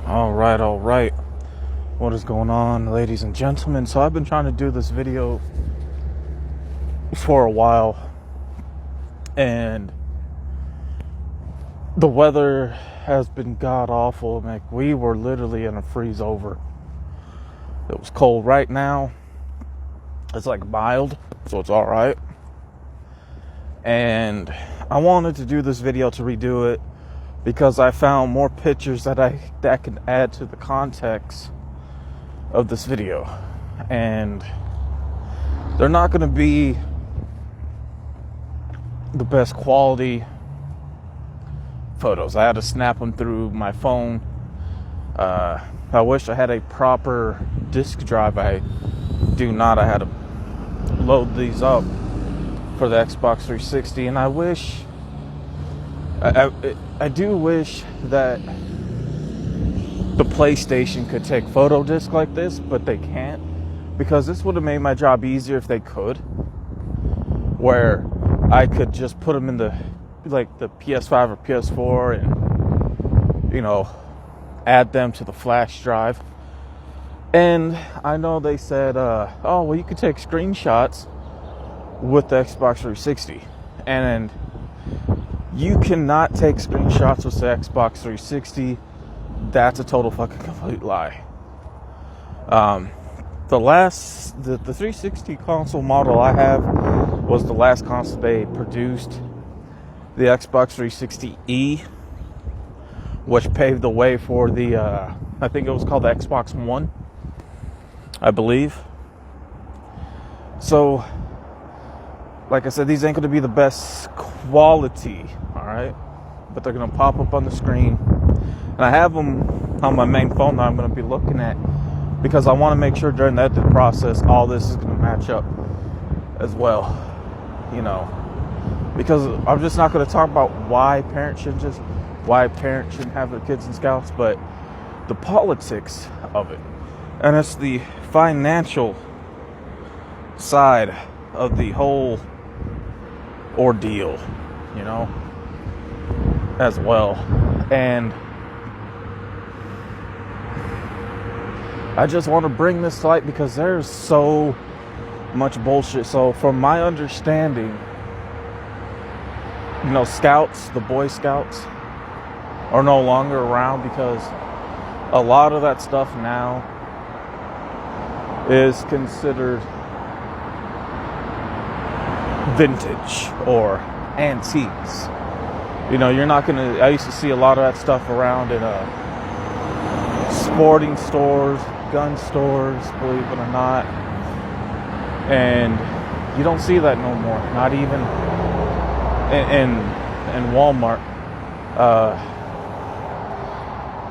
All right. What is going on, ladies and gentlemen? So I've been trying to do this video for a while, and the weather has been god awful. Like, we were literally in a freeze over. It was cold. Right now it's like mild, so it's all right. And I wanted to do this video to redo it because I found more pictures that can add to the context of this video, and they're not going to be the best quality photos. I had to snap them through my phone. I wish I had a proper disk drive. I do not. I had to load these up for the Xbox 360, and I do wish that the PlayStation could take photo disc like this, but they can't, because this would have made my job easier if they could, where I could just put them in the PS5 or PS4 and add them to the flash drive. And I know they said you could take screenshots with the Xbox 360, and you cannot take screenshots with the Xbox 360. That's a total fucking complete lie. The 360 console model I have was the last console they produced, the Xbox 360E, which paved the way for the I think it was called the Xbox One, I believe. So, like I said, these ain't going to be the best quality, alright? But they're going to pop up on the screen. And I have them on my main phone that I'm going to be looking at, because I want to make sure during the editing process all this is going to match up as well. Because I'm just not going to talk about why parents shouldn't have their kids in Scouts, but the politics of it. And it's the financial side of the whole ordeal, as well. And I just want to bring this to light because there's so much bullshit. So from my understanding, Scouts, the Boy Scouts, are no longer around because a lot of that stuff now is considered vintage or antiques. You're not gonna. I used to see a lot of that stuff around in sporting stores, gun stores, believe it or not, and you don't see that no more. Not even in Walmart.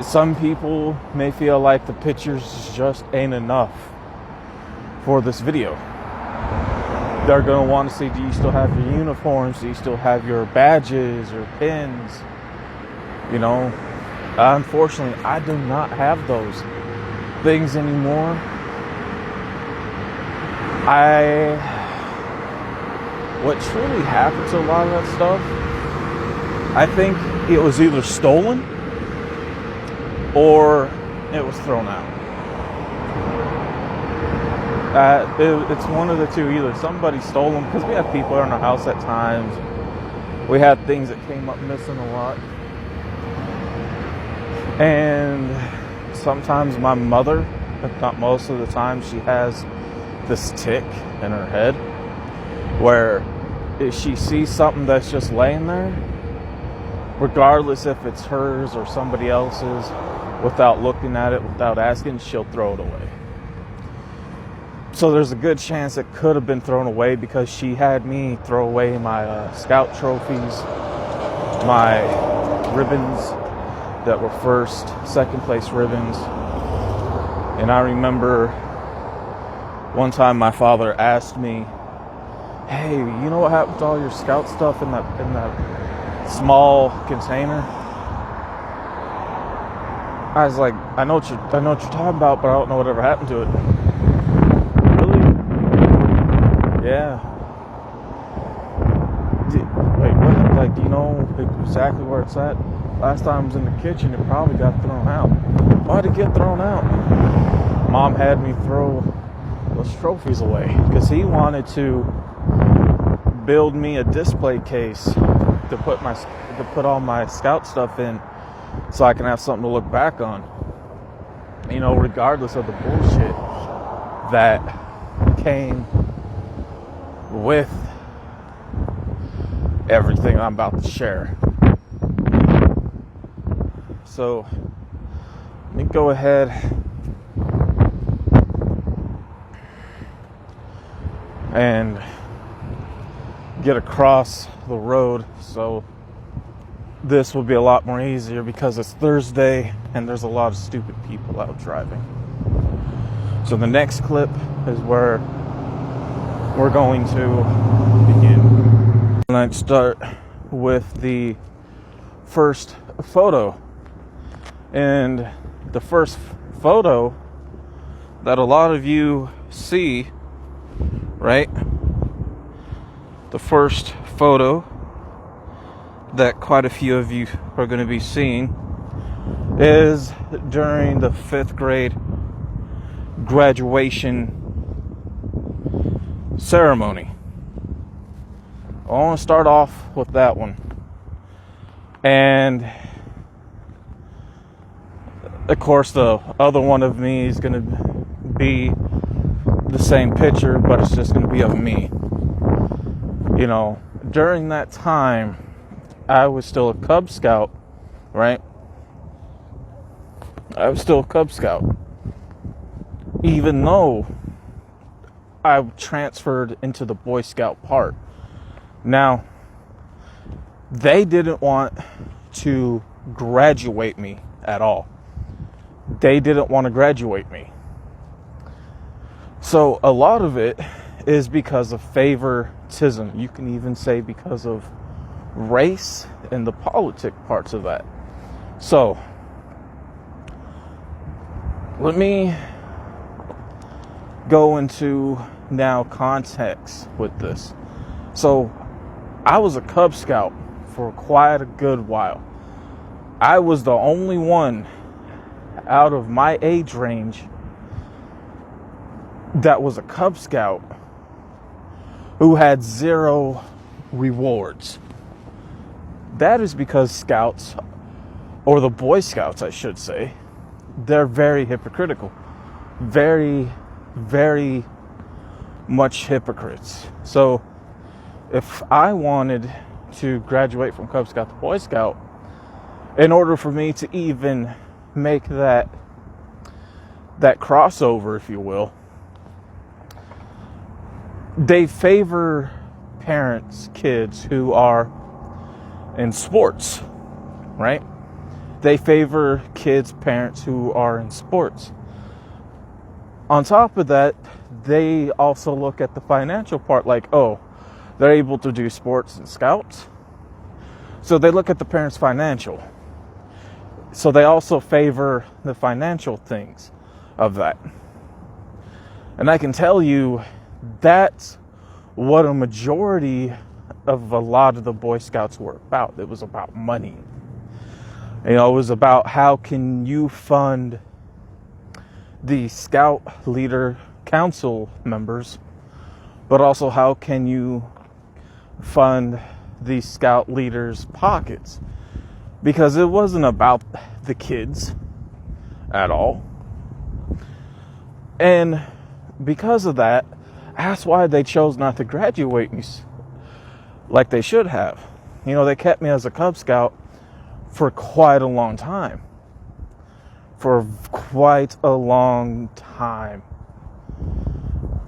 Some people may feel like the pictures just ain't enough for this video. They're going to want to see, do you still have your uniforms? Do you still have your badges or pins? Unfortunately, I do not have those things anymore. What truly happened to a lot of that stuff, I think it was either stolen or it was thrown out. It's one of the two. Either somebody stole them, because we have people in our house at times. We had things that came up missing a lot. And sometimes my mother, if not most of the time, she has this tick in her head where if she sees something that's just laying there, regardless if it's hers or somebody else's, without looking at it, without asking, she'll throw it away. So there's a good chance it could have been thrown away, because she had me throw away my Scout trophies, my ribbons that were first, second place ribbons. And I remember one time my father asked me, "Hey, you know what happened to all your Scout stuff in that small container?" I was like, I know what you're talking about, but I don't know whatever happened to it. Really? Yeah. Wait, what? Like, do you know exactly where it's at? Last time I was in the kitchen, it probably got thrown out. Why'd it get thrown out? Mom had me throw those trophies away because he wanted to build me a display case to put all my scout stuff in so I can have something to look back on. You know, regardless of the bullshit that came with everything I'm about to share. So let me go ahead and get across the road, so this will be a lot more easier because it's Thursday and there's a lot of stupid people out driving. So the next clip is where we're going to begin. And I'd start with the first photo. And the first photo that a lot of you see, right? The first photo that quite a few of you are going to be seeing is during the 5th grade graduation ceremony. I want to start off with that one. And of course, the other one of me is going to be the same picture, but it's just going to be of me. You know, during that time, I was still a Cub Scout, right? I was still a Cub Scout. Even though I transferred into the Boy Scout part. Now, they didn't want to graduate me at all. They didn't want to graduate me. So a lot of it is because of favoritism. You can even say because of race and the politic parts of that. So let me go into now context with this. So I was a Cub Scout for quite a good while. I was the only one out of my age range that was a Cub Scout who had 0 rewards. That is because Scouts, or the Boy Scouts I should say, they're very hypocritical. Very, very much hypocrites. So if I wanted to graduate from Cub Scout to Boy Scout, in order for me to even make that crossover, if you will, they favor kids who are in sports, right? They favor parents who are in sports. On top of that, they also look at the financial part, like, oh, they're able to do sports and scouts. So they look at the parents' financial. So they also favor the financial things of that. And I can tell you that's what a majority of a lot of the Boy Scouts were about. It was about money. You know, it was about how can you fund the Scout Leader Council members, but also how can you fund the Scout leaders' pockets. Because it wasn't about the kids at all. And because of that, that's why they chose not to graduate me like they should have. You know, they kept me as a Cub Scout for quite a long time. For quite a long time.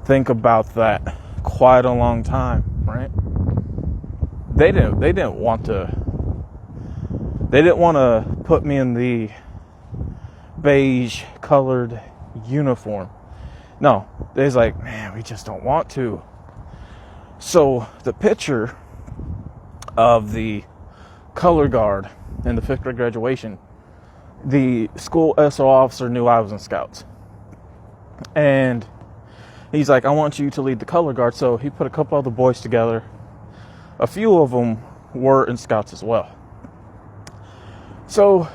Think about that. Quite a long time, right? They didn't want to put me in the beige colored uniform. No, they was like, man, we just don't want to. So the picture of the color guard in the 5th grade graduation, the school SO officer knew I was in Scouts. And he's like, I want you to lead the color guard. So he put a couple other boys together. A few of them were in Scouts as well. So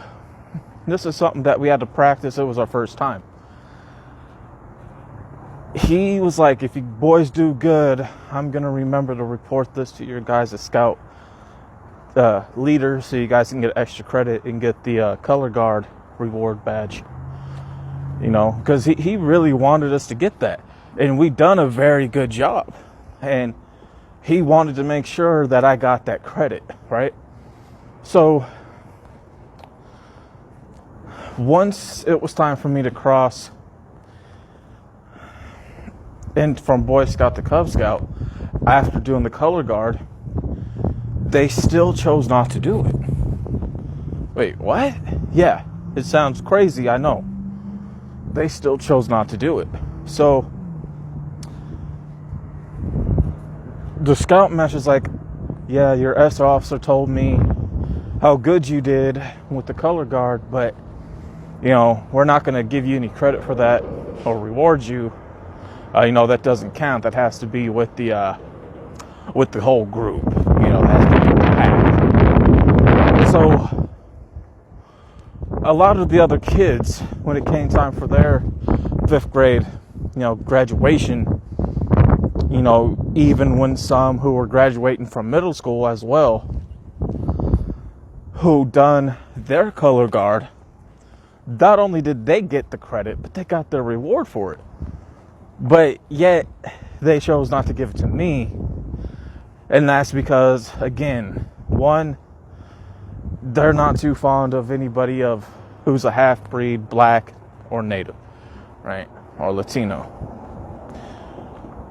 this is something that we had to practice. It was our first time. He was like, if you boys do good, I'm going to remember to report this to your guys' scout leader so you guys can get extra credit and get the color guard reward badge. You know, because he really wanted us to get that. And we done a very good job. And he wanted to make sure that I got that credit, right? So once it was time for me to cross and from Boy Scout to Cub Scout, after doing the color guard, they still chose not to do it. Wait, what? Yeah, it sounds crazy, I know. They still chose not to do it. So the scout match is like, yeah, your SR officer told me how good you did with the color guard, but you know, we're not going to give you any credit for that or reward you. You know, that doesn't count. That has to be with the whole group. You know, that has to be the pack. So a lot of the other kids, when it came time for their 5th grade, you know, graduation, you know, even when some who were graduating from middle school as well, who done their color guard, not only did they get the credit, but they got their reward for it. But yet, they chose not to give it to me. And that's because, again, one, they're not too fond of anybody who's a half-breed, black, or native, right? Or Latino.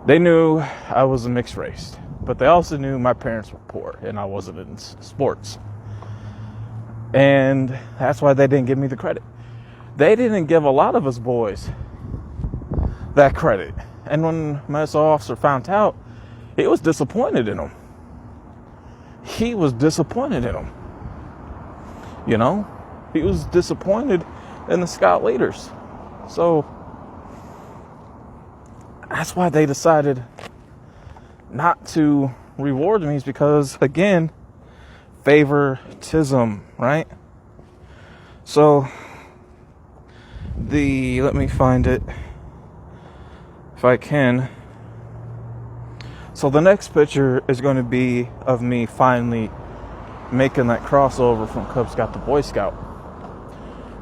They knew I was a mixed race. But they also knew my parents were poor, and I wasn't in sports. And that's why they didn't give me the credit. They didn't give a lot of us boys that credit. And when my SO officer found out, he was disappointed in them. He was disappointed in them. You know? He was disappointed in the scout leaders. So that's why they decided not to reward me, is because, again, favoritism, right? So let me find it if I can. So the next picture is going to be of me finally making that crossover from Cub Scout to Boy Scout.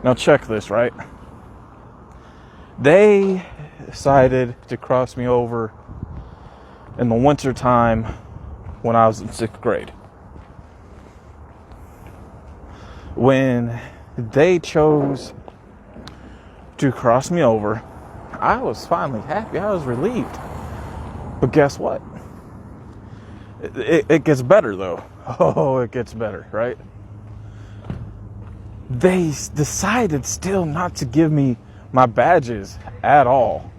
Now check this, right? They decided to cross me over in the winter time when I was in 6th grade. When they chose to cross me over, I was finally happy. I was relieved. But guess what? It gets better, though. Oh, it gets better, right? They decided still not to give me my badges at all.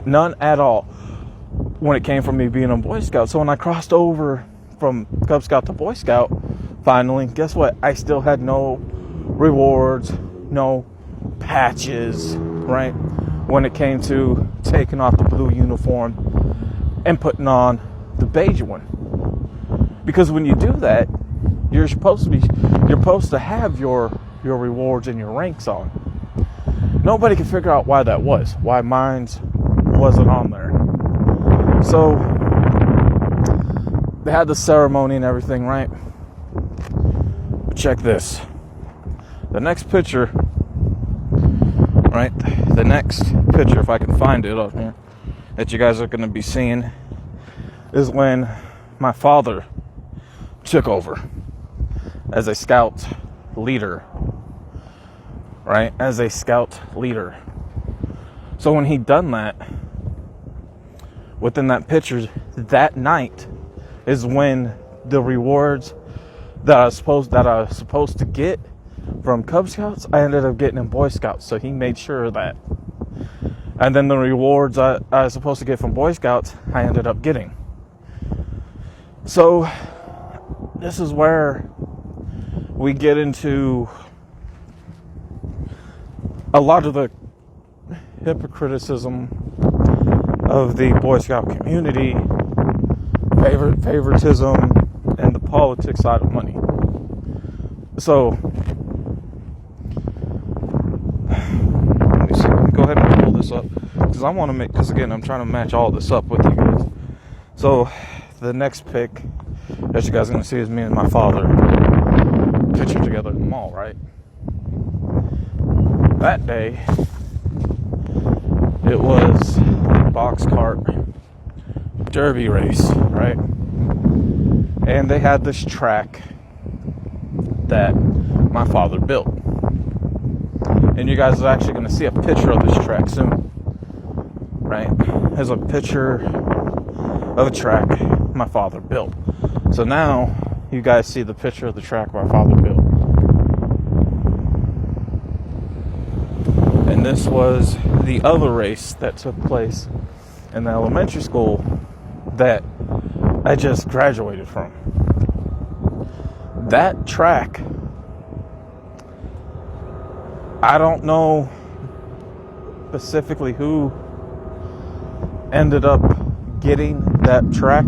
None at all when it came from me being a Boy Scout. So when I crossed over from Cub Scout to Boy Scout, finally, guess what? I still had no rewards, no patches, right? When it came to taking off the blue uniform and putting on the beige one. Because when you do that, you're supposed to have your rewards and your ranks on. Nobody can figure out why that was, why mine's wasn't on there. So they had the ceremony and everything, right? But check this. The next picture, right? The next picture, if I can find it up here, that you guys are going to be seeing, is when my father took over as a scout leader, right? As a scout leader. So when he done that, within that picture, that night is when the rewards that I was supposed to get from Cub Scouts, I ended up getting in Boy Scouts. So he made sure of that. And then the rewards I was supposed to get from Boy Scouts, I ended up getting. So this is where we get into a lot of the hypocriticism of the Boy Scout community, favoritism, and the politics side of money. So, let me see. Let me go ahead and pull this up. Because I want to make, because again, I'm trying to match all this up with you guys. So, the next pic that you guys are going to see is me and my father. Picture together at the mall, right? That day, it was the box cart derby race, right? And they had this track that my father built. And you guys are actually going to see a picture of this track soon, right? There's a picture of a track my father built. So now you guys see the picture of the track my father built. And this was the other race that took place in the elementary school that I just graduated from. That track, I don't know specifically who ended up getting that track,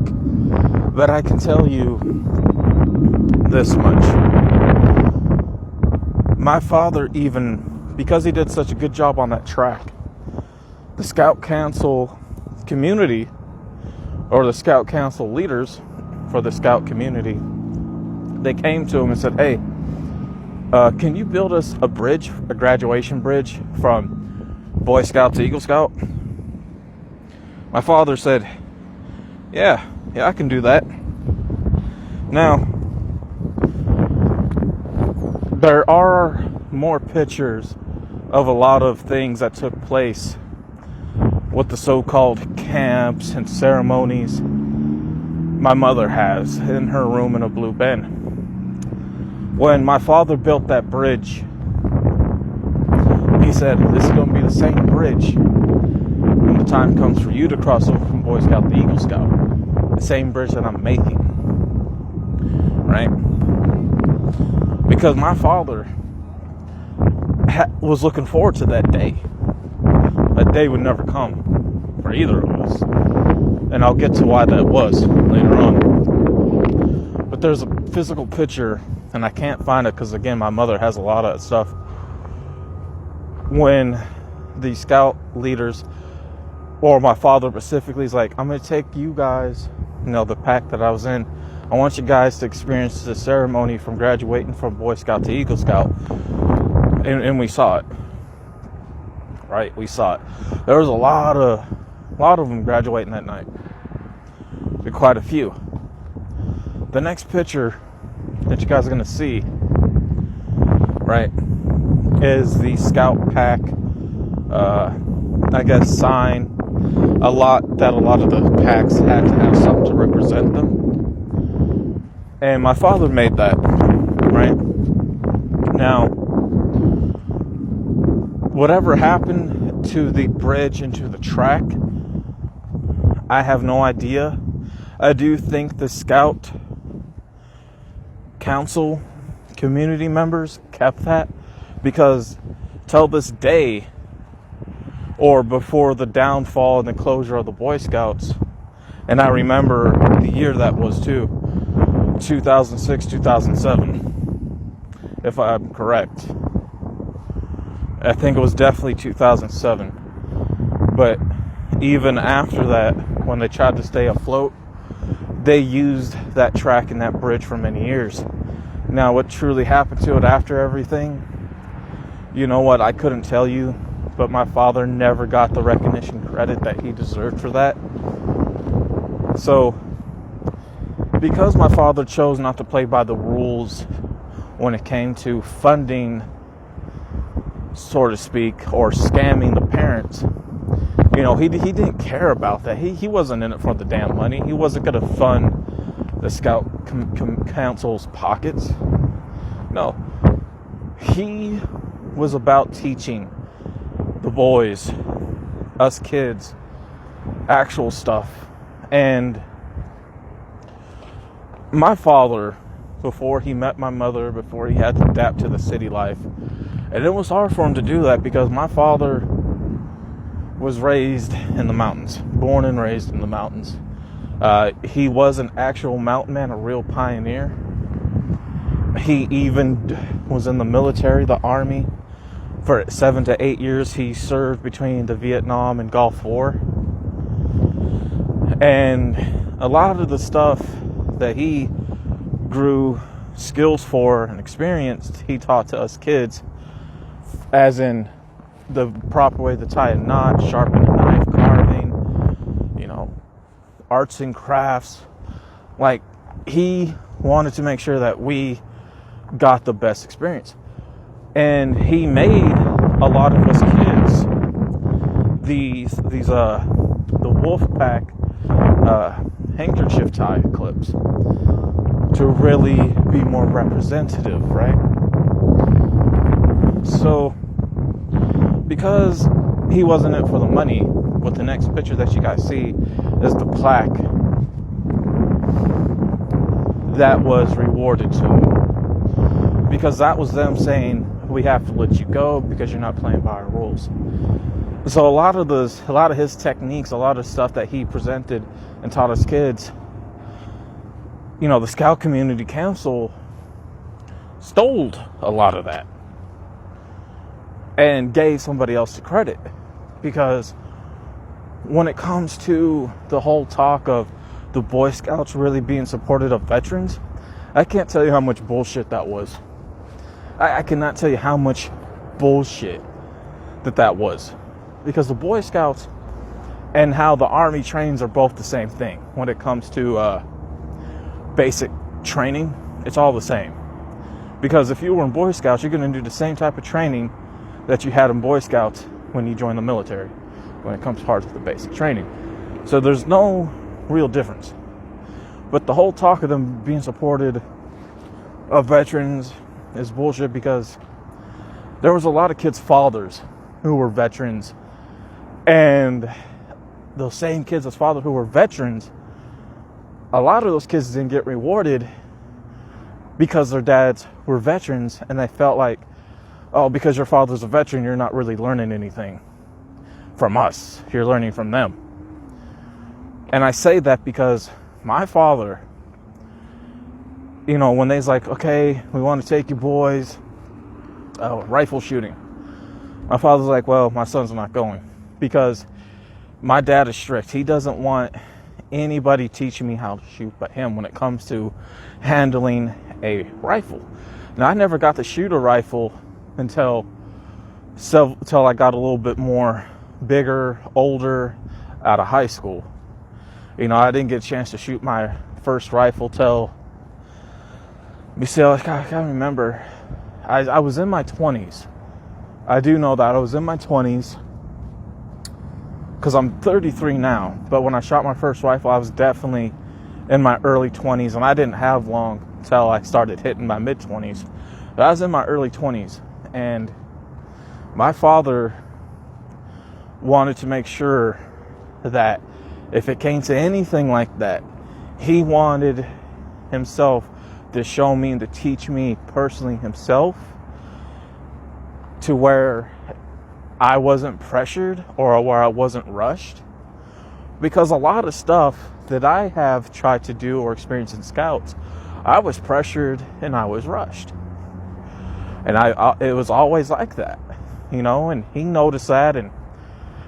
but I can tell you this much. My father, even because he did such a good job on that track, the Scout Council community, or the Scout Council leaders for the Scout community, they came to him and said, hey, can you build us a bridge, a graduation bridge from Boy Scout to Eagle Scout? My father said, yeah, I can do that. Now, there are more pictures of a lot of things that took place with the so-called camps and ceremonies my mother has in her room in a blue bin. When my father built that bridge, he said, this is going to be the same bridge when the time comes for you to cross over from Boy Scout to Eagle Scout. The same bridge that I'm making. Right? Because my father was looking forward to that day. That day would never come for either of us. And I'll get to why that was later on. But there's a physical picture, and I can't find it because, again, my mother has a lot of stuff. When the scout leaders, or my father specifically, is like, I'm going to take you guys, the pack that I was in, I want you guys to experience the ceremony from graduating from Boy Scout to Eagle Scout. And we saw it. Right? We saw it. There was a lot of them graduating that night. Quite a few. The next picture that you guys are going to see, right, is the Scout pack, sign. A lot of the packs had to have something to represent them. And my father made that, right? Now, whatever happened to the bridge and to the track, I have no idea. I do think the Scout Council community members kept that, because till this day, or before the downfall and the closure of the Boy Scouts, and I remember the year that was too, 2006, 2007, if I'm correct. I think it was definitely 2007. But even after that, when they tried to stay afloat, they used that track and that bridge for many years. Now, what truly happened to it after everything, you know what, I couldn't tell you, but my father never got the recognition, credit that he deserved for that. So, because my father chose not to play by the rules when it came to funding, so to speak, or scamming the parents, he didn't care about that. He wasn't in it for the damn money. He wasn't going to fund the Scout Council's pockets. No. He was about teaching the boys, us kids, actual stuff. And my father, before he met my mother, before he had to adapt to the city life, and it was hard for him to do that because my father was raised in the mountains, born and raised in the mountains. He was an actual mountain man, a real pioneer. He even was in the military, the Army, for 7 to 8 years. He served between the Vietnam and Gulf War. And a lot of the stuff that he grew skills for and experienced, he taught to us kids, as in the proper way to tie a knot, sharpen a knife, carving, arts and crafts. Like, he wanted to make sure that we got the best experience. And he made a lot of us kids the wolf pack handkerchief tie clips to really be more representative, right? So, because he wasn't in it for the money, what the next picture that you guys see is the plaque that was rewarded to him. Because that was them saying, we have to let you go because you're not playing by our rules. So a lot of his techniques, a lot of stuff that he presented and taught us kids, the Scout Community Council stole a lot of that and gave somebody else the credit. Because when it comes to the whole talk of the Boy Scouts really being supportive of veterans, I can't tell you how much bullshit that was. I cannot tell you how much bullshit that was. Because the Boy Scouts and how the Army trains are both the same thing. When it comes to basic training, it's all the same. Because if you were in Boy Scouts, you're going to do the same type of training that you had in Boy Scouts when you join the military, when it comes to parts of the basic training. So there's no real difference. But the whole talk of them being supported of veterans is bullshit, because there was a lot of kids' fathers who were veterans, and those same kids' fathers who were veterans, a lot of those kids didn't get rewarded because their dads were veterans, and they felt like, oh, because your father's a veteran, you're not really learning anything from us. You're learning from them. And I say that because my father, when they's like, okay, we want to take you boys rifle shooting, my father's like, well, my son's not going, because my dad is strict. He doesn't want anybody teaching me how to shoot but him when it comes to handling a rifle. Now, I never got to shoot a rifle until I got a little bit more bigger, older, out of high school. I didn't get a chance to shoot my first rifle till, I can't remember. I was in my 20s. I do know that I was in my 20s, because I'm 33 now. But when I shot my first rifle, I was definitely in my early 20s, and I didn't have long till I started hitting my mid-20s. But I was in my early 20s, and my father wanted to make sure that if it came to anything like that, he wanted himself to show me and to teach me personally himself, to where I wasn't pressured or where I wasn't rushed. Because a lot of stuff that I have tried to do or experience in Scouts, I was pressured and I was rushed. And it was always like that, and he noticed that. And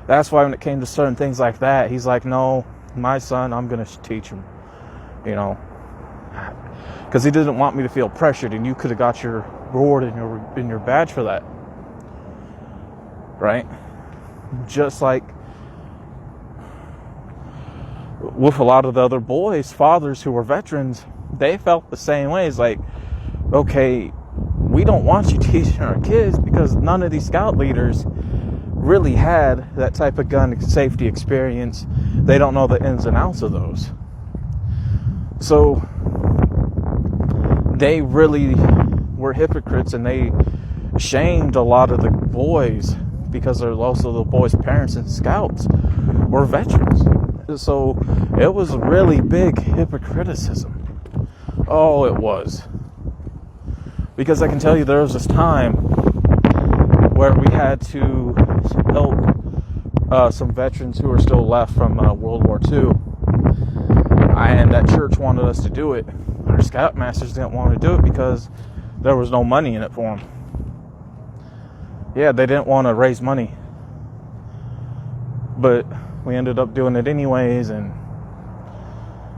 that's why when it came to certain things like that, he's like, no, my son, I'm going to teach him, because he didn't want me to feel pressured, and you could have got your reward and your badge for that. Right? Just like with a lot of the other boys' fathers who were veterans, they felt the same way. It's like, okay, we don't want you teaching our kids, because none of these scout leaders really had that type of gun safety experience. They don't know the ins and outs of those. So they really were hypocrites, and they shamed a lot of the boys, because they're also the boys' parents and Scouts were veterans. So it was really big hypocriticism. Oh, it was. Because I can tell you, there was this time where we had to help some veterans who were still left from World War II. And that church wanted us to do it. Our Scoutmasters didn't want to do it because there was no money in it for them. Yeah, they didn't want to raise money, but we ended up doing it anyways. And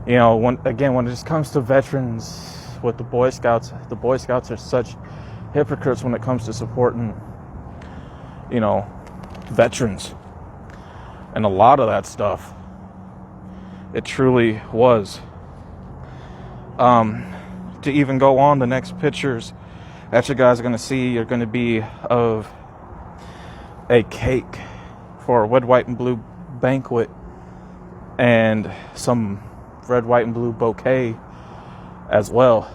when it just comes to veterans with the Boy Scouts are such hypocrites when it comes to supporting veterans and a lot of that stuff. It truly was. To even go on, the next pictures that you guys are going to see are going to be of a cake for a red, white, and blue banquet and some red, white, and blue bouquet as well.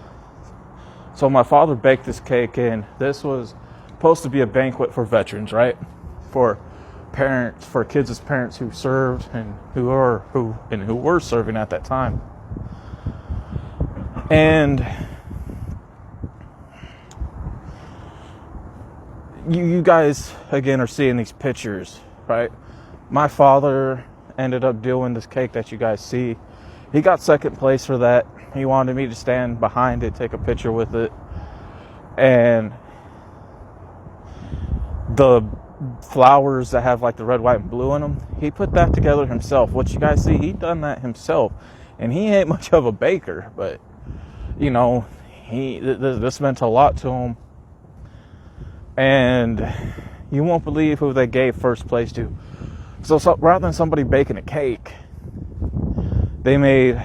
So my father baked this cake, and this was supposed to be a banquet for veterans, right? For parents, for kids' parents who served and who were serving at that time. And you guys again are seeing these pictures, right? My father ended up doing this cake that you guys see. He got second place for that. He wanted me to stand behind it, take a picture with it. And the flowers that have like the red, white, and blue in them, he put that together himself. What you guys see, he done that himself. And he ain't much of a baker, but this meant a lot to him. And you won't believe who they gave first place to. So rather than somebody baking a cake, they made,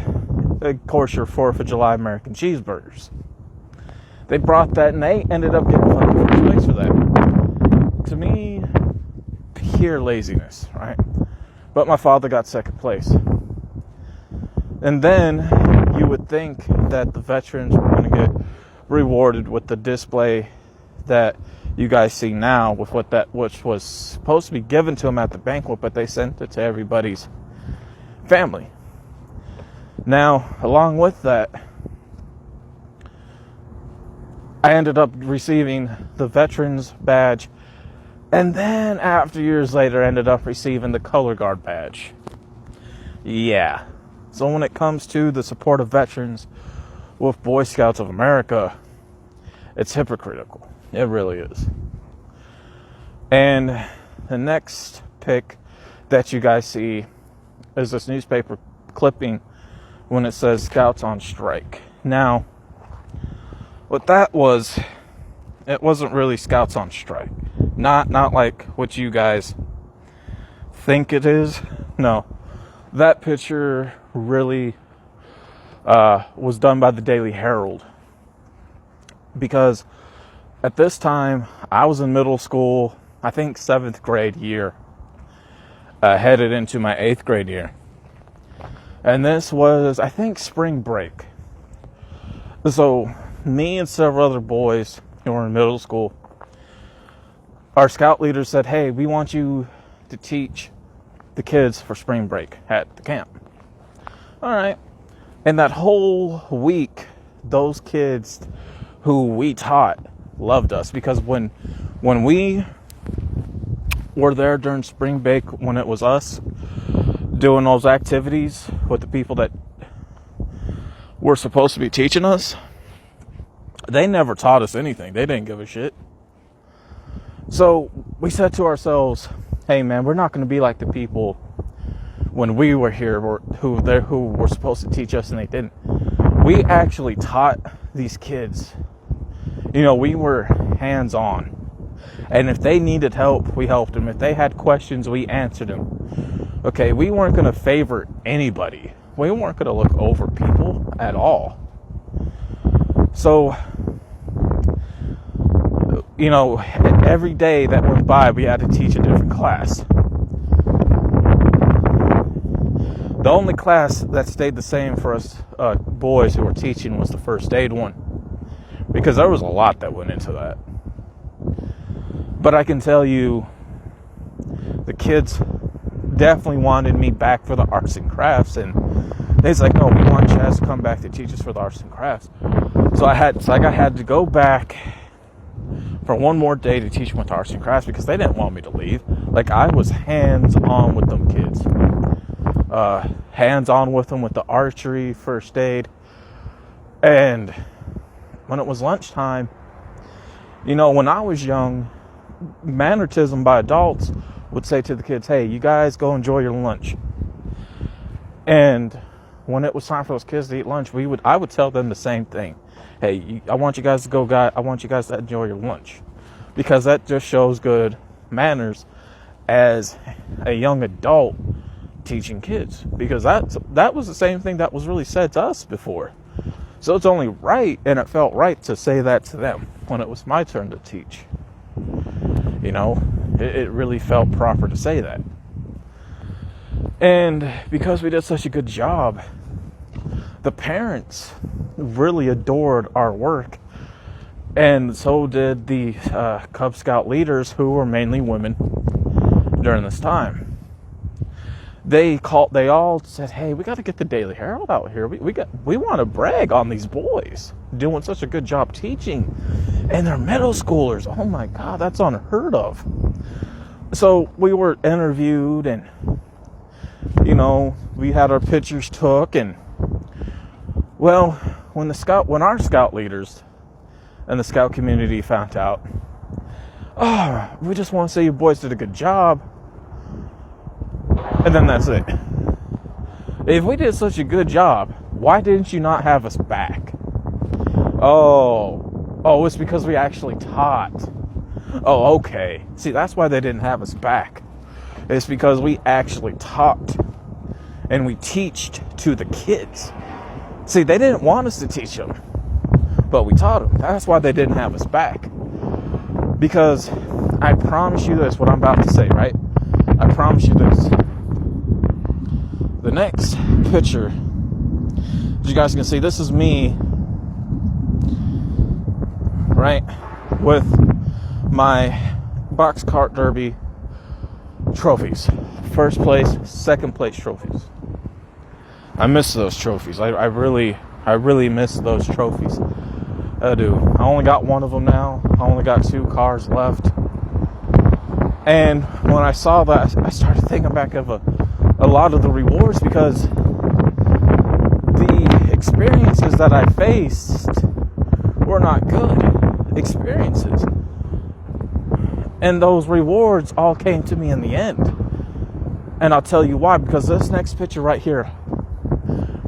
of course, your 4th of July American cheeseburgers. They brought that, and they ended up getting fucking first place for that. To me, pure laziness, right? But my father got second place. And then you would think that the veterans were going to get rewarded with the display that you guys see now, with which was supposed to be given to them at the banquet, but they sent it to everybody's family. Now, along with that, I ended up receiving the veterans badge, and then after years later, ended up receiving the color guard badge. Yeah. So when it comes to the support of veterans with Boy Scouts of America, it's hypocritical. It really is. And the next pic that you guys see is this newspaper clipping when it says Scouts on strike. Now, what that was, it wasn't really Scouts on strike. Not like what you guys think it is. No. That picture really was done by the Daily Herald. Because at this time, I was in middle school, I think 7th grade year, headed into my 8th grade year. And this was, I think, spring break. So, me and several other boys who were in middle school, our scout leader said, hey, we want you to teach the kids for spring break at the camp. All right. And that whole week, those kids who we taught loved us, because when we were there during spring break, when it was us doing those activities with the people that were supposed to be teaching us, they never taught us anything. They didn't give a shit. So we said to ourselves, hey man, we're not going to be like the people when we were here who were supposed to teach us and they didn't. We actually taught these kids. We were hands-on. And if they needed help, we helped them. If they had questions, we answered them. Okay, we weren't going to favor anybody. We weren't going to look over people at all. So, every day that went by, we had to teach a different class. The only class that stayed the same for us boys who were teaching was the first aid one, because there was a lot that went into that. But I can tell you, the kids definitely wanted me back for the arts and crafts, and they was like, no, we want Chaz to come back to teach us for the arts and crafts. So I had to go back for one more day to teach them with arts and crafts, because they didn't want me to leave. Like, I was hands-on with them kids. Hands-on with them with the archery, first aid. And when it was lunchtime, You know, when I was young, mannerism by adults would say to the kids, hey, you guys go enjoy your lunch. And when it was time for those kids to eat lunch, I would tell them the same thing. Hey, I want you guys to enjoy your lunch. Because that just shows good manners as a young adult teaching kids. Because that was the same thing that was really said to us before. So it's only right, and it felt right to say that to them when it was my turn to teach. You know, it really felt proper to say that. And because we did such a good job, the parents really adored our work. And so did the Cub Scout leaders, who were mainly women during this time. They all said, hey, we got to get the Daily Herald out here. We want to brag on these boys doing such a good job teaching. And they're middle schoolers. Oh my God, that's unheard of. So we were interviewed, and, you know, we had our pictures took. And, well, when our scout leaders and the scout community found out, oh, we just want to say you boys did a good job. And then that's it. If we did such a good job, why didn't you not have us back? Oh, it's because we actually taught. Oh, okay. See, that's why they didn't have us back. It's because we actually taught. And we teached to the kids. See, they didn't want us to teach them, but we taught them. That's why they didn't have us back. Because I promise you this, what I'm about to say, right? I promise you this. The next picture, as you guys can see, this is me, right, with my box cart derby trophies. First place, second place trophies. I miss those trophies. I really miss those trophies. I do. I only got one of them now. I only got 2 cars left. And when I saw that, I started thinking back of a lot of the rewards, because the experiences that I faced were not good experiences. And those rewards all came to me in the end. And I'll tell you why, because this next picture right here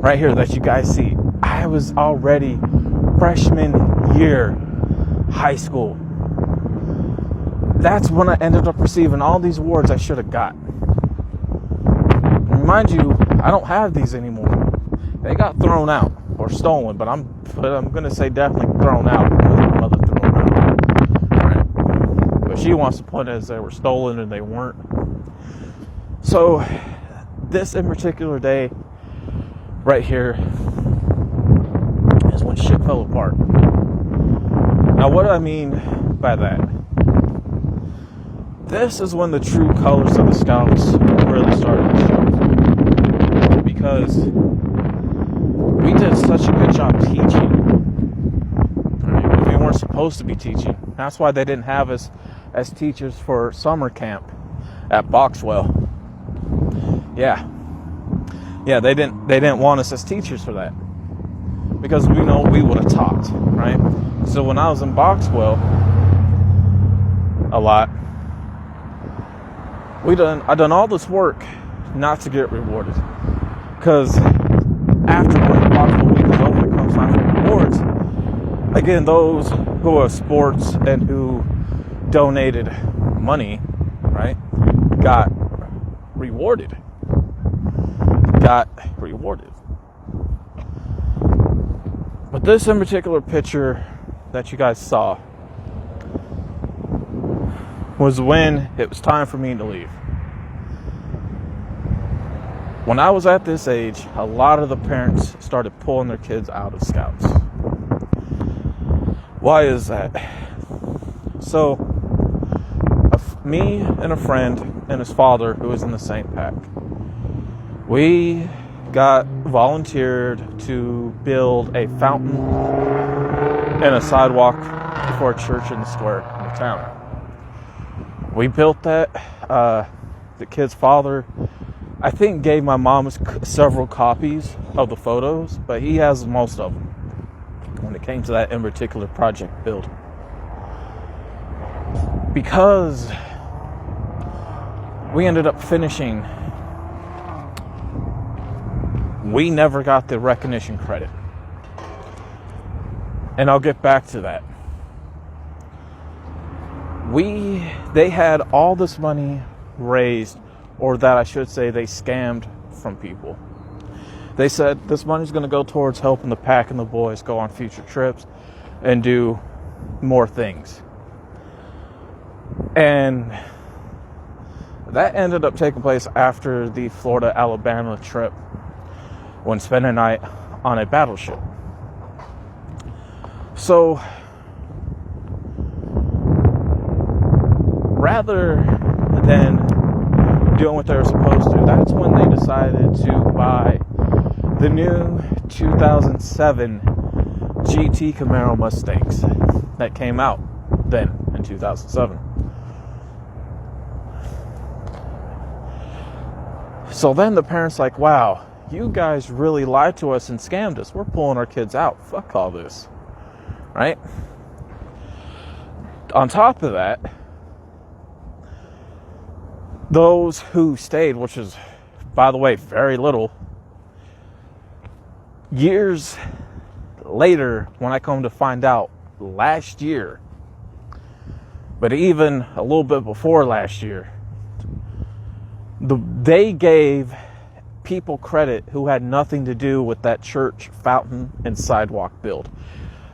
that you guys see, I was already freshman year high school. That's when I ended up receiving all these awards I should have got. And mind you, I don't have these anymore. They got thrown out or stolen, but I'm going to say definitely thrown out, because my mother threw them out. Right? But she wants to put it as they were stolen, and they weren't. So this in particular day right here is when shit fell apart. Now, what do I mean by that? This is when the true colors of the Scouts really started to show. Because we did such a good job teaching. Right? We weren't supposed to be teaching. That's why they didn't have us as teachers for summer camp at Boxwell. Yeah, they didn't want us as teachers for that, because we know we would have taught, right? So when I was in Boxwell a lot, I done all this work not to get rewarded, because after Boxwell week is over, it comes time for rewards. Again, those who are sports and who donated money, right, got rewarded. But this in particular picture that you guys saw was when it was time for me to leave. When I was at this age, a lot of the parents started pulling their kids out of Scouts. Why is that? So, me and a friend and his father, who was in the same pack, we got volunteered to build a fountain and a sidewalk for a church in the square in the town. We built that. The kid's father, I think, gave my mom several copies of the photos, but he has most of them when it came to that in particular project build. because we ended up finishing, we never got the recognition credit. And I'll get back to that. They had all this money raised, or that I should say they scammed from people. They said this money's going to go towards helping the pack and the boys go on future trips and do more things. And that ended up taking place after the Florida-Alabama trip, when spending a night on a battleship. So, rather than doing what they were supposed to, that's when they decided to buy the new 2007 GT Camaro Mustangs that came out then in 2007. So then the parents like, wow, you guys really lied to us and scammed us. We're pulling our kids out. Fuck all this. Right? On top of that, those who stayed, which is, by the way, very little, years later, when I come to find out last year, but even a little bit before last year, they gave people credit who had nothing to do with that church fountain and sidewalk build.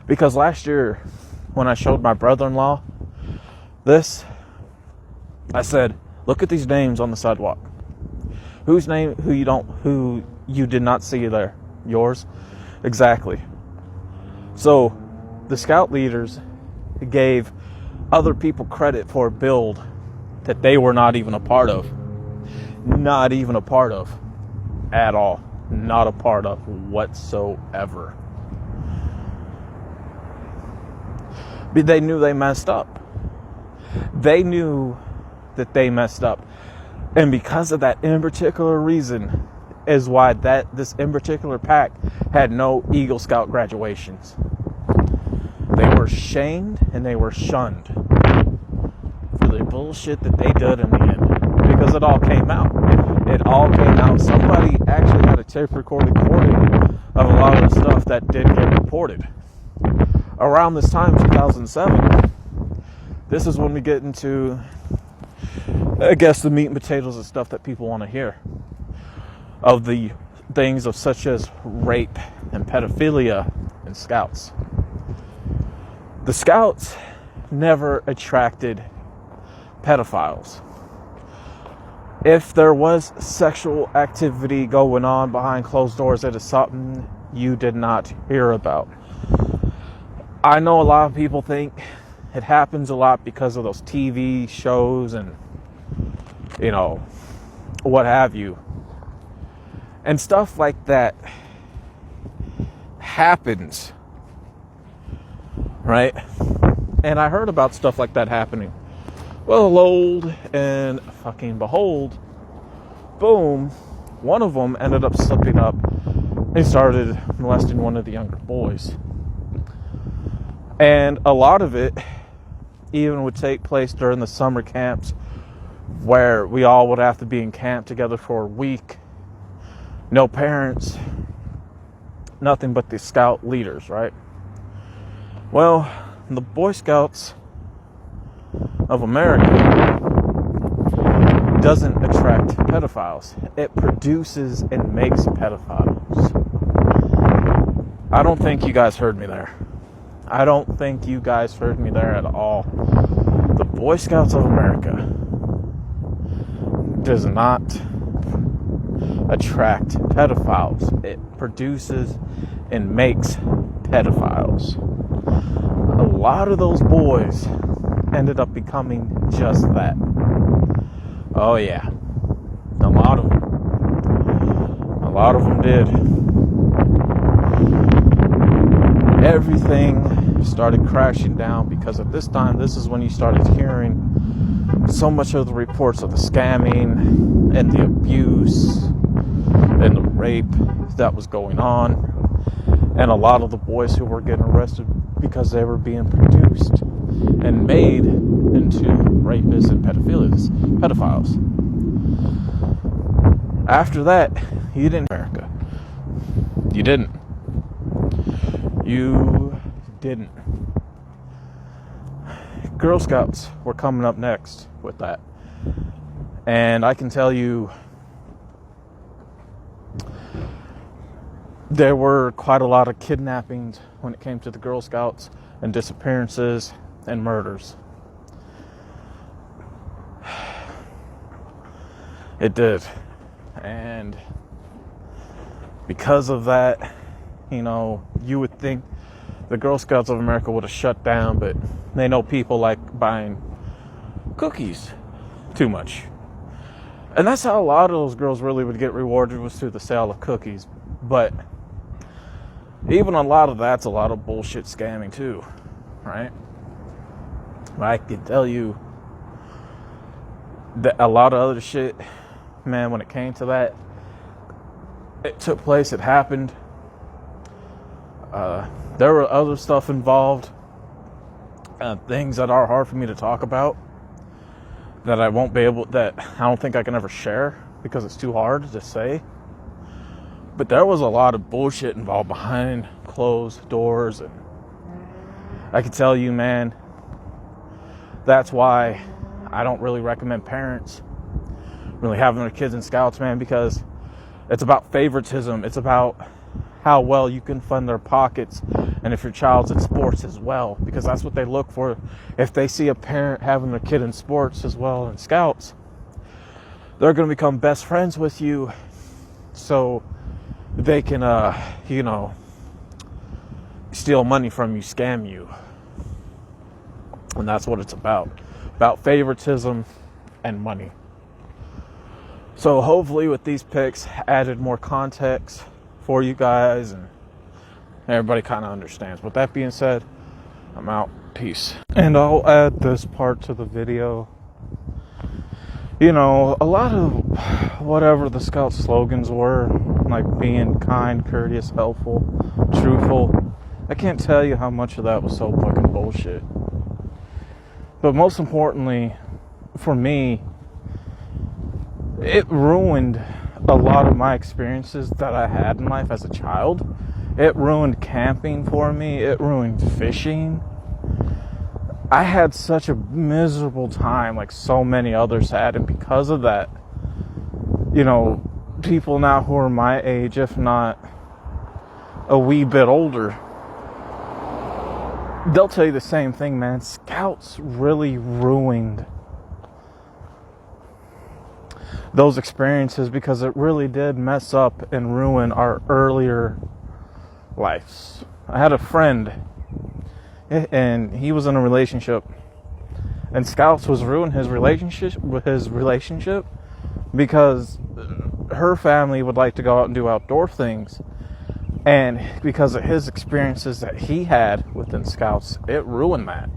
Because last year, when I showed my brother-in-law this, I said, look at these names on the sidewalk. Whose name, who you did not see there? Yours? Exactly. So, the scout leaders gave other people credit for a build that they were not even a part of. Not even a part of. At all. Not a part of whatsoever. But they knew they messed up. They knew that they messed up. And because of that in particular reason is why this in particular pack had no Eagle Scout graduations. They were shamed and they were shunned for the bullshit that they did in the end. Because it all came out. It all came out. Somebody actually had a tape recording of a lot of the stuff that did get reported. Around this time, 2007, this is when we get into, I guess, the meat and potatoes of stuff that people want to hear. Of the things of such as rape and pedophilia in scouts. The scouts never attracted pedophiles. If there was sexual activity going on behind closed doors, it is something you did not hear about. I know a lot of people think it happens a lot because of those TV shows and, what have you. And stuff like that happens, right? And I heard about stuff like that happening. Well, lo and fucking behold, boom, one of them ended up slipping up and started molesting one of the younger boys. And a lot of it even would take place during the summer camps where we all would have to be in camp together for a week. No parents, nothing but the scout leaders, right? Well, the Boy Scouts of America doesn't attract pedophiles. It produces and makes pedophiles. I don't think you guys heard me there. I don't think you guys heard me there at all. The Boy Scouts of America does not attract pedophiles. It produces and makes pedophiles. A lot of those boys ended up becoming just that. Oh yeah. A lot of them. A lot of them did. Everything started crashing down because at this time, this is when you started hearing so much of the reports of the scamming and the abuse and the rape that was going on, and a lot of the boys who were getting arrested because they were being produced and made into rapists and pedophiles. After that, you didn't America. You didn't. You didn't. Girl Scouts were coming up next with that. And I can tell you, there were quite a lot of kidnappings when it came to the Girl Scouts, and disappearances and murders. It did. And because of that, you know, you would think the Girl Scouts of America would have shut down, but they know people like buying cookies too much. And that's how a lot of those girls really would get rewarded, was through the sale of cookies. But even a lot of that's a lot of bullshit scamming too, right? I can tell you that a lot of other shit, man, when it came to that, it took place, it happened. There were other stuff involved, things that are hard for me to talk about, that I don't think I can ever share because it's too hard to say. But there was a lot of bullshit involved behind closed doors, and I can tell you, man, that's why I don't really recommend parents really having their kids in Scouts, man, because it's about favoritism. It's about how well you can fund their pockets, and if your child's in sports as well, because that's what they look for. If they see a parent having their kid in sports as well in Scouts, they're going to become best friends with you, so they can, steal money from you, scam you. And that's what it's about favoritism and money. So hopefully with these pics, added more context for you guys, and everybody kind of understands. With that being said, I'm out. Peace. And I'll add this part to the video. You know, a lot of whatever the Scout slogans were, like being kind, courteous, helpful, truthful, I can't tell you how much of that was so fucking bullshit. But most importantly, for me, it ruined a lot of my experiences that I had in life as a child. It ruined camping for me. It ruined fishing. I had such a miserable time, like so many others had, and because of that, you know, people now who are my age, if not a wee bit older, they'll tell you the same thing, man. Scouts really ruined those experiences, because it really did mess up and ruin our earlier lives. I had a friend, and he was in a relationship, and Scouts was ruining his relationship because her family would like to go out and do outdoor things, and because of his experiences that he had within Scouts, it ruined that.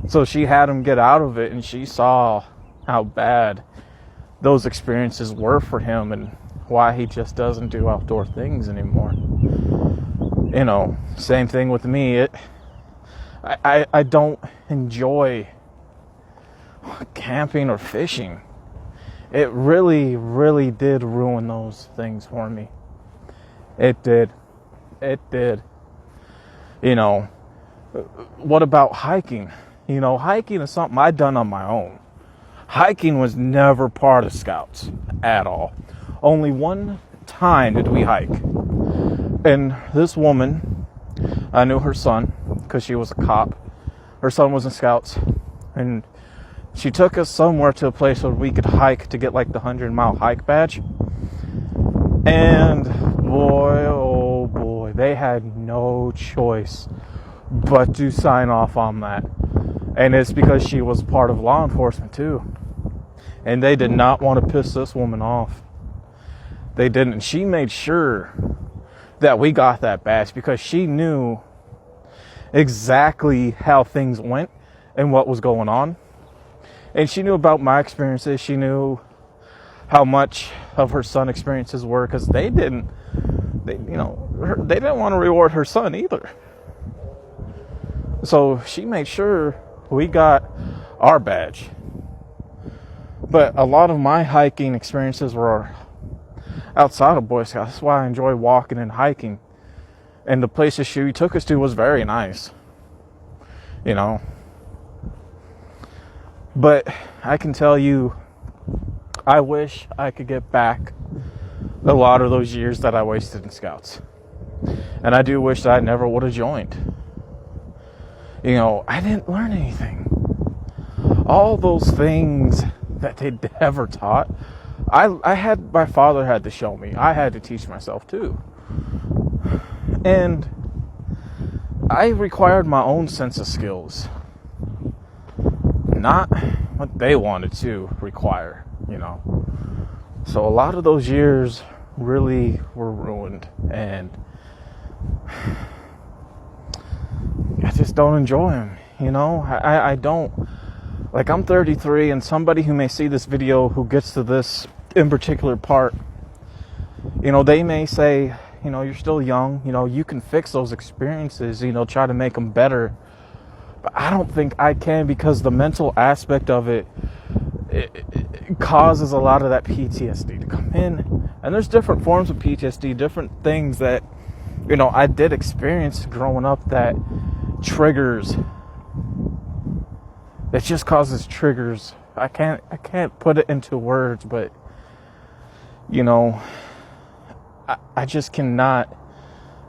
So she had him get out of it, and she saw how bad those experiences were for him and why he just doesn't do outdoor things anymore. You know, same thing with me. I don't enjoy camping or fishing. It really, really did ruin those things for me. It did. You know, what about hiking? You know, hiking is something I've done on my own. Hiking was never part of Scouts at all. Only one time did we hike. And this woman, I knew her son because she was a cop. Her son was in Scouts. And she took us somewhere to a place where we could hike to get like the 100-mile hike badge. And boy, oh boy, they had no choice but to sign off on that. And it's because she was part of law enforcement too. And they did not want to piss this woman off. They didn't. And she made sure that we got that badge because she knew exactly how things went and what was going on. And she knew about my experiences. She knew how much of her son's experiences were, because they didn't want to reward her son either. So she made sure we got our badge. But a lot of my hiking experiences were outside of Boy Scouts. That's why I enjoy walking and hiking. And the places she took us to was very nice, you know. But I can tell you, I wish I could get back a lot of those years that I wasted in Scouts. And I do wish that I never would have joined. You know, I didn't learn anything. All those things that they never taught, my father had to show me. I had to teach myself too. And I required my own sense of skills, not what they wanted to require, you know. So a lot of those years really were ruined, and I just don't enjoy them, you know. I don't. Like, I'm 33, and somebody who may see this video who gets to this in particular part, you know, they may say, you know, you're still young, you know, you can fix those experiences, you know, try to make them better. But I don't think I can, because the mental aspect of it causes a lot of that PTSD to come in. And there's different forms of PTSD, different things that, you know, I did experience growing up that triggers. It just causes triggers. I can't put it into words, but, you know, I just cannot.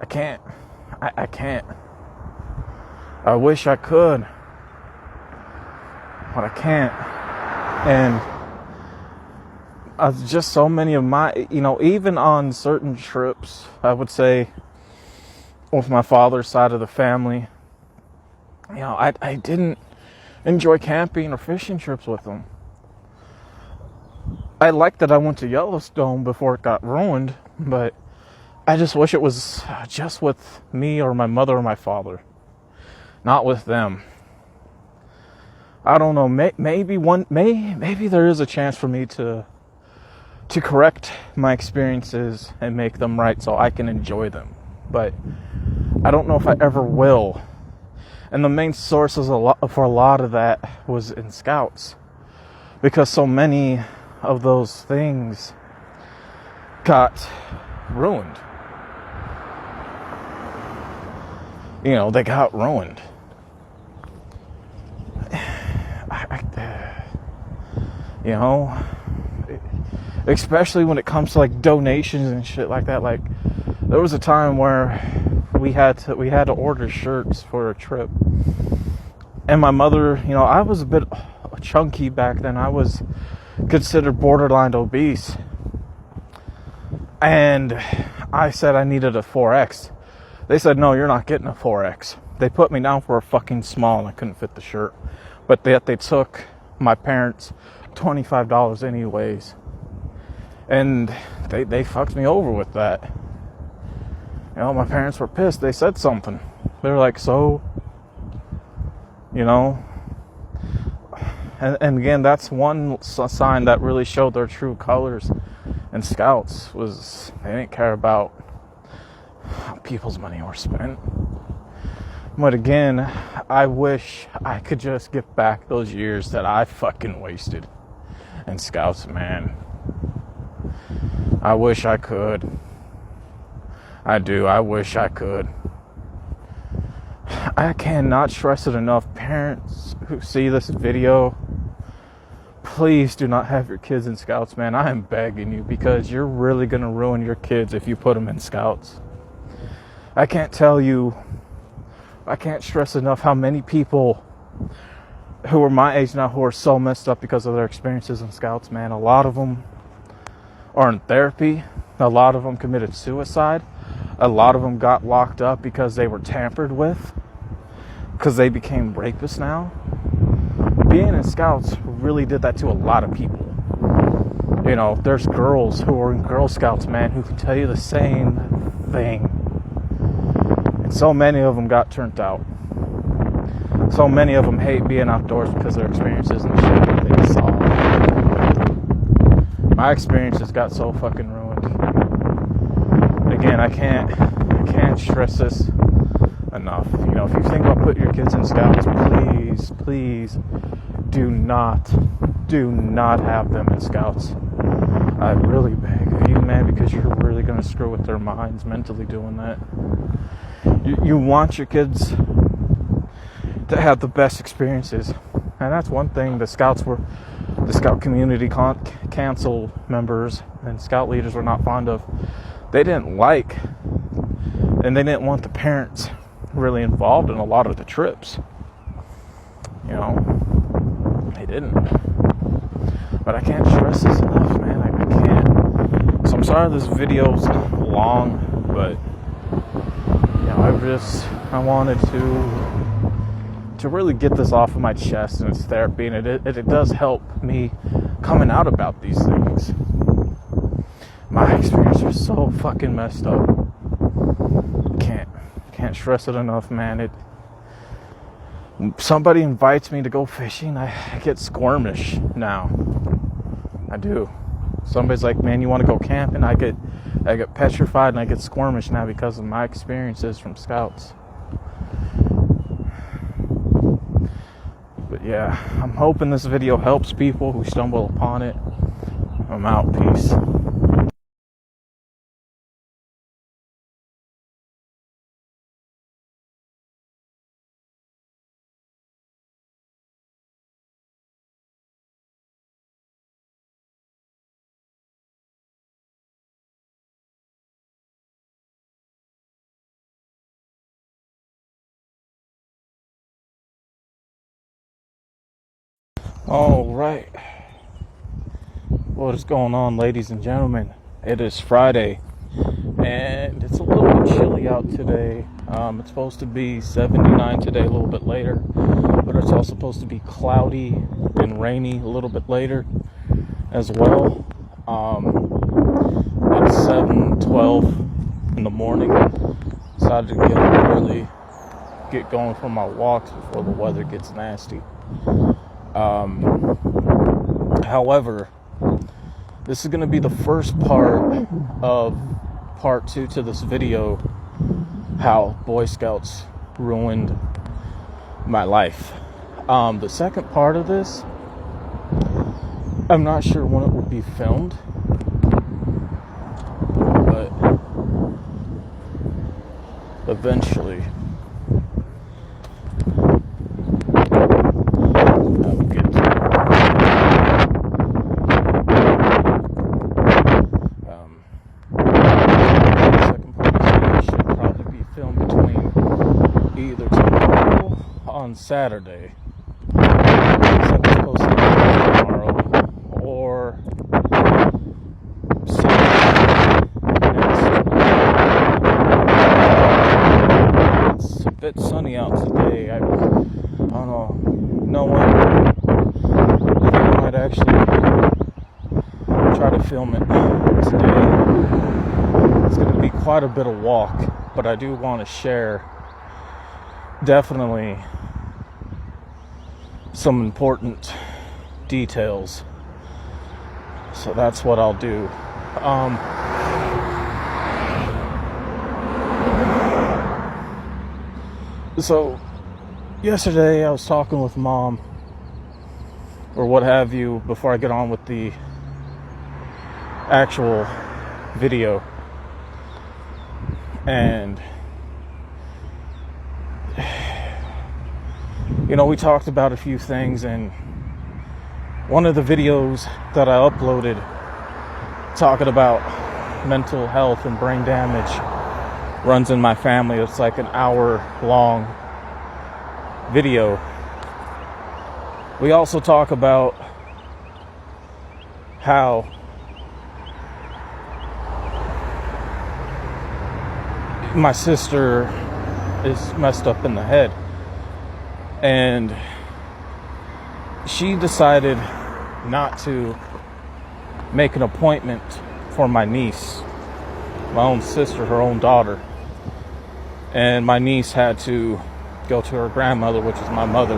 I can't. I wish I could, but I can't. And just so many of my, you know, even on certain trips, I would say, with my father's side of the family, you know, I didn't enjoy camping or fishing trips with them. I liked that I went to Yellowstone before it got ruined, but I just wish it was just with me or my mother or my father, not with them. I don't know. Maybe there is a chance for me to correct my experiences and make them right so I can enjoy them. But I don't know if I ever will. And the main sources for a lot of that was in Scouts, because so many of those things got ruined. You know, they got ruined. You know, especially when it comes to like donations and shit like that. Like, there was a time where we had to order shirts for a trip, and my mother, you know, I was a bit chunky back then. I was considered borderline obese, and I said I needed a 4X. They said, no, you're not getting a 4X. They put me down for a fucking small, and I couldn't fit the shirt. But they took my parents' $25 anyways. And they fucked me over with that. You know, my parents were pissed. They said something. They were like, so, you know. And again, that's one sign that really showed their true colors in Scouts, was they didn't care about how people's money were spent. But again, I wish I could just get back those years that I fucking wasted in Scouts, man. I wish I could. I do. I wish I could. I cannot stress it enough. Parents who see this video, please do not have your kids in Scouts, man. I am begging you, because you're really going to ruin your kids if you put them in Scouts. I can't stress enough how many people who are my age now who are so messed up because of their experiences in Scouts, man. A lot of them are in therapy. A lot of them committed suicide. A lot of them got locked up because they were tampered with, because they became rapists now. Being in Scouts really did that to a lot of people. You know, there's girls who are in Girl Scouts, man, who can tell you the same thing. And so many of them got turned out. So many of them hate being outdoors because of their experiences and shit that they saw. My experiences got so fucking ruined. Again, I can't stress this enough. You know, if you think about putting your kids in Scouts, please do not have them in Scouts. I really beg. Are you mad because you're really going to screw with their minds mentally doing that? You want your kids to have the best experiences. And that's one thing the Scout community council members and Scout leaders were not fond of. They didn't like, and they didn't want the parents really involved in a lot of the trips. You know, they didn't. But I can't stress this enough, man. I can't. So I'm sorry this video's long, but you know, I wanted to really get this off of my chest, and it's therapy, and it does help me coming out about these things. My experience was so fucking messed up. Can't stress it enough, man. Somebody invites me to go fishing, I get squirmish now. I do. Somebody's like, man, you want to go camping? I get petrified and I get squirmish now because of my experiences from Scouts. But yeah, I'm hoping this video helps people who stumble upon it. I'm out. Peace. All right. What is going on, ladies and gentlemen? It is Friday, and it's a little bit chilly out today. It's supposed to be 79 today, a little bit later, but it's also supposed to be cloudy and rainy a little bit later as well. It's 7:12 in the morning. Decided to get going for my walks before the weather gets nasty. However, this is going to be the first part of part 2 to this video, how Boy Scouts ruined my life. The second part of this, I'm not sure when it will be filmed, but eventually on Saturday, it's supposed to be tomorrow, or Sunday next. It's a bit sunny out today. I don't know. No one. I think I might actually try to film it today. It's going to be quite a bit of walk, but I do want to share definitely some important details, so that's what I'll do. So yesterday I was talking with Mom or what have you before I get on with the actual video, and you know, we talked about a few things, and one of the videos that I uploaded talking about mental health and brain damage runs in my family. It's like an hour-long video. We also talk about how my sister is messed up in the head. And she decided not to make an appointment for my niece, my own sister, her own daughter. And my niece had to go to her grandmother, which is my mother,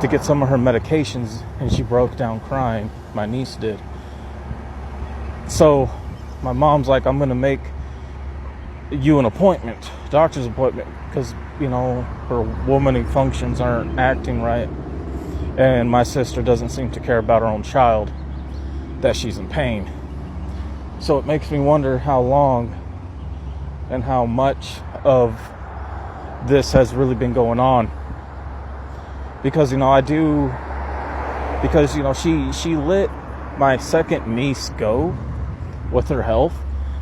to get some of her medications, and she broke down crying. My niece did. So my mom's like, I'm going to make you an appointment, doctor's appointment, because, you know, her womanly functions aren't acting right. And my sister doesn't seem to care about her own child, that she's in pain. So it makes me wonder how long and how much of this has really been going on. Because, she let my second niece go with her health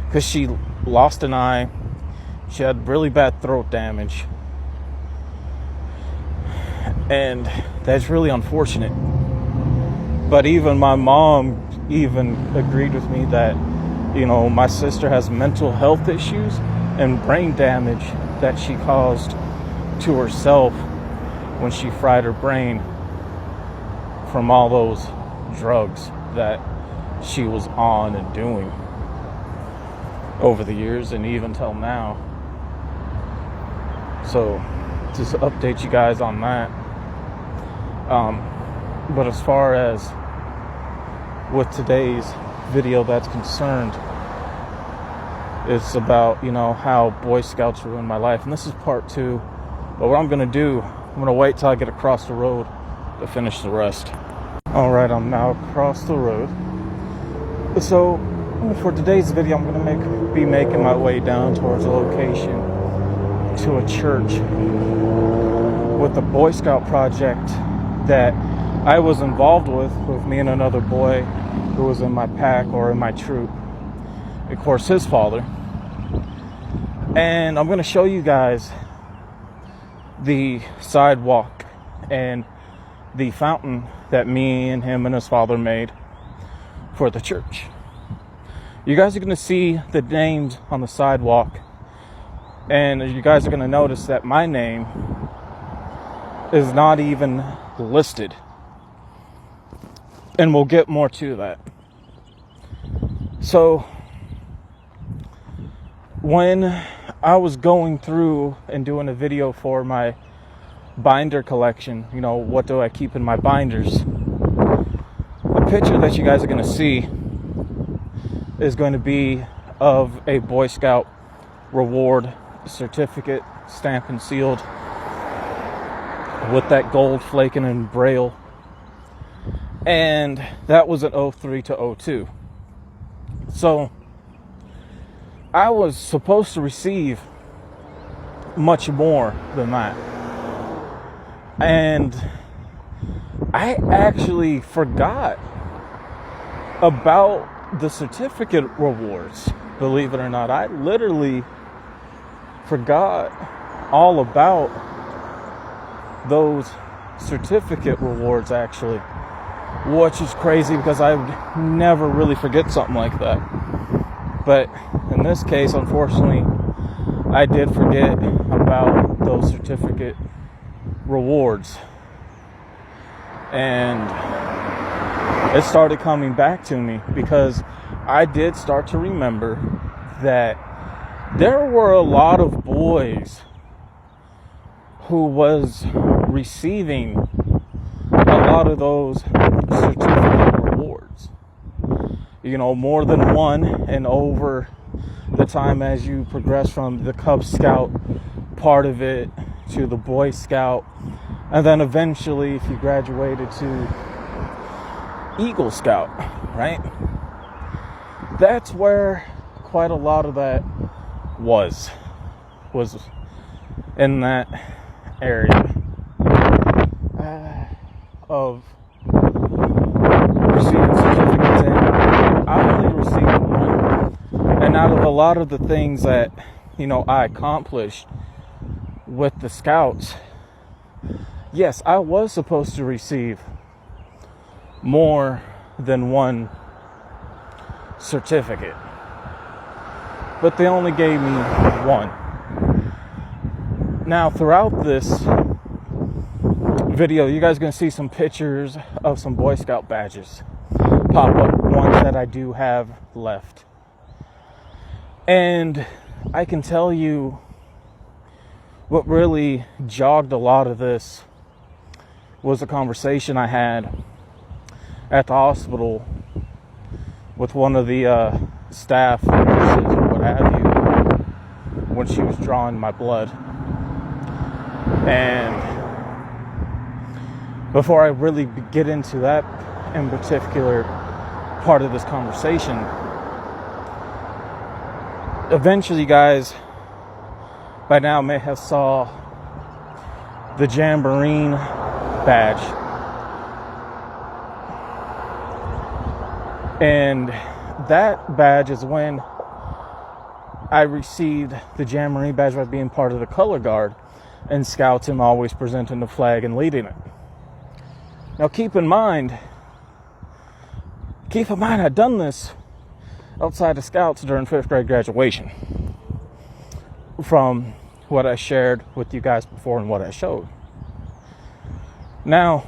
because she lost an eye. She had really bad throat damage. And that's really unfortunate. But even my mom agreed with me that, my sister has mental health issues and brain damage that she caused to herself when she fried her brain from all those drugs that she was on and doing over the years and even till now. So just to update you guys on that. But as far as with today's video that's concerned, it's about, how Boy Scouts ruined my life. And this is part 2. But what I'm going to do, I'm going to wait till I get across the road to finish the rest. Alright, I'm now across the road. So, for today's video, I'm going to be making my way down towards a location to a church with the Boy Scout project that I was involved with me and another boy who was in my pack or in my troop. Of course, his father. And I'm going to show you guys the sidewalk and the fountain that me and him and his father made for the church. You guys are going to see the names on the sidewalk, and you guys are going to notice that my name is not even listed. And we'll get more to that. So, when I was going through and doing a video for my binder collection, what do I keep in my binders? The picture that you guys are going to see is going to be of a Boy Scout reward certificate, stamped and sealed, with that gold flaking in braille. And that was an 03 to 02. So I was supposed to receive much more than that. And I actually forgot about the certificate rewards. Believe it or not, I literally forgot all about those certificate rewards, actually, which is crazy because I would never really forget something like that. But in this case, unfortunately, I did forget about those certificate rewards. And it started coming back to me because I did start to remember that there were a lot of boys who was receiving a lot of those certificate rewards. More than one, and over the time as you progress from the Cub Scout part of it to the Boy Scout, and then eventually if you graduated to Eagle Scout, right? That's where quite a lot of that was in that area of receiving certificates. And I only received one. And out of a lot of the things that, I accomplished with the Scouts, yes, I was supposed to receive more than one certificate, but they only gave me one. Now, throughout this video, you guys are going to see some pictures of some Boy Scout badges pop up, ones that I do have left. And I can tell you what really jogged a lot of this was a conversation I had at the hospital with one of the staff nurses or what have you when she was drawing my blood. And before I really get into that in particular part of this conversation, eventually you guys by now may have saw the Jamboree badge. And that badge is when I received the Jamboree badge by being part of the color guard and Scouts and always presenting the flag and leading it. Now keep in mind I'd done this outside of Scouts during 5th grade graduation, from what I shared with you guys before and what I showed. Now,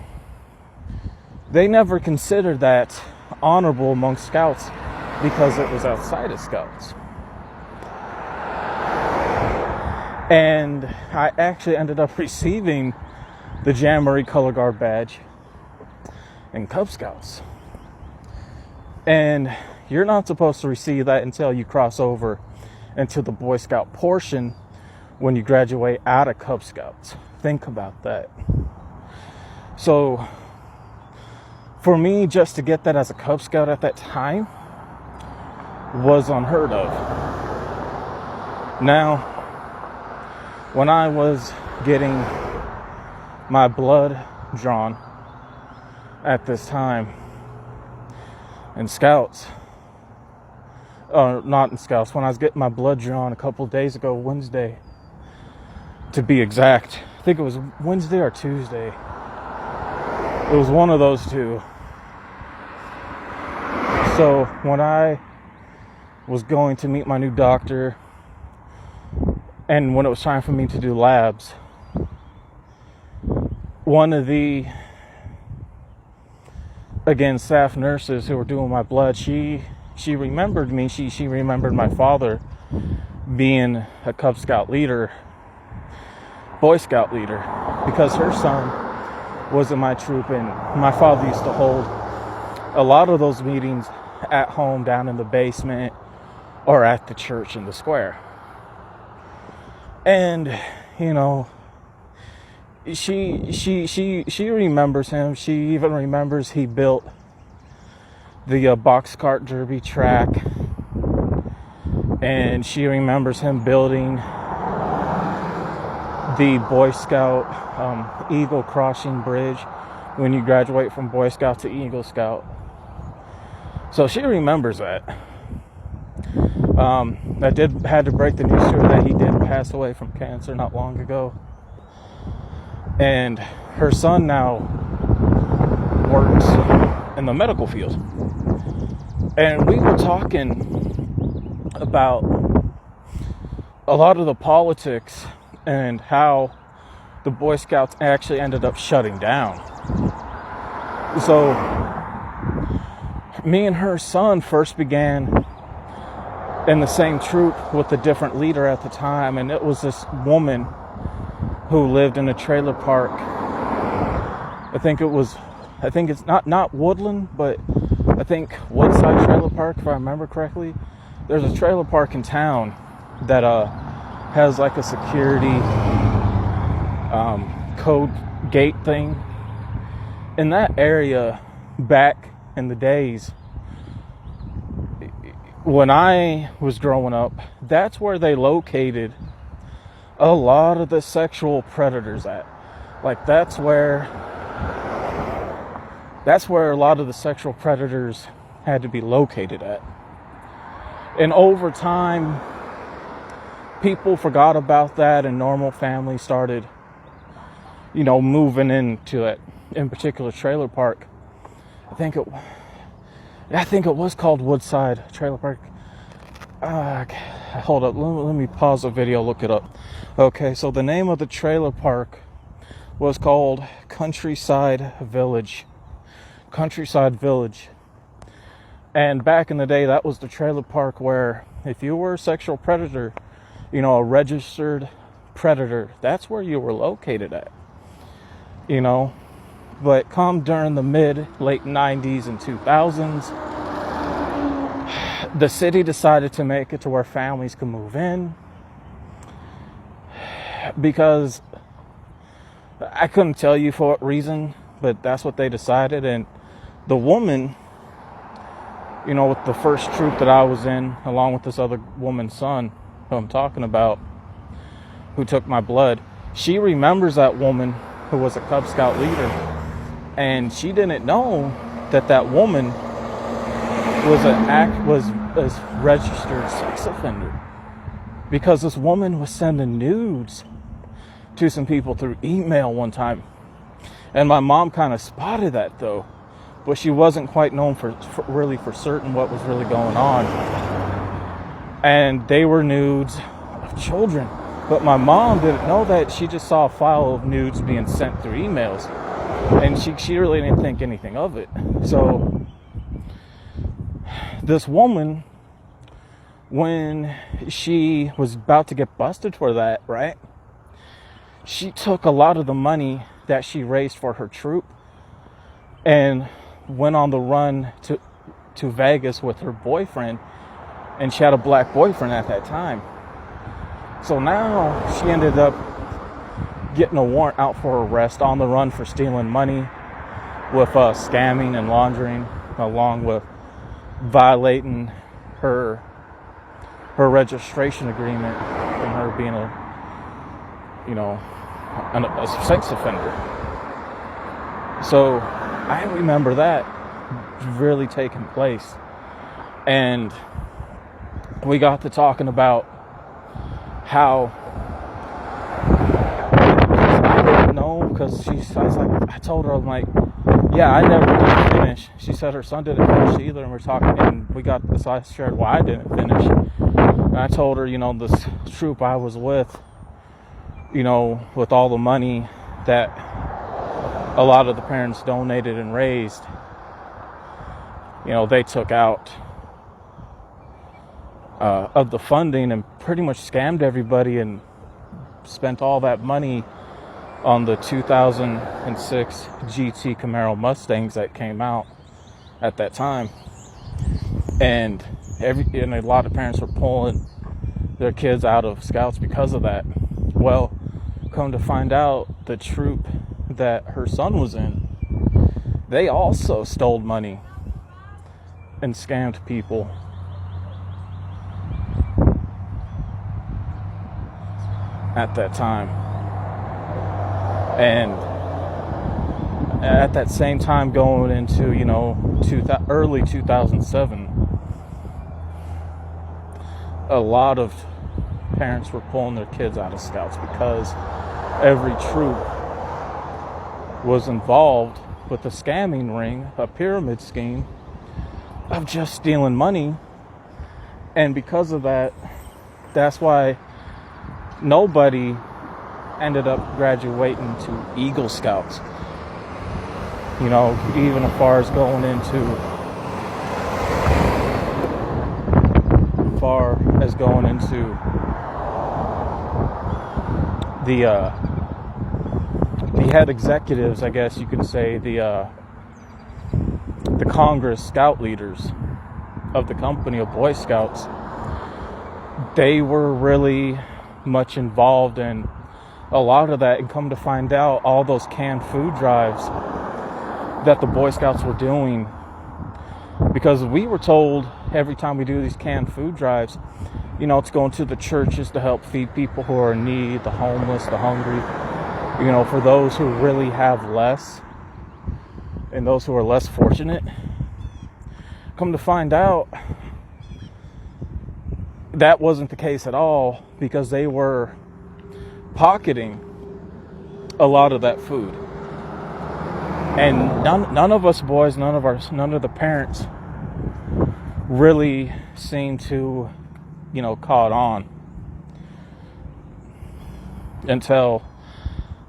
they never considered that honorable amongst Scouts because it was outside of Scouts. And I actually ended up receiving the Jamboree Color Guard badge in Cub Scouts. And you're not supposed to receive that until you cross over into the Boy Scout portion when you graduate out of Cub Scouts. Think about that. So, for me, just to get that as a Cub Scout at that time was unheard of. Now, when I was getting my blood drawn at this time in Scouts, not in Scouts, when I was getting my blood drawn a couple days ago, Wednesday, to be exact. I think it was Wednesday or Tuesday. It was one of those two. So when I was going to meet my new doctor, and when it was time for me to do labs, one of the, again, staff nurses who were doing my blood, she remembered me. She remembered my father being a Cub Scout leader, Boy Scout leader, because her son was in my troop, and my father used to hold a lot of those meetings at home down in the basement or at the church in the square. And, you know, she remembers him. She even remembers he built the box cart derby track, and she remembers him building the Boy Scout Eagle Crossing Bridge when you graduate from Boy Scout to Eagle Scout. So she remembers that. I had to break the news to her that he did pass away from cancer not long ago. And her son now works in the medical field. And we were talking about a lot of the politics and how the Boy Scouts actually ended up shutting down. So me and her son first began in the same troop with a different leader at the time, and it was this woman who lived in a trailer park. I think it's not Woodland, but I think Woodside Trailer Park, if I remember correctly. There's a trailer park in town that has like a security code gate thing. In that area, back in the days when I was growing up, that's where they located a lot of the sexual predators at. Like that's where a lot of the sexual predators had to be located at. And over time, people forgot about that, and normal families started, moving into it. In particular, trailer park. I think it was called Woodside Trailer Park. Hold up, let me pause the video, look it up. Okay, so the name of the trailer park was called Countryside Village. Countryside Village. And back in the day, that was the trailer park where if you were a sexual predator, a registered predator, that's where you were located at. But come during the late 90s and 2000s, the city decided to make it to where families could move in, because I couldn't tell you for what reason, but that's what they decided. And the woman, with the first troop that I was in, along with this other woman's son, who I'm talking about, who took my blood, she remembers that woman who was a Cub Scout leader. And she didn't know that woman was a registered sex offender, because this woman was sending nudes to some people through email one time. And my mom kind of spotted that, though, but she wasn't quite known for certain what was really going on. And they were nudes of children, but my mom didn't know that. She just saw a file of nudes being sent through emails, and she really didn't think anything of it. So this woman, when she was about to get busted for that, right, she took a lot of the money that she raised for her troop and went on the run to Vegas with her boyfriend, and she had a black boyfriend at that time. So now she ended up getting a warrant out for arrest, on the run for stealing money, with scamming and laundering, along with violating her registration agreement and her being a sex offender. So I remember that really taking place. And we got to talking about how I didn't know, because I told her, I'm like, yeah, I never did finish. She said her son didn't finish either, and we're talking, and so I shared why I didn't finish. And I told her, this troop I was with, with all the money that a lot of the parents donated and raised, they took out of the funding and pretty much scammed everybody and spent all that money on the 2006 GT Camaro Mustangs that came out at that time. And a lot of parents were pulling their kids out of Scouts because of that. Well, come to find out, the troop that her son was in, they also stole money and scammed people. At that time. And at that same time, going into, early 2007, a lot of parents were pulling their kids out of Scouts because every troop was involved with a scamming ring, a pyramid scheme of just stealing money. And because of that, that's why nobody ended up graduating to Eagle Scouts. Even as far as going into the head executives, I guess you could say, the Congress Scout leaders of the company of Boy Scouts. They were really much involved in a lot of that, and come to find out, all those canned food drives that the Boy Scouts were doing, because we were told every time we do these canned food drives, it's going to the churches to help feed people who are in need, the homeless, the hungry, for those who really have less and those who are less fortunate. Come to find out, that wasn't the case at all, because they were pocketing a lot of that food. And none of us boys, none of the parents really seemed to, caught on until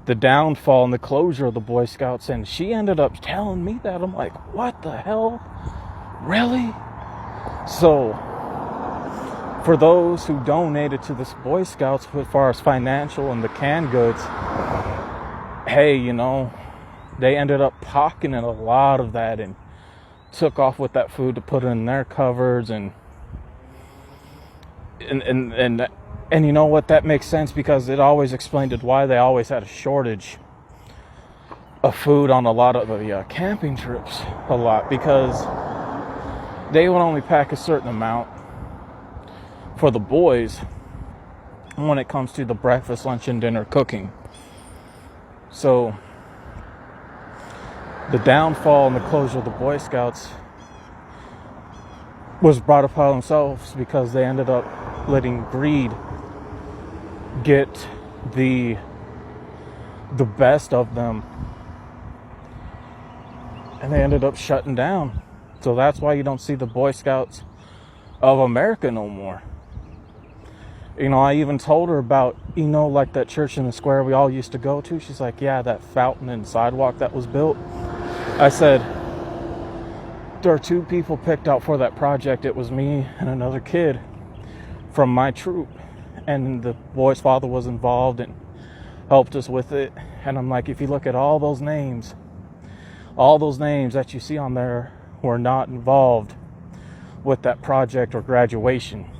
the downfall and the closure of the Boy Scouts. And she ended up telling me that. I'm like, what the hell? Really? So, for those who donated to this Boy Scouts, as far as financial and the canned goods, hey, they ended up pocketing a lot of that and took off with that food to put in their cupboards, and you know what, that makes sense, because it always explained why they always had a shortage of food on a lot of the camping trips a lot, because they would only pack a certain amount for the boys when it comes to the breakfast, lunch, and dinner cooking. So the downfall and the closure of the Boy Scouts was brought upon themselves because they ended up letting greed get the best of them, and they ended up shutting down. So that's why you don't see the Boy Scouts of America no more. You know, I even told her about, you know, like that church in the square we all used to go to. She's like, yeah, that fountain and sidewalk that was built. I said, there are 2 people picked out for that project. It was me and another kid from my troop, and the boy's father was involved and helped us with it. And I'm like, if you look at all those names that you see on there were not involved with that project or graduation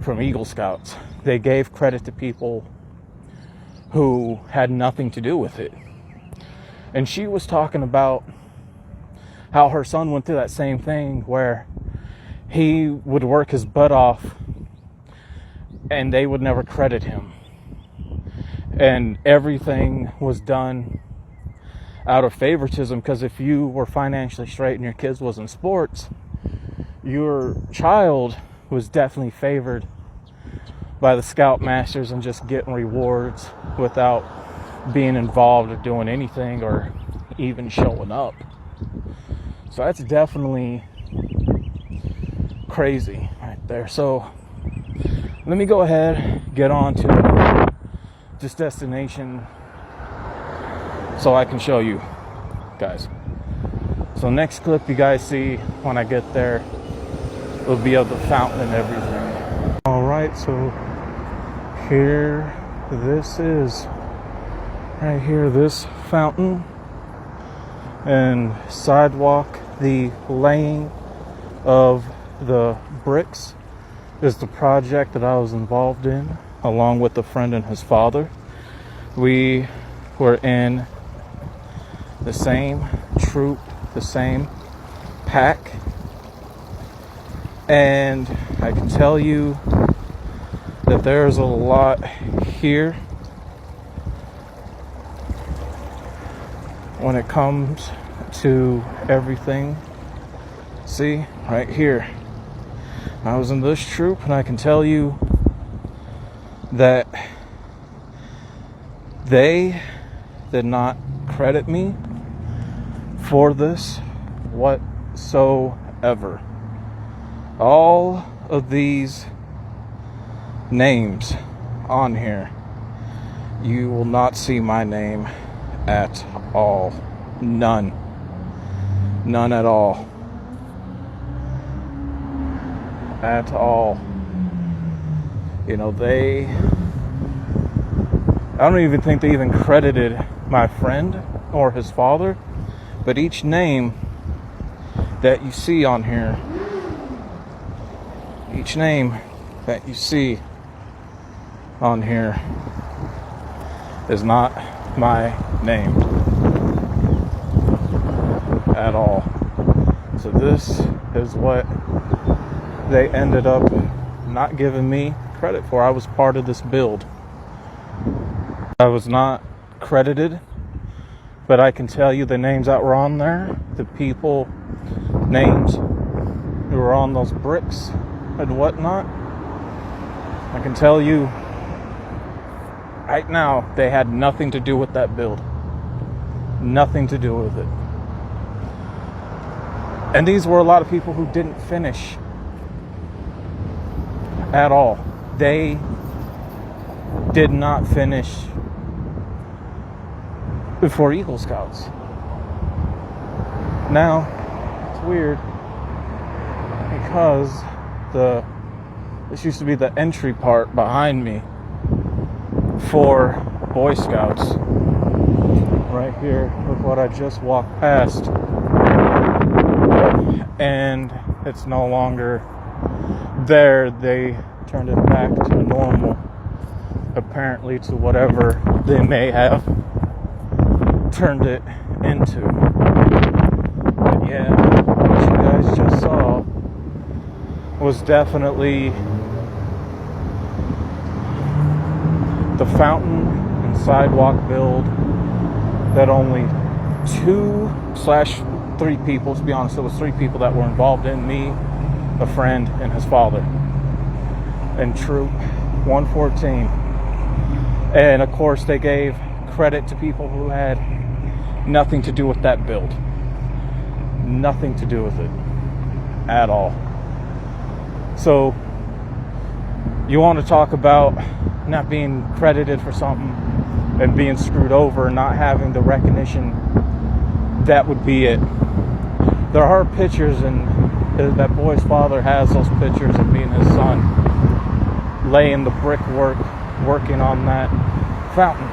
from Eagle Scouts. They gave credit to people who had nothing to do with it. And she was talking about how her son went through that same thing, where he would work his butt off and they would never credit him. And everything was done out of favoritism, because if you were financially straight and your kids was in sports, your child was definitely favored by the scout masters and just getting rewards without being involved or doing anything or even showing up. So that's definitely crazy right there. So let me go ahead, get on to this destination so I can show you guys. So next clip you guys see when I get there will be of the fountain and everything. All right, so here this is right here, this fountain and sidewalk. The laying of the bricks is the project that I was involved in along with a friend and his father. We were in the same troop, the same pack, and I can tell you that there's a lot here when it comes to everything. See, right here, I was in this troop, and I can tell you that they did not credit me for this whatsoever. All of these names on here, you will not see my name at all. None at all. At all. You know, I don't even think they even credited my friend or his father, but each name that you see on here, each name that you see on here is not my name at all. So this is what they ended up not giving me credit for. I was part of this build. I was not credited, but I can tell you the names that were on there, the people names who were on those bricks and whatnot. I can tell you right now, they had nothing to do with that build. Nothing to do with it. And these were a lot of people who didn't finish at all. They did not finish before Eagle Scouts. Now, it's weird because this used to be the entry part behind me for Boy Scouts. Right here, look what I just walked past. And it's no longer there. They turned it back to normal, apparently, to whatever they may have turned it into. But yeah, what you guys just saw was definitely the fountain and sidewalk build that only 2/3 people, to be honest, it was 3 people that were involved in: me, a friend, and his father, and Troop 114. And of course, they gave credit to people who had nothing to do with that build. Nothing to do with it at all. So, you want to talk about not being credited for something and being screwed over and not having the recognition, that would be it. There are pictures, and that boy's father has those pictures of me and his son laying the brickwork, working on that fountain.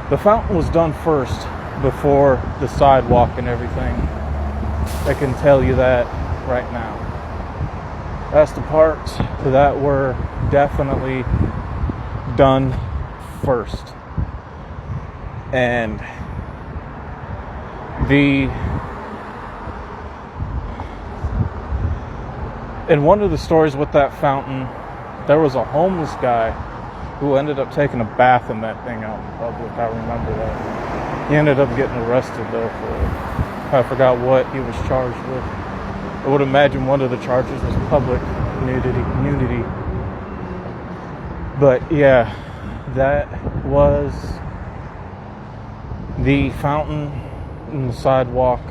The fountain was done first before the sidewalk and everything. I can tell you that right now. That's the parts that were definitely done first. And in one of the stories with that fountain, there was a homeless guy who ended up taking a bath in that thing out in public. I remember that. He ended up getting arrested though for, I forgot what he was charged with. I would imagine one of the charges was public nudity. But yeah, that was the fountain and the sidewalk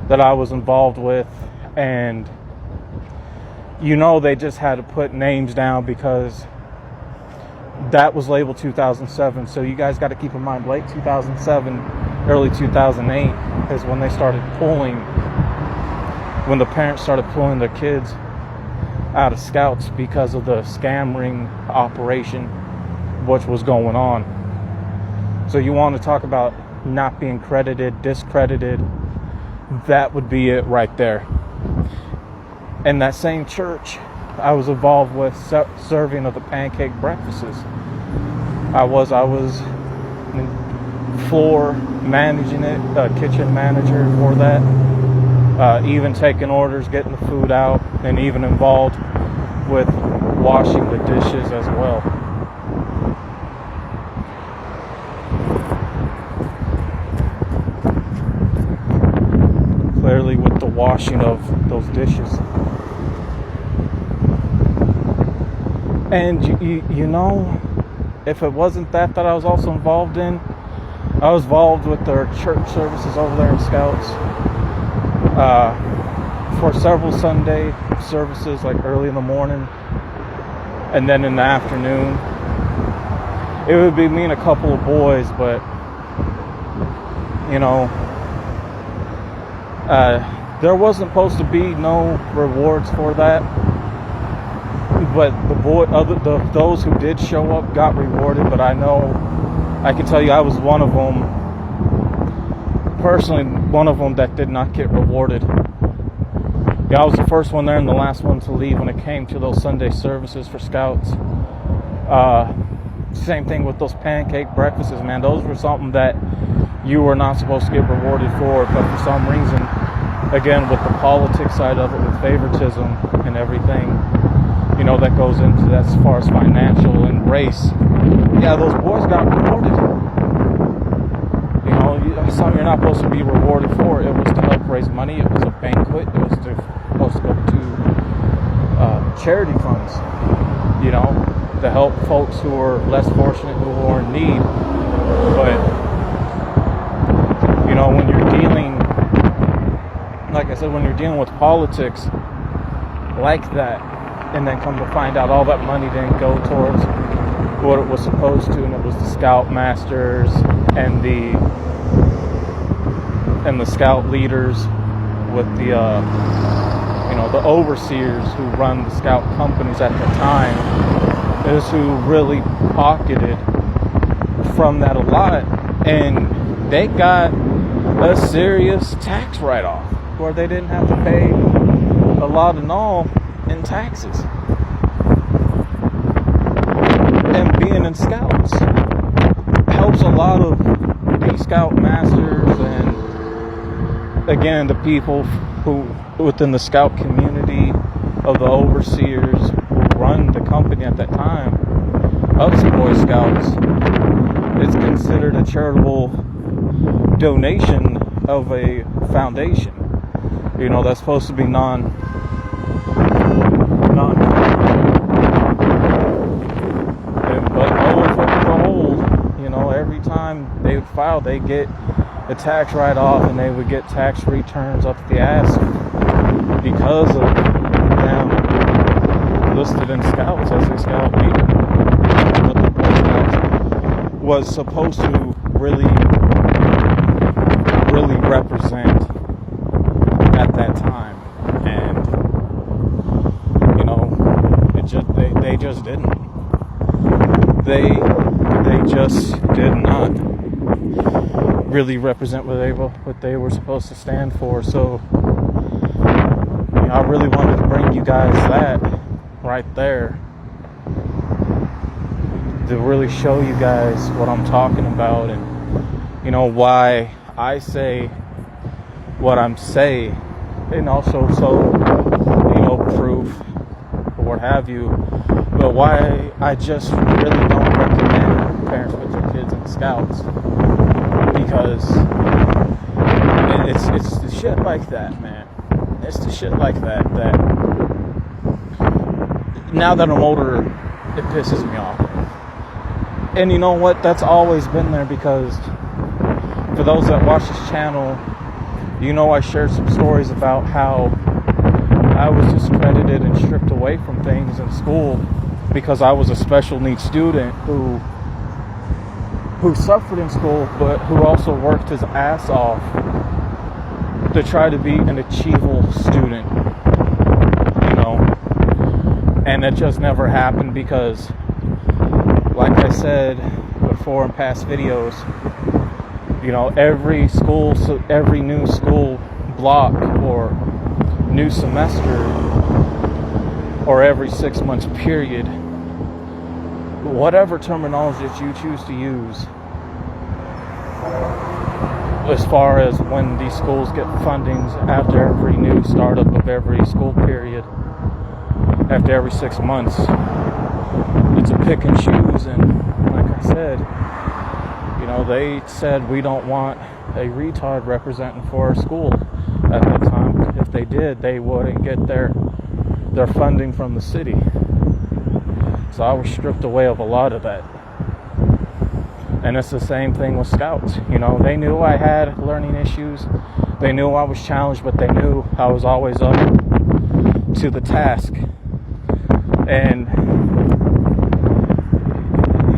that I was involved with. And you know, they just had to put names down because that was labeled 2007. So you guys got to keep in mind, late 2007, early 2008 is when they started pulling, when the parents started pulling their kids out of scouts because of the scam ring operation which was going on. So you want to talk about not being credited, discredited, that would be it right there. In that same church, I was involved with serving of the pancake breakfasts. I was floor managing it, kitchen manager for that, even taking orders, getting the food out, and even involved with washing the dishes as well. Clearly with the washing of those dishes. And you know, if it wasn't that I was also involved in, I was involved with their church services over there in Scouts. For several Sunday services, like early in the morning and then in the afternoon. It would be me and a couple of boys, but you know, there wasn't supposed to be no rewards for that. But those who did show up got rewarded. But I can tell you, I was one of them, personally, one of them that did not get rewarded. Yeah, I was the first one there and the last one to leave when it came to those Sunday services for Scouts. Same thing with those pancake breakfasts, man. Those were something that you were not supposed to get rewarded for, but for some reason, again, with the politics side of it, with favoritism and everything, you know, that goes into that as far as financial and race. Yeah, those boys got rewarded. You know, something you're not supposed to be rewarded for. It was to help raise money. It was a banquet. It was supposed to go to charity funds, you know, to help folks who are less fortunate, who are in need. But, you know, when you're dealing, like I said, when you're dealing with politics like that, and then come to find out all that money didn't go towards what it was supposed to, and it was the Scoutmasters and the Scout leaders with the you know, the overseers who run the Scout companies at the time is who really pocketed from that a lot, and they got a serious tax write-off where they didn't have to pay a lot and all in taxes. And being in Scouts helps a lot of the Scout Masters and, again, the people who within the Scout community of the overseers who run the company at that time of the Boy Scouts, it's considered a charitable donation of a foundation. You know, that's supposed to be non. But lo and behold, you know, every time they would file, they get a tax write-off, and they would get tax returns up the ass because of them listed in Scouts as a Scout leader. But the Boy Scouts was supposed to really represent at that time, and you know, they just didn't. They just did not really represent what they were supposed to stand for. So, you know, I really wanted to bring you guys that right there to really show you guys what I'm talking about, and you know why I say what I'm saying, and also you know, proof or what have you. But why I just really don't recommend parents put their kids in Scouts, because it's the shit like that, man. It's the shit like that now that I'm older, it pisses me off. And you know what? That's always been there, because for those that watch this channel, you know I shared some stories about how I was discredited and stripped away from things in school because I was a special needs student who suffered in school, but who also worked his ass off to try to be an achievable student, you know. And it just never happened because, like I said before in past videos, you know, every new school block or new semester or every 6 months period, whatever terminology that you choose to use, as far as when these schools get fundings after every new startup of every school period, after every 6 months, it's a pick and choose. And like I said, you know, they said we don't want a retard representing for our school at that time. If they did, they wouldn't get their funding from the city. So I was stripped away of a lot of that. And it's the same thing with Scouts. You know, they knew I had learning issues. They knew I was challenged, but they knew I was always up to the task. And,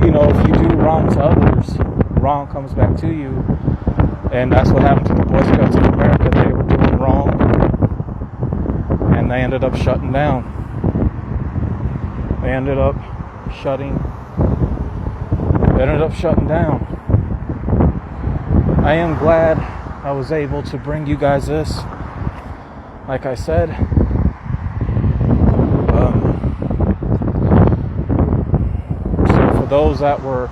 you know, if you do wrong to others, wrong comes back to you. And that's what happened to the Boy Scouts of America. They were doing wrong, and they ended up shutting down. They ended up shutting down. I am glad I was able to bring you guys this. Like I said, so for those that were,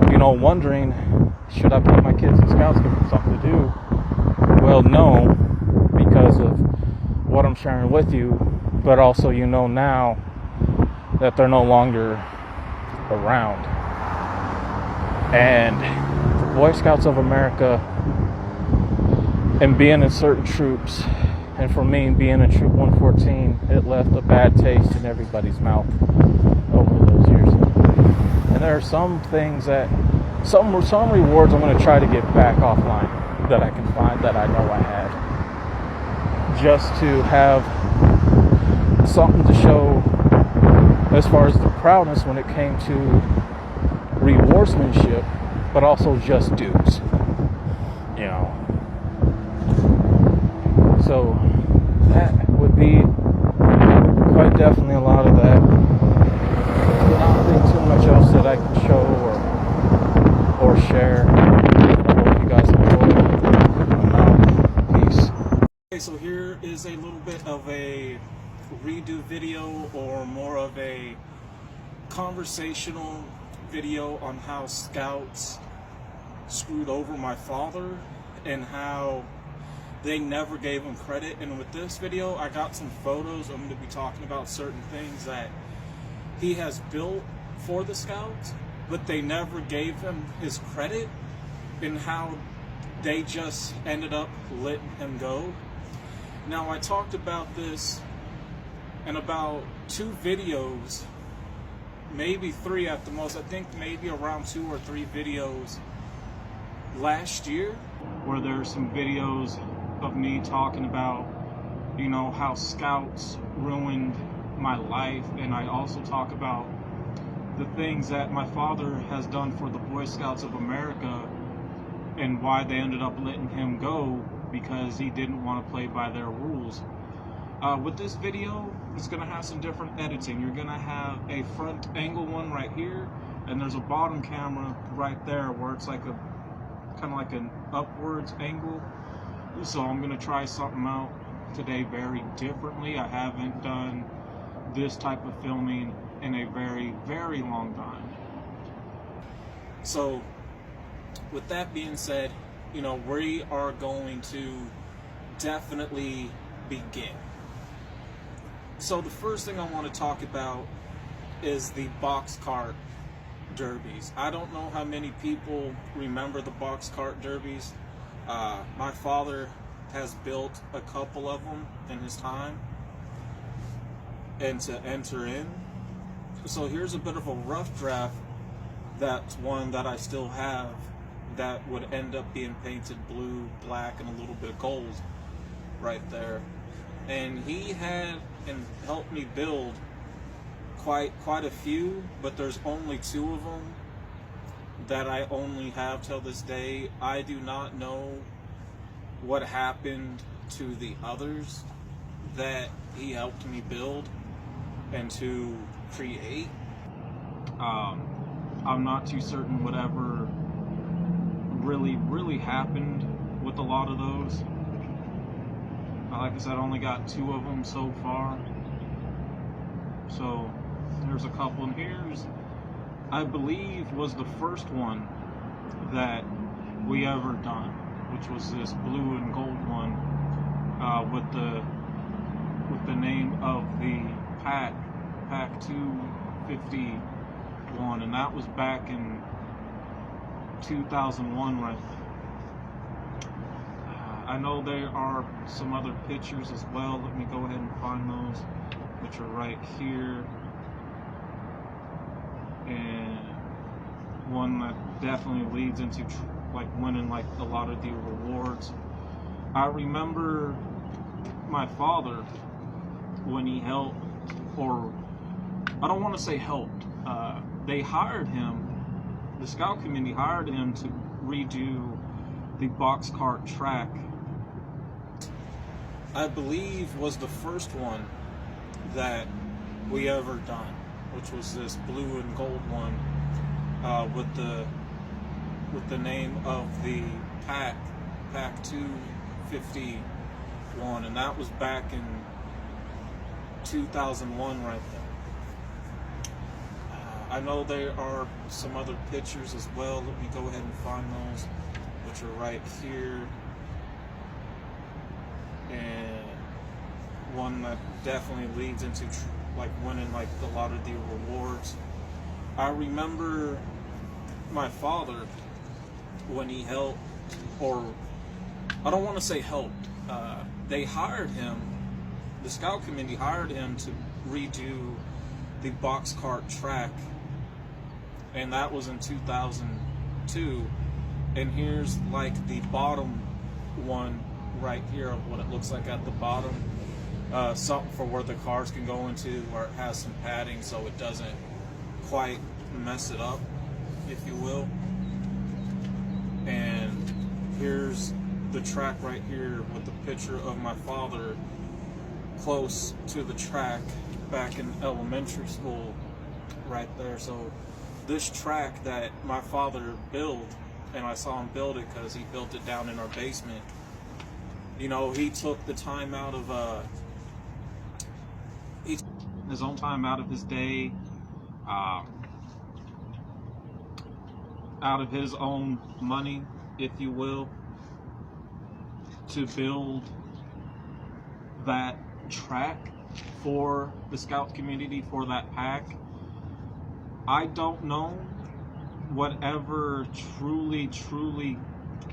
you know, wondering, should I put my kids in Scouts, give them something to do? Well, no, because of what I'm sharing with you, but also you know now that they're no longer around. And the Boy Scouts of America, and being in certain troops, and for me being in Troop 114, it left a bad taste in everybody's mouth over those years. And there are some things that, some rewards I'm going to try to get back offline that I can find that I know I had, just to have something to show as far as the proudness when it came to rewardsmanship, but also just dues, you know. So that would be quite definitely a lot of that. Not think too much else that I can show or share. I hope you guys enjoy. Peace. Okay, so here is a little bit of a redo video, or more of a conversational video on how Scouts screwed over my father and how they never gave him credit. And with this video, I got some photos. I'm going to be talking about certain things that he has built for the Scouts, but they never gave him his credit, and how they just ended up letting him go. Now, I talked about this in about 2 videos, maybe 3 at the most. I think maybe around 2 or 3 videos last year, where there's some videos of me talking about, you know, how Scouts ruined my life, and I also talk about the things that my father has done for the Boy Scouts of America and why they ended up letting him go, because he didn't want to play by their rules. With this video, it's going to have some different editing. You're going to have a front angle one right here, and there's a bottom camera right there where it's like a kind of like an upwards angle. So I'm going to try something out today very differently. I haven't done this type of filming in a very, very long time. So with that being said, you know, we are going to definitely begin. So the first thing I want to talk about is the box cart derbies. I don't know how many people remember the box cart derbies. My father has built a couple of them in his time and to enter in. So here's a bit of a rough draft. That's one that I still have that would end up being painted blue, black, and a little bit of gold right there. And he had and helped me build quite a few, but there's only 2 of them that I only have till this day. I do not know what happened to the others that he helped me build and to create. I'm not too certain whatever really happened with a lot of those. Like I said, I only got 2 of them so far. So there's a couple in here. I believe was the first one that we ever done, which was this blue and gold one with the name of the pack 251, and that was back in 2001 right there. I know there are some other pictures as well. Let me go ahead and find those, which are right here. And one that definitely leads into like winning like a lot of the rewards. I remember my father when he helped, or I don't want to say helped, they hired him, the Scout community hired him to redo the box cart track. I believe was the first one that we ever done, which was this blue and gold one with the name of the pack 251, and that was back in 2001 right there. I know there are some other pictures as well. Let me go ahead and find those, which are right here. And one that definitely leads into like winning like a lot of the rewards. I remember my father when he helped, or I don't want to say helped, they hired him, the Scout community hired him to redo the box cart track, and that was in 2002. And here's like the bottom one right here of what it looks like at the bottom. Something for where the cars can go into, where it has some padding so it doesn't quite mess it up, if you will. And here's the track right here with the picture of my father close to the track back in elementary school right there. So this track that my father built, and I saw him build it because he built it down in our basement. You know, he took the time out of his own time out of his day, out of his own money, if you will, to build that track for the scout community, for that pack. I don't know whatever truly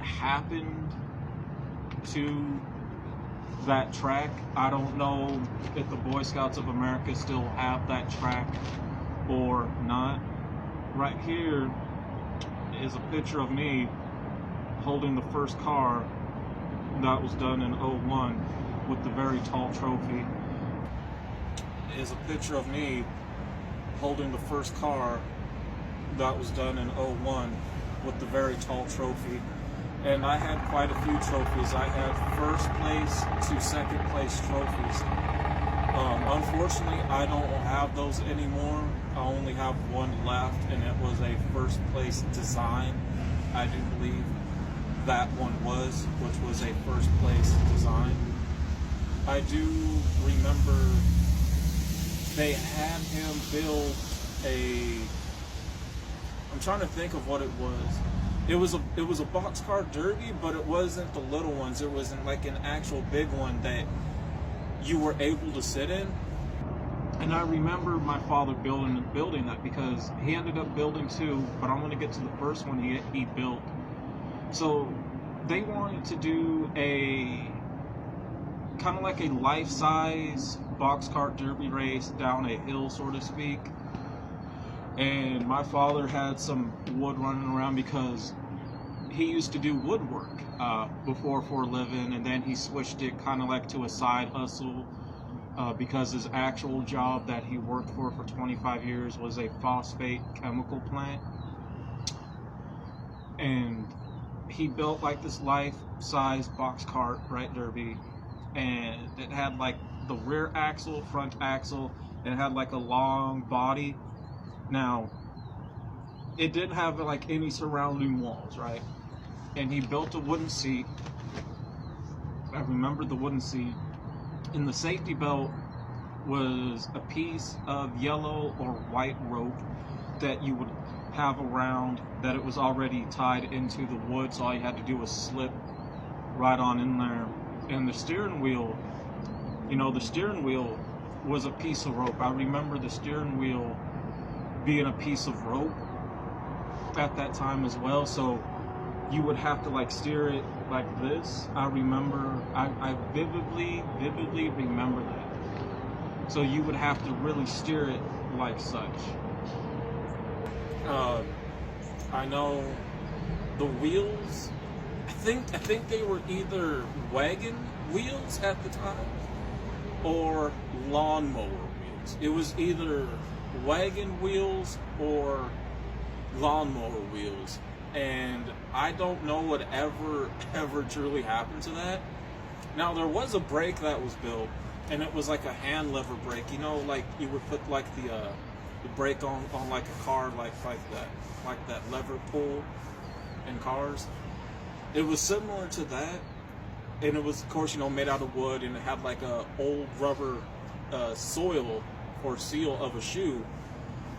happened to that track. I don't know if the Boy Scouts of America still have that track or not. Right here is a picture of me holding the first car that was done in '01 with the very tall trophy. Is a picture of me holding the first car that was done in '01 with the very tall trophy. And I had quite a few trophies. I had first place to second place trophies. Unfortunately, I don't have those anymore. I only have one left, and it was a first place design. I do believe that one was, which was a first place design. I do remember they had him build I'm trying to think of what it was. It was a boxcar derby, but it wasn't the little ones. It wasn't like an actual big one that you were able to sit in. And I remember my father building that, because he ended up building two, but I'm going to get to the first one he built. So they wanted to do a kind of like a life-size boxcar derby race down a hill, so to speak. And my father had some wood running around because he used to do woodwork before for a living, and then he switched it kind of like to a side hustle because his actual job that he worked for 25 years was a phosphate chemical plant. And he built like this life-size box cart, right, derby, and it had like the rear axle, front axle, and it had like a long body. Now, it didn't have like any surrounding walls, right? And he built a wooden seat. I remember the wooden seat. And the safety belt was a piece of yellow or white rope that you would have around, that it was already tied into the wood, so all you had to do was slip right on in there. And the steering wheel, the steering wheel was a piece of rope. I remember the steering wheel being a piece of rope at that time as well, so you would have to like steer it like this. I remember, I vividly remember that. So you would have to really steer it like such. I know the wheels, I think they were either wagon wheels at the time or lawnmower wheels. It was either wagon wheels or lawnmower wheels, and I don't know what ever truly happened to that. Now, there was a brake that was built, and it was like a hand lever brake, like you would put like the brake on like a car, like that lever pull in cars. It was similar to that, and it was, of course, made out of wood, and it had like a old rubber soil or seal of a shoe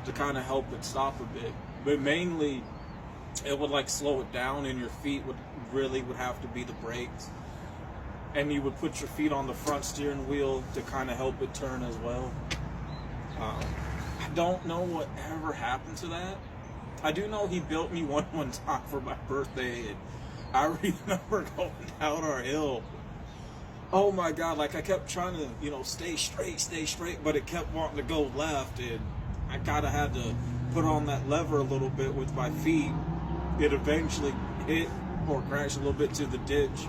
to kind of help it stop a bit. But mainly, it would like slow it down, and your feet would have to be the brakes. And you would put your feet on the front steering wheel to kind of help it turn as well. I don't know what ever happened to that. I do know he built me one time for my birthday, and I remember going down our hill. Oh my God, like I kept trying to, stay straight, but it kept wanting to go left, and I kinda had to put on that lever a little bit with my feet. It eventually hit or crashed a little bit to the ditch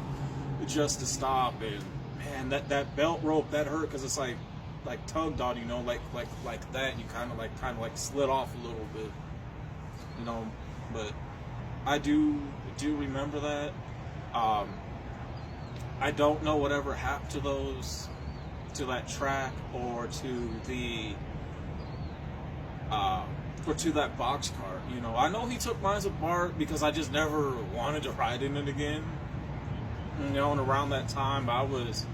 just to stop, and man, that belt rope, that hurt, because it's like tugged on, like that, and you kind of slid off a little bit, but I do remember that. I don't know whatever happened to that track or to the or to that box cart. I know he took mine apart because I just never wanted to ride in it again. And around that time I was,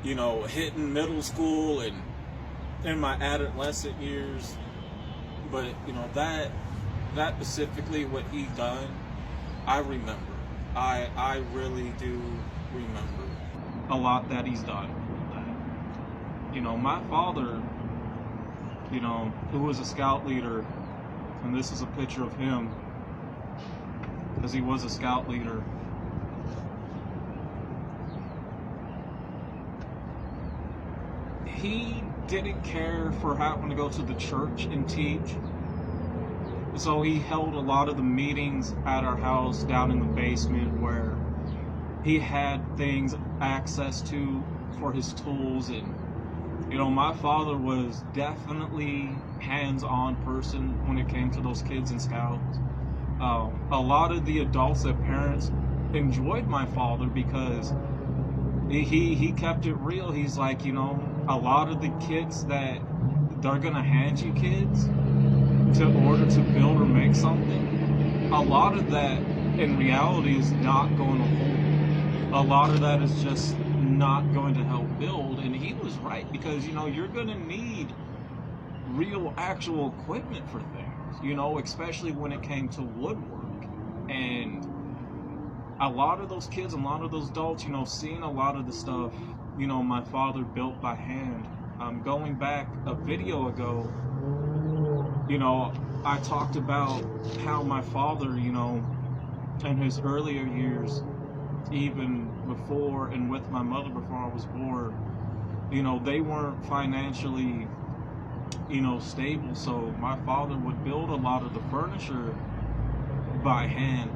hitting middle school and in my adolescent years. But, that specifically, what he done, I remember. I really do remember a lot that he's done. You know, my father, you know, who was a scout leader, and this is a picture of him, because he was a scout leader. He didn't care for having to go to the church and teach. So he held a lot of the meetings at our house down in the basement, where he had things access to for his tools. And you know, my father was definitely hands-on person when it came to those kids and scouts. A lot of the adults and parents enjoyed my father because he kept it real. He's like, you know, a lot of the kids that they're gonna hand you kids to order to build or make something, a lot of that in reality is not going to hold. A lot of that is just not going to help build. And he was right, because you know, you're gonna need real actual equipment for things, you know, especially when it came to woodwork. And a lot of those kids, a lot of those adults, you know, seeing a lot of the stuff, you know, my father built by hand. Going back a video ago, you know, I talked about how my father, you know, in his earlier years, even before and with my mother before I was born, you know, they weren't financially, you know, stable. So my father would build a lot of the furniture by hand,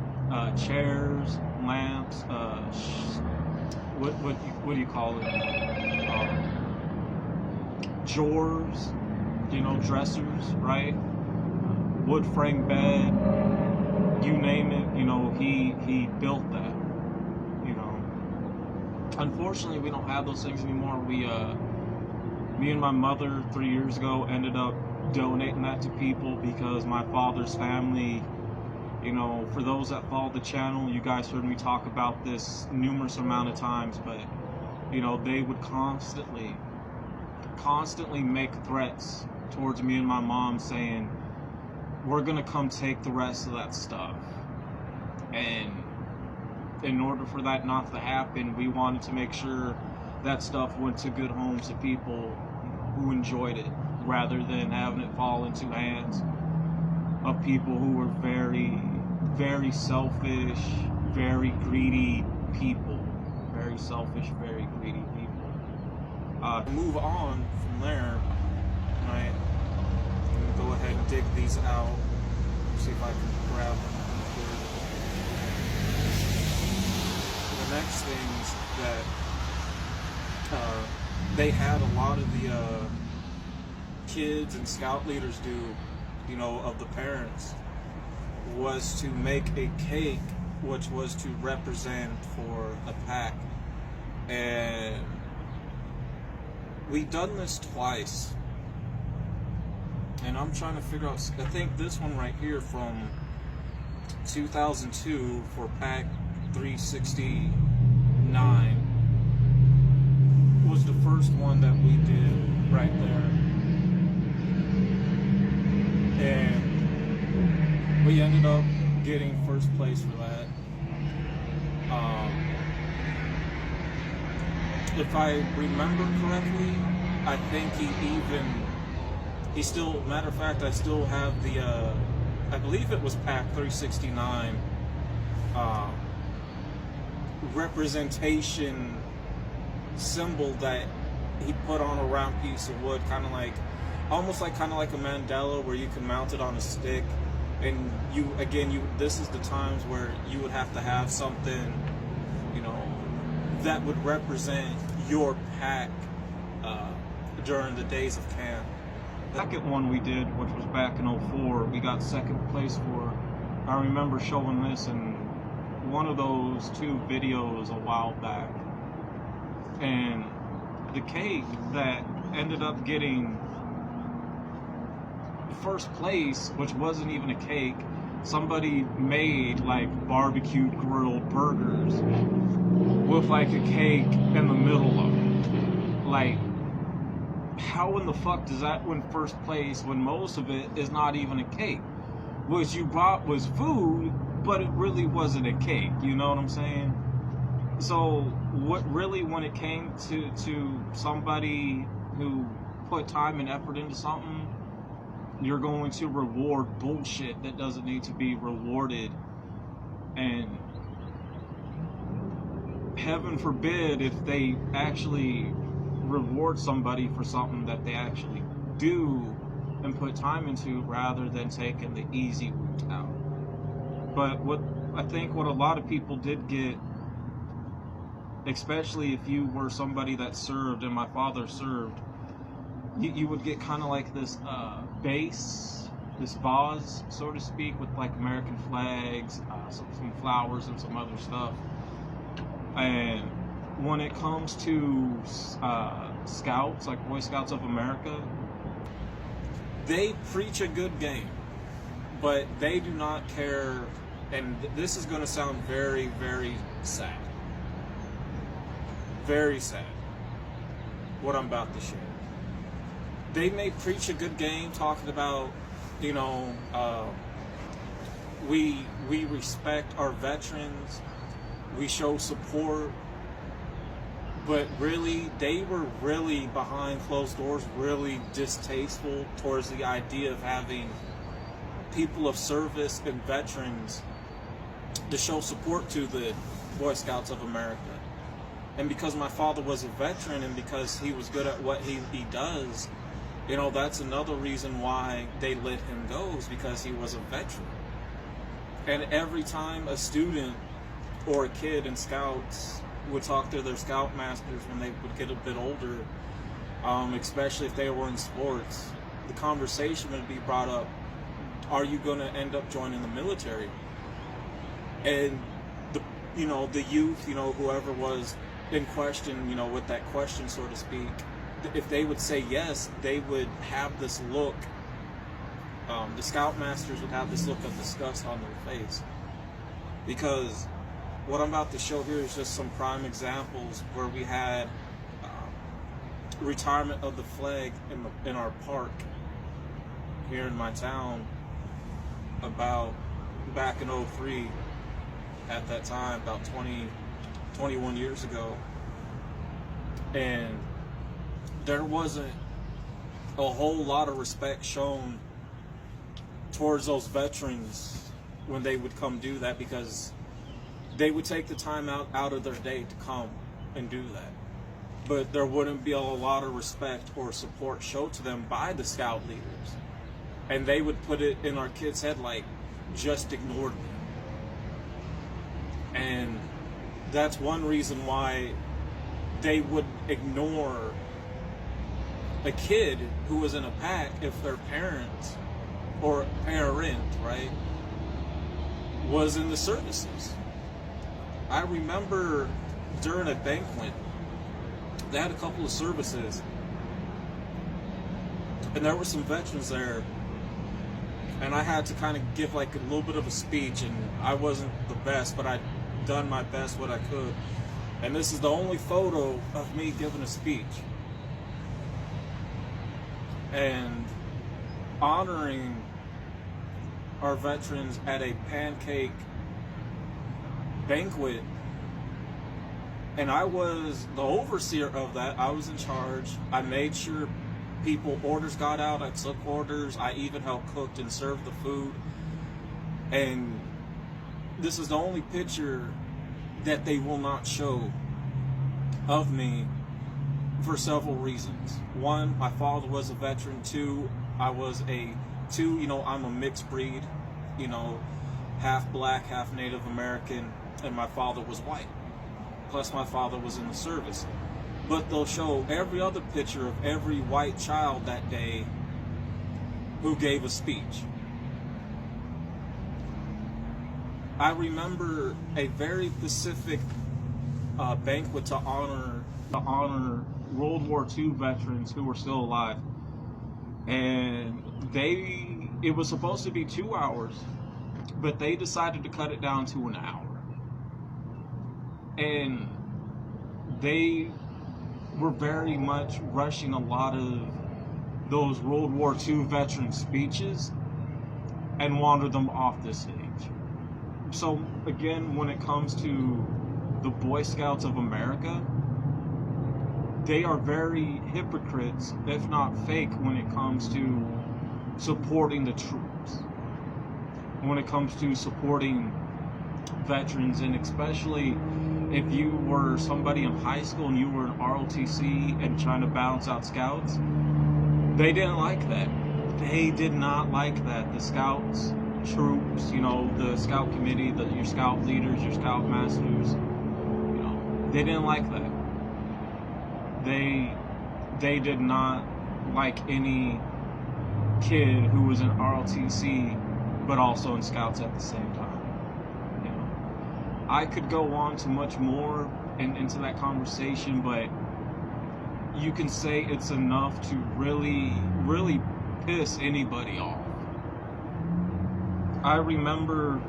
chairs, lamps, what do you call it? Drawers, you know, dressers, right? Wood frame bed, you name it, you know, he built that, you know. Unfortunately, we don't have those things anymore. Me and my mother 3 years ago ended up donating that to people, because my father's family, you know, for those that follow the channel, you guys heard me talk about this numerous amount of times, but you know, they would constantly make threats towards me and my mom, saying, we're gonna come take the rest of that stuff. And in order for that not to happen, we wanted to make sure that stuff went to good homes, to people who enjoyed it, rather than having it fall into hands of people who were very, very selfish, very greedy people. Very selfish, very greedy people. Move on from there, right? I'm gonna go ahead and dig these out. See if I can grab them. The next things that they had a lot of the kids and scout leaders do, you know, of the parents, was to make a cake, which was to represent for a pack. And we done this twice, and I'm trying to figure out, I think this one right here from 2002 for pack 369 was the first one that we did right there. And we ended up getting first place for that. If I remember correctly, I think he still, matter of fact, I still have the, I believe it was pack 369, representation symbol that he put on a round piece of wood, kind of like a mandala, where you can mount it on a stick. And this is the times where you would have to have something, you know, that would represent your pack during the days of camp. The second one we did, which was back in 04, we got second place for. I remember showing this in one of those 2 videos a while back. And the cake that ended up getting first place, which wasn't even a cake, somebody made like barbecued grilled burgers with like a cake in the middle of it. Like, how in the fuck does that win first place when most of it is not even a cake? what you brought was food, but it really wasn't a cake. You know what I'm saying? So what really, when it came to somebody who put time and effort into something, you're going to reward bullshit that doesn't need to be rewarded. And heaven forbid if they actually reward somebody for something that they actually do and put time into, rather than taking the easy route out. But what a lot of people did get, especially if you were somebody that served, and my father served, you would get kind of like this base, this vase, so to speak, with like American flags, some flowers and some other stuff. And when it comes to scouts, like Boy Scouts of America, they preach a good game, but they do not care. And this is going to sound very, very sad. Very sad, what I'm about to share. They may preach a good game, talking about, we respect our veterans, we show support, but really, they were really behind closed doors, really distasteful towards the idea of having people of service and veterans to show support to the Boy Scouts of America. And because my father was a veteran, and because he was good at what he does, that's another reason why they let him go, is because he was a veteran. And every time a student or a kid in Scouts would talk to their Scout masters when they would get a bit older, especially if they were in sports, the conversation would be brought up, are you going to end up joining the military? And the youth, whoever was in question, with that question, so to speak, if they would say yes, they would have this look, the Scoutmasters would have this look of disgust on their face. Because what I'm about to show here is just some prime examples where we had retirement of the flag in our park here in my town, about back in 03, at that time, about 21 years ago. And there wasn't a whole lot of respect shown towards those veterans when they would come do that, because they would take the time out of their day to come and do that. But there wouldn't be a lot of respect or support showed to them by the Scout leaders. And they would put it in our kids' head like, just ignore me. And that's one reason why they would ignore a kid who was in a pack if their parents or parent, right, was in the services. I remember during a banquet, they had a couple of services, and there were some veterans there, and I had to kind of give like a little bit of a speech, and I wasn't the best, but I'd done my best what I could. And this is the only photo of me giving a speech and honoring our veterans at a pancake banquet. And I was the overseer of that. I was in charge. I made sure orders got out. I took orders. I even helped cook and serve the food. And this is the only picture that they will not show of me for several reasons. One, my father was a veteran. Two, I'm a mixed breed, half black, half Native American, and my father was white. Plus my father was in the service. But they'll show every other picture of every white child that day who gave a speech. I remember a very specific banquet to honor World War II veterans who were still alive. And it was supposed to be 2 hours, but they decided to cut it down to an hour. And they were very much rushing a lot of those World War II veteran speeches. and wander them off this stage. So again, when it comes to the Boy Scouts of America, they are very hypocrites, if not fake, when it comes to supporting the troops, when it comes to supporting veterans, and especially if you were somebody in high school and you were in ROTC and trying to balance out scouts, they didn't like that. They did not like that. The scouts, troops, you know, the scout committee, your scout leaders, your scout masters, you know, they didn't like that. They did not like any kid who was in ROTC but also in scouts at the same time. You know, I could go on to much more into that conversation, but you can say it's enough to really piss anybody off. I remember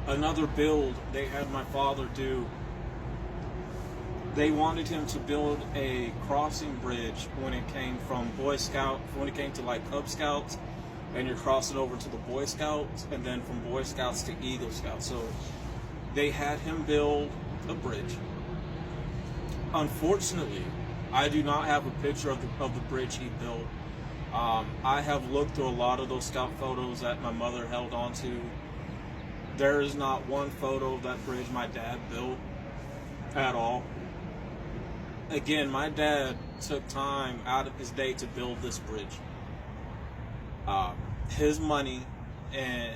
another build they had my father do. They wanted him to build a crossing bridge when it came from Boy Scout, when it came to like Cub Scouts, and you're crossing over to the Boy Scouts, and then from Boy Scouts to Eagle Scouts. So they had him build a bridge. Unfortunately, I do not have a picture of the bridge he built. I have looked through a lot of those scout photos that my mother held on to. There is not one photo of that bridge my dad built at all. Again, my dad took time out of his day to build this bridge. His money, and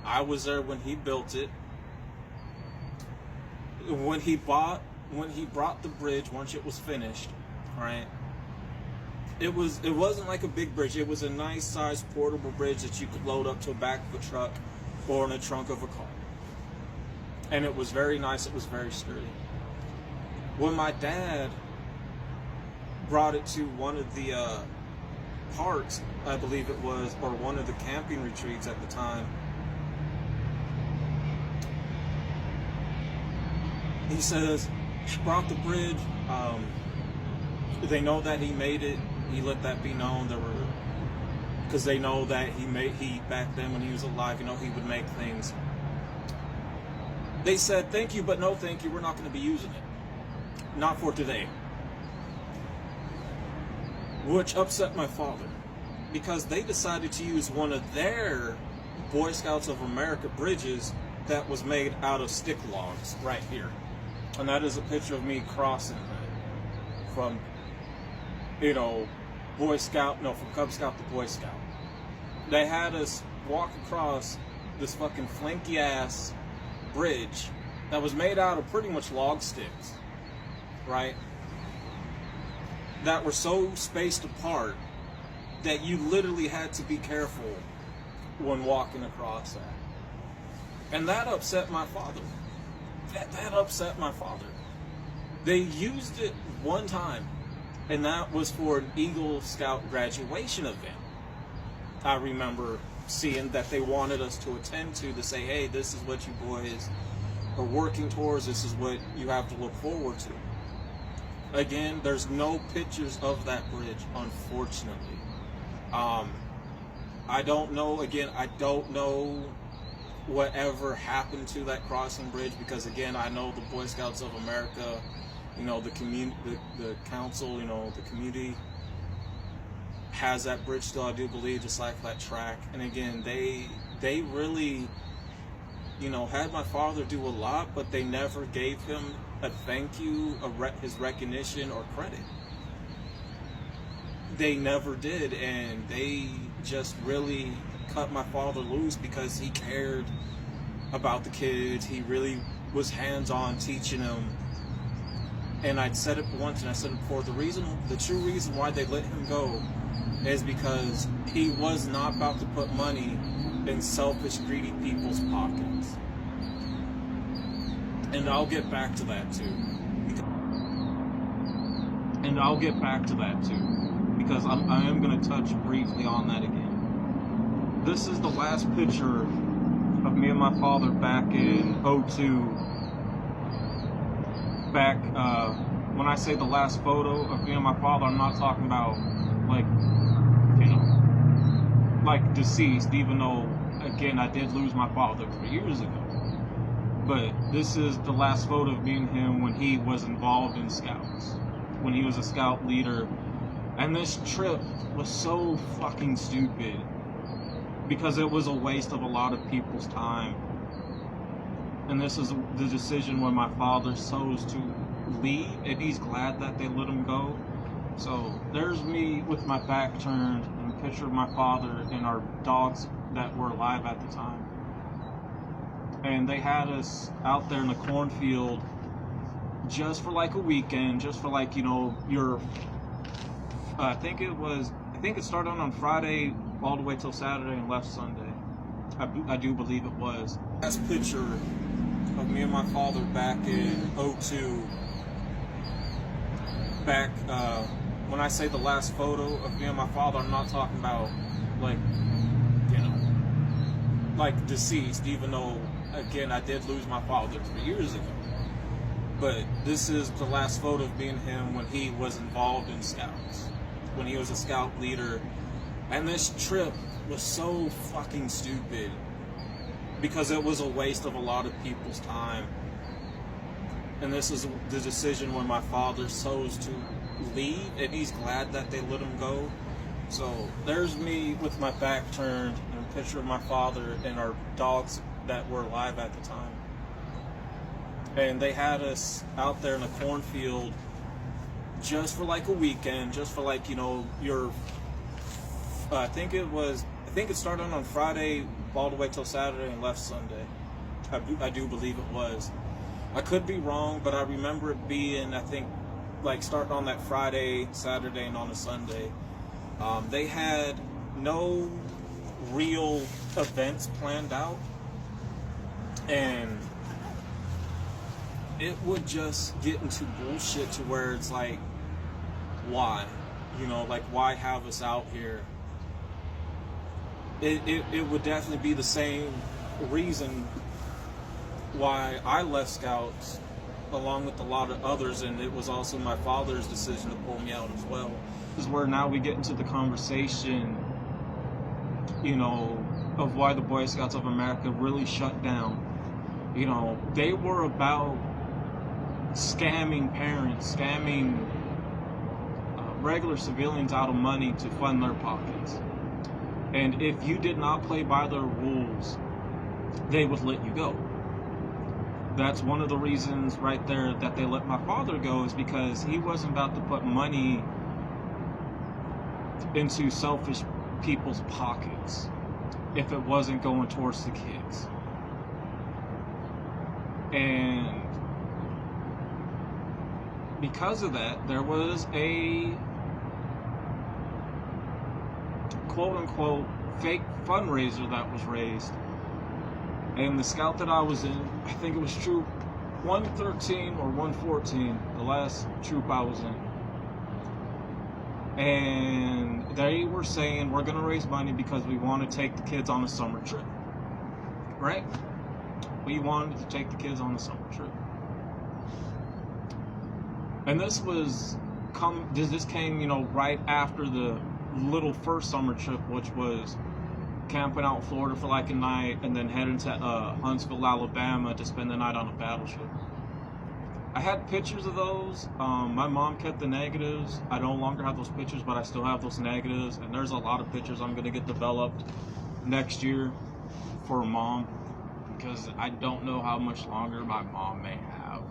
I was there when he built it. When he brought the bridge, once it was finished, right? It wasn't like a big bridge. It was a nice sized portable bridge that you could load up to the back of a truck or in the trunk of a car. And it was very nice. It was very sturdy. When my dad brought it to one of the parks, I believe it was, or one of the camping retreats at the time, he says, he brought the bridge. They know that he made it. He let that be known. Because they know that he back then when he was alive, you know, he would make things. They said, thank you, but no thank you. We're not going to be using it. Not for today. Which upset my father, because they decided to use one of their Boy Scouts of America bridges that was made out of stick logs right here. And that is a picture of me crossing it from, you know, from Cub Scout to Boy Scout. They had us walk across this fucking flanky ass bridge that was made out of pretty much log sticks, right? That were so spaced apart that you literally had to be careful when walking across that. And that upset my father. That upset my father. They used it one time, and that was for an Eagle Scout graduation event. I remember seeing that they wanted us to attend to say, hey, this is what you boys are working towards. This is what you have to look forward to. Again, there's no pictures of that bridge, unfortunately. I don't know, again, I don't know whatever happened to that crossing bridge, because again, I know the Boy Scouts of America, you know, the council, you know, the community has that bridge still, I do believe, just like that track. And again, they really, you know, had my father do a lot, but they never gave him a thank you, his recognition or credit. They never did, and they just really cut my father loose because he cared about the kids. He really was hands-on teaching them. And I'd said it once and I said it before, the true reason why they let him go is because he was not about to put money in selfish, greedy people's pockets. And I'll get back to that too. Because I am going to touch briefly on that again. This is the last picture of me and my father back in '02. When I say the last photo of me and my father, I'm not talking about, like, you know, like deceased, even though again I did lose my father 3 years ago. But this is the last photo of me and him when he was involved in scouts, when he was a scout leader. And this trip was so fucking stupid because it was a waste of a lot of people's time. And this is the decision when my father chose to leave, and he's glad that they let him go. So there's me with my back turned and a picture of my father and our dogs that were alive at the time. And they had us out there in the cornfield just for like a weekend, just for like, you know, your I think it started on Friday all the way till Saturday and left Sunday. I do believe it was. Last picture of me and my father back in '02. Back when I say the last photo of me and my father, I'm not talking about like, you know, like deceased, even though again I did lose my father 3 years ago. But this is the last photo of me and him when he was involved in scouts, when he was a scout leader. And this trip was so fucking stupid because it was a waste of a lot of people's time. And this is the decision when my father chose to leave, and he's glad that they let him go. So there's me with my back turned and a picture of my father and our dogs that were alive at the time. And they had us out there in a cornfield just for like a weekend, just for like, you know, your I think it started on Friday all the way till Saturday and left Sunday. I do believe it was. I could be wrong, but I remember it being, I think, like starting on that Friday, Saturday, and on a Sunday. They had no real events planned out, and it would just get into bullshit to where it's like, why? You know, like, why have us out here? It would definitely be the same reason why I left Scouts, along with a lot of others, and it was also my father's decision to pull me out as well. This is where now we get into the conversation, you know, of why the Boy Scouts of America really shut down. You know, they were about scamming parents, scamming regular civilians out of money to fund their pockets. And if you did not play by their rules, they would let you go. That's one of the reasons right there that they let my father go, is because he wasn't about to put money into selfish people's pockets if it wasn't going towards the kids. And because of that, there was a quote-unquote fake fundraiser that was raised. And the scout that I was in, I think it was troop 113 or 114, the last troop I was in. And they were saying, we're going to raise money because we want to take the kids on a summer trip. Right? We wanted to take the kids on a summer trip. And this came, you know, right after the little first summer trip, which was camping out in Florida for like a night and then heading to Huntsville, Alabama to spend the night on a battleship. I had pictures of those. My mom kept the negatives. I no longer have those pictures, but I still have those negatives. And there's a lot of pictures I'm going to get developed next year for mom, because I don't know how much longer my mom may have.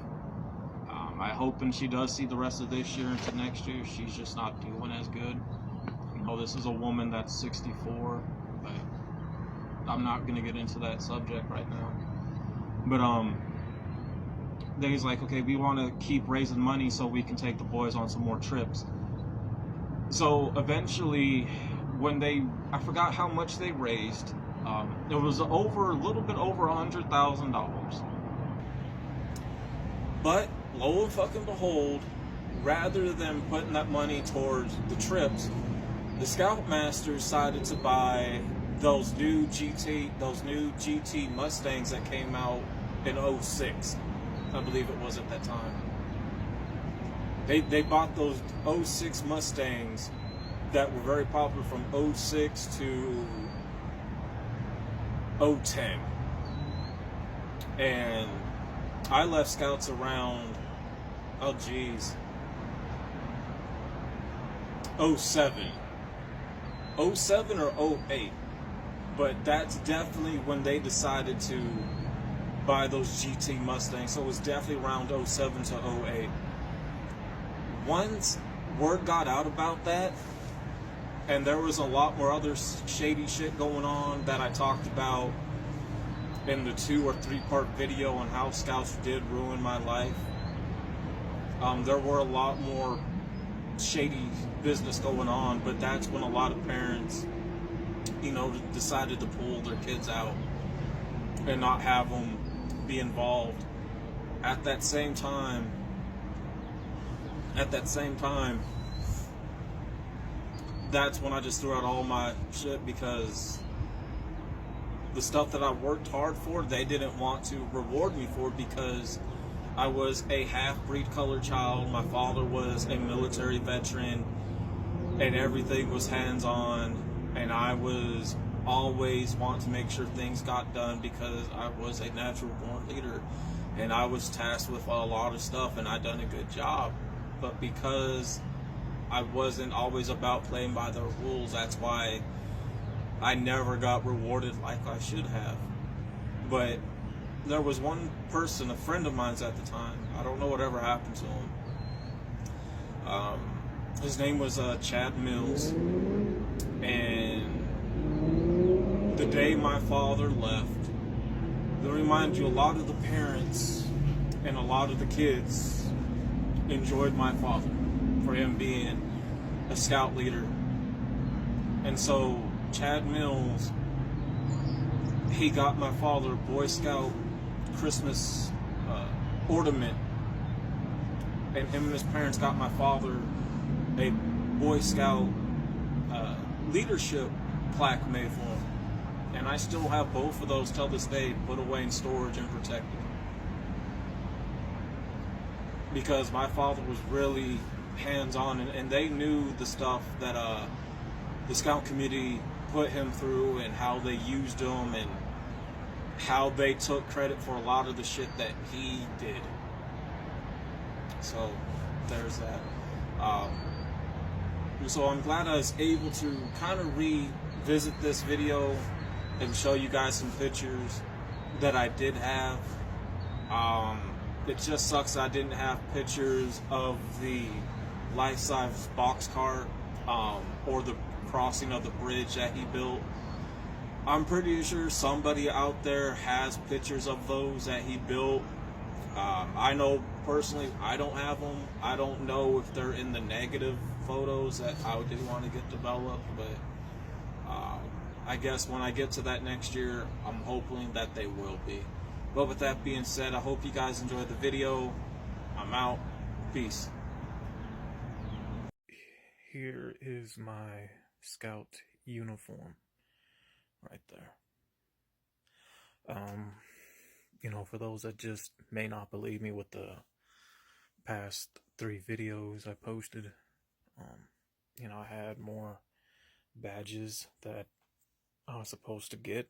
I hope when she does see the rest of this year into next year, she's just not doing as good. You know, this is a woman that's 64, but I'm not going to get into that subject right now. But then he's like, okay, we want to keep raising money so we can take the boys on some more trips. So eventually, I forgot how much they raised. It was a little bit over $100,000. But lo and fucking behold, rather than putting that money towards the trips, the Scoutmaster decided to buy those new GT Mustangs that came out in '06. I believe it was at that time. They bought those '06 Mustangs that were very popular from '06 to '10. And I left Scouts around, oh geez, '07. '07 or '08. But that's definitely when they decided to buy those GT Mustangs. So it was definitely around '07 to '08. Once word got out about that, and there was a lot more other shady shit going on that I talked about in the 2 or 3 part video on how Scouts did ruin my life. There were a lot more shady business going on, but that's when a lot of parents, decided to pull their kids out and not have them be involved. At that same time, that's when I just threw out all my shit, because the stuff that I worked hard for, they didn't want to reward me for, because I was a half-breed colored child. My father was a military veteran, and everything was hands-on, and I was always wanting to make sure things got done because I was a natural-born leader, and I was tasked with a lot of stuff, and I done a good job. But because I wasn't always about playing by the rules, that's why I never got rewarded like I should have. But there was one person, a friend of mine's at the time, I don't know whatever happened to him. His name was Chad Mills, and the day my father left, to remind you, a lot of the parents and a lot of the kids enjoyed my father for him being a scout leader. And so Chad Mills, he got my father a Boy Scout Christmas ornament, and him and his parents got my father a Boy Scout leadership plaque made for him. And I still have both of those till this day, put away in storage and protected. Because my father was really hands-on, and they knew the stuff that the Scout community put him through, and how they used him, and how they took credit for a lot of the shit that he did. So there's that. So I'm glad I was able to kind of revisit this video and show you guys some pictures that I did have. It just sucks I didn't have pictures of the life-size boxcar or the crossing of the bridge that he built. I'm pretty sure somebody out there has pictures of those that he built. I know personally I don't have them. I don't know if they're in the negative photos that I did want to get developed, but I guess when I get to that next year, I'm hoping that they will be. But with that being said, I hope you guys enjoyed the video. I'm out. Peace. Here is my Scout uniform right there. For those that just may not believe me with the past 3 videos I posted, I had more badges that I was supposed to get,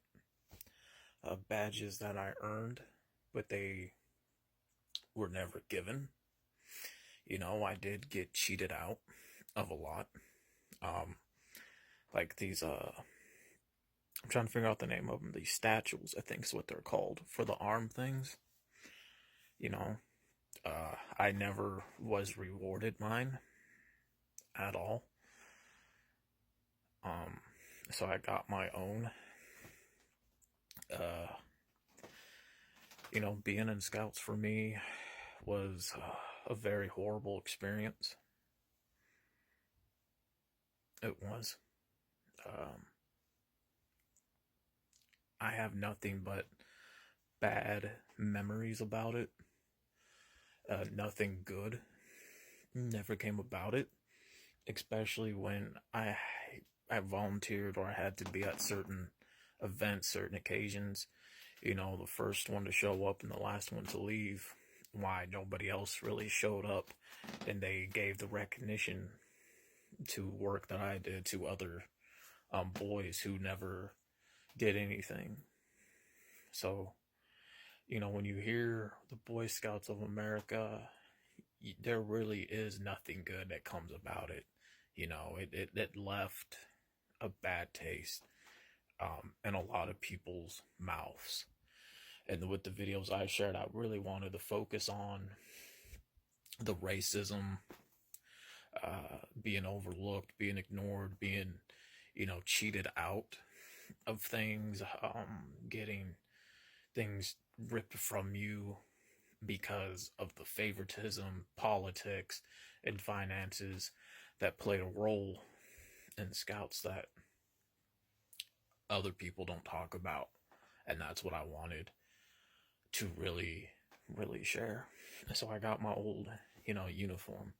badges that I earned, but they were never given. I did get cheated out of a lot. Like these, I'm trying to figure out the name of them, these statues, I think is what they're called, for the arm things. I never was rewarded mine at all. So I got my own. Being in Scouts for me was a very horrible experience. It was. I have nothing but bad memories about it. Nothing good never came about it, especially when I volunteered or I had to be at certain events, certain occasions. The first one to show up and the last one to leave. Why nobody else really showed up, and they gave the recognition, to work that I did to other boys who never did anything. So, when you hear the Boy Scouts of America, there really is nothing good that comes about it. It left a bad taste in a lot of people's mouths. And with the videos I shared, I really wanted to focus on the racism, being overlooked, being ignored, being, cheated out of things, getting things ripped from you because of the favoritism, politics, and finances that play a role in scouts that other people don't talk about. And that's what I wanted to really, really share. So I got my old, uniform.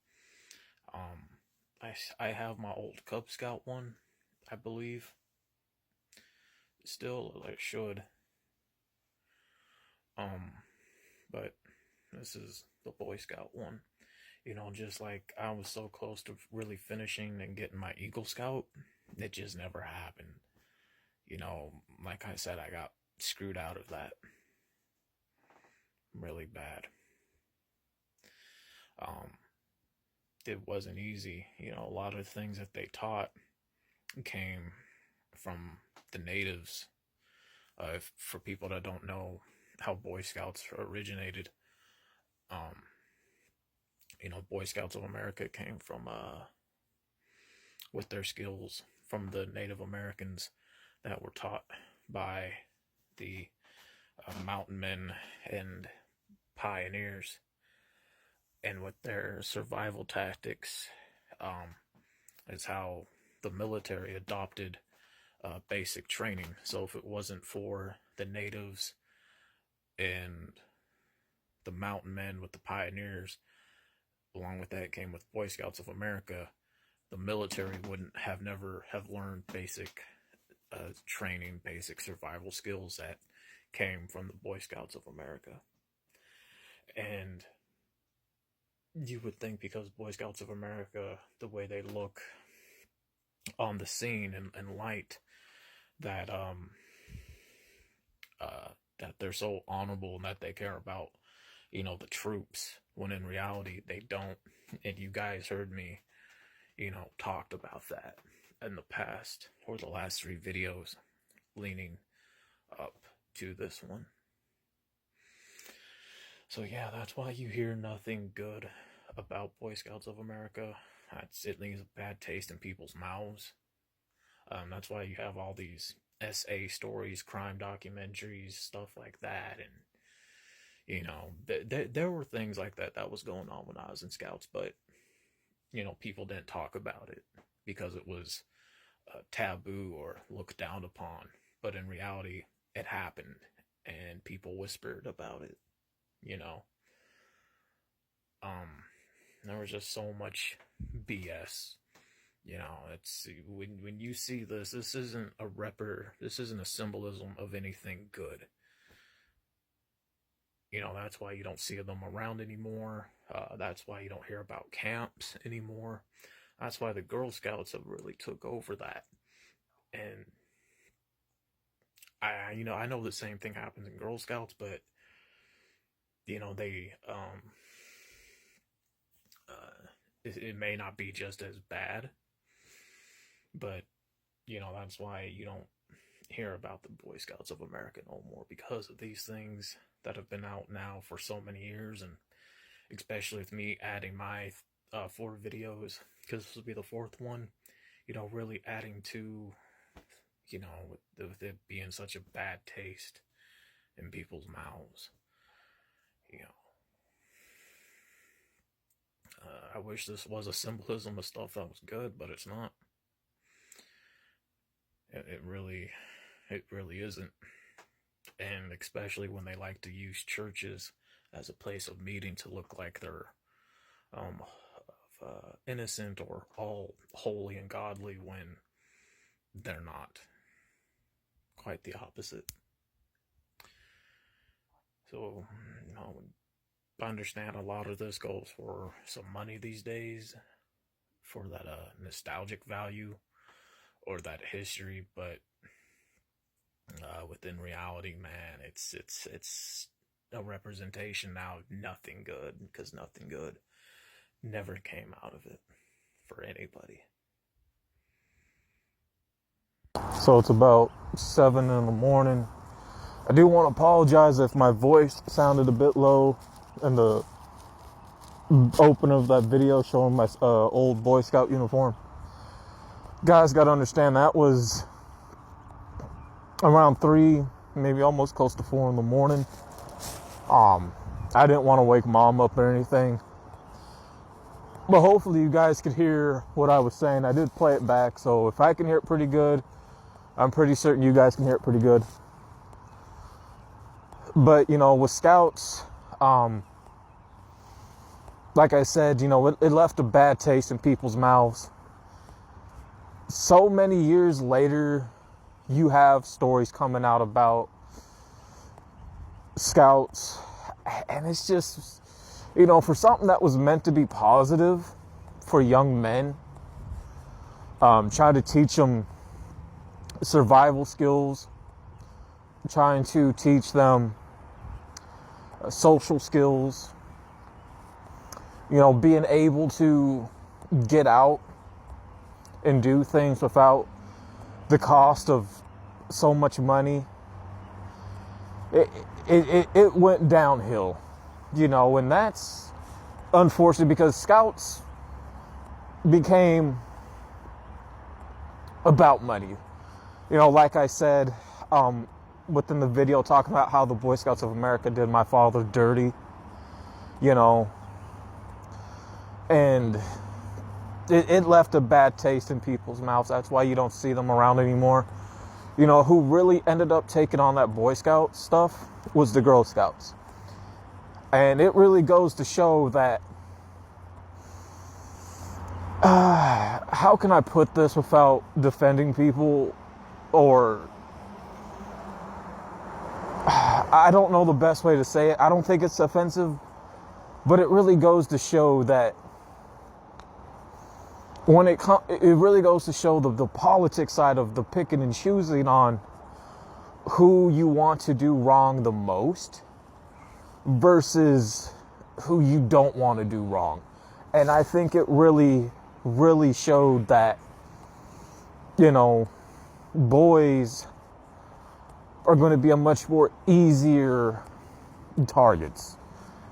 I have my old Cub Scout one, I believe. Still, I should. But this is the Boy Scout one. Just like I was so close to really finishing and getting my Eagle Scout, it just never happened. Like I said, I got screwed out of that really bad. It wasn't easy. A lot of things that they taught came from the natives. For people that don't know how Boy Scouts originated, Boy Scouts of America came from, with their skills from the Native Americans that were taught by the mountain men and pioneers. And with their survival tactics, is how the military adopted basic training. So if it wasn't for the natives and the mountain men with the pioneers, along with that came with Boy Scouts of America, the military wouldn't have never have learned basic training, basic survival skills that came from the Boy Scouts of America. And you would think because Boy Scouts of America, the way they look on the scene and light, that that they're so honorable and that they care about, the troops, when in reality they don't. And you guys heard me, talked about that in the past, or the last 3 videos leaning up to this one. So yeah, that's why you hear nothing good about Boy Scouts of America. It leaves a bad taste in people's mouths. That's why you have all these SA stories, crime documentaries, stuff like that. And, there were things like that was going on when I was in Scouts, but, people didn't talk about it because it was taboo or looked down upon. But in reality, it happened, and people whispered about it. There was just so much BS. It's when you see this isn't this isn't a symbolism of anything good. That's why you don't see them around anymore. That's why you don't hear about camps anymore. That's why the Girl Scouts have really took over that. And I know the same thing happens in Girl Scouts, but they it may not be just as bad, but that's why you don't hear about the Boy Scouts of America no more, because of these things that have been out now for so many years. And especially with me adding my 4 videos, because this will be the 4th one, really adding to, with it being such a bad taste in people's mouths. I wish this was a symbolism of stuff that was good, but it's not. It really isn't. And especially when they like to use churches as a place of meeting to look like they're innocent or all holy and godly, when they're not. Quite the opposite. So, I understand a lot of this goes for some money these days, for that nostalgic value or that history, but within reality, man, it's a representation now of nothing good, because nothing good never came out of it for anybody. So it's about 7 in the morning. I do want to apologize if my voice sounded a bit low in the open of that video showing my old Boy Scout uniform. Guys, got to understand, that was around 3, maybe almost close to 4 in the morning. I didn't want to wake mom up or anything, but hopefully you guys could hear what I was saying. I did play it back, so if I can hear it pretty good, I'm pretty certain you guys can hear it pretty good. But, you know, with Scouts, like I said, you know, it left a bad taste in people's mouths. So many years later, you have stories coming out about Scouts, and it's just, you know, for something that was meant to be positive for young men, try to teach them survival skills, trying to teach them social skills, you know, being able to get out and do things without the cost of so much money. It went downhill, you know, and that's unfortunate because Scouts became about money. You know, like I said, within the video talking about how the Boy Scouts of America did my father dirty, you know, and it left a bad taste in people's mouths. That's why you don't see them around anymore. You know, who really ended up taking on that Boy Scout stuff was the Girl Scouts. And it really goes to show that, how can I put this without defending people, or I don't know the best way to say it. I don't think it's offensive, but it really goes to show that when it really goes to show the politics side of the picking and choosing on who you want to do wrong the most versus who you don't want to do wrong. And I think it really, really showed that, you know, boys are going to be a much more easier targets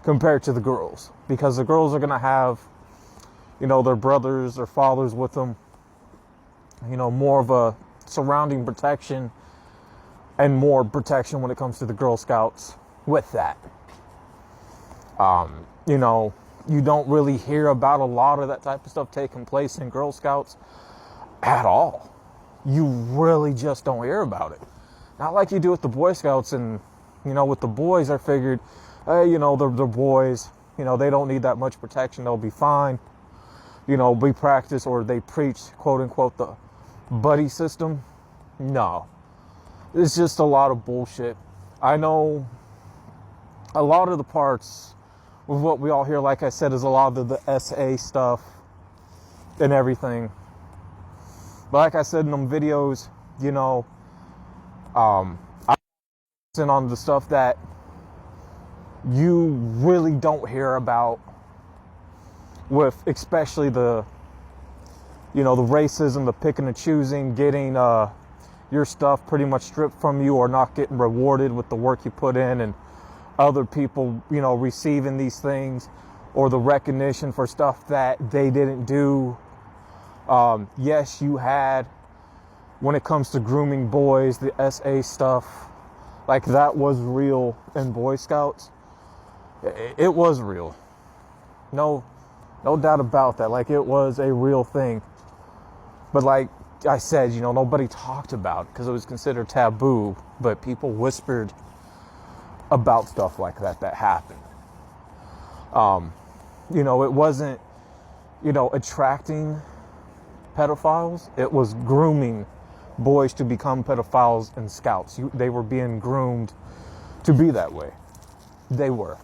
compared to the girls, because the girls are going to have, you know, their brothers or fathers with them, you know, more of a surrounding protection and more protection when it comes to the Girl Scouts with that. You know, you don't really hear about a lot of that type of stuff taking place in Girl Scouts at all. You really just don't hear about it. Not like you do with the Boy Scouts. And, you know, with the boys, I figured, hey, you know, they're boys, you know, they don't need that much protection, they'll be fine. You know, we practice, or they preach, quote unquote, the buddy system. No, it's just a lot of bullshit. I know a lot of the parts with what we all hear, like I said, is a lot of the SA stuff and everything. But like I said in them videos, you know, I'm on the stuff that you really don't hear about, with especially the, you know, the racism, the picking and choosing, getting your stuff pretty much stripped from you, or not getting rewarded with the work you put in, and other people, you know, receiving these things or the recognition for stuff that they didn't do. Yes, you had, when it comes to grooming boys, the SA stuff, like that was real in Boy Scouts. It was real. No doubt about that. Like, it was a real thing. But like I said, you know, nobody talked about it because it was considered taboo, but people whispered about stuff like that happened. You know, it wasn't, you know, attracting pedophiles. It was grooming boys to become pedophiles in Scouts. They were being groomed to be that way. They were.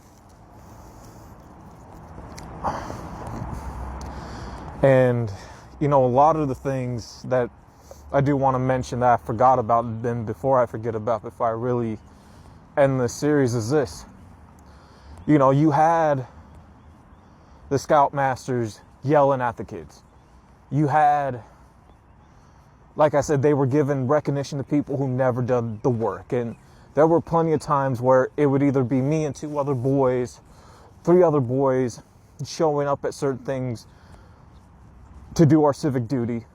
And, you know, a lot of the things that I do want to mention that I forgot about, then before I forget about, before I really end this series, is this. You know, you had the Scoutmasters yelling at the kids. You had, like I said, they were giving recognition to people who never done the work. And there were plenty of times where it would either be me and 2 other boys, 3 other boys showing up at certain things to do our civic duty,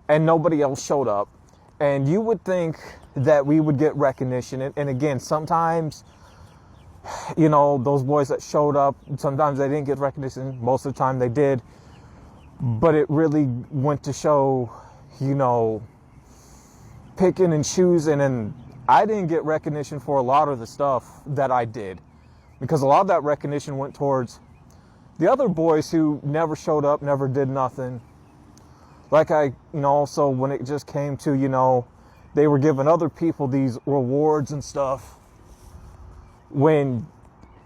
and nobody else showed up. And you would think that we would get recognition. And again, sometimes, you know, those boys that showed up, sometimes they didn't get recognition. Most of the time they did. But it really went to show, you know, picking and choosing. And I didn't get recognition for a lot of the stuff that I did, because a lot of that recognition went towards the other boys who never showed up, never did nothing. Like also when it just came to, you know, they were giving other people these rewards and stuff when,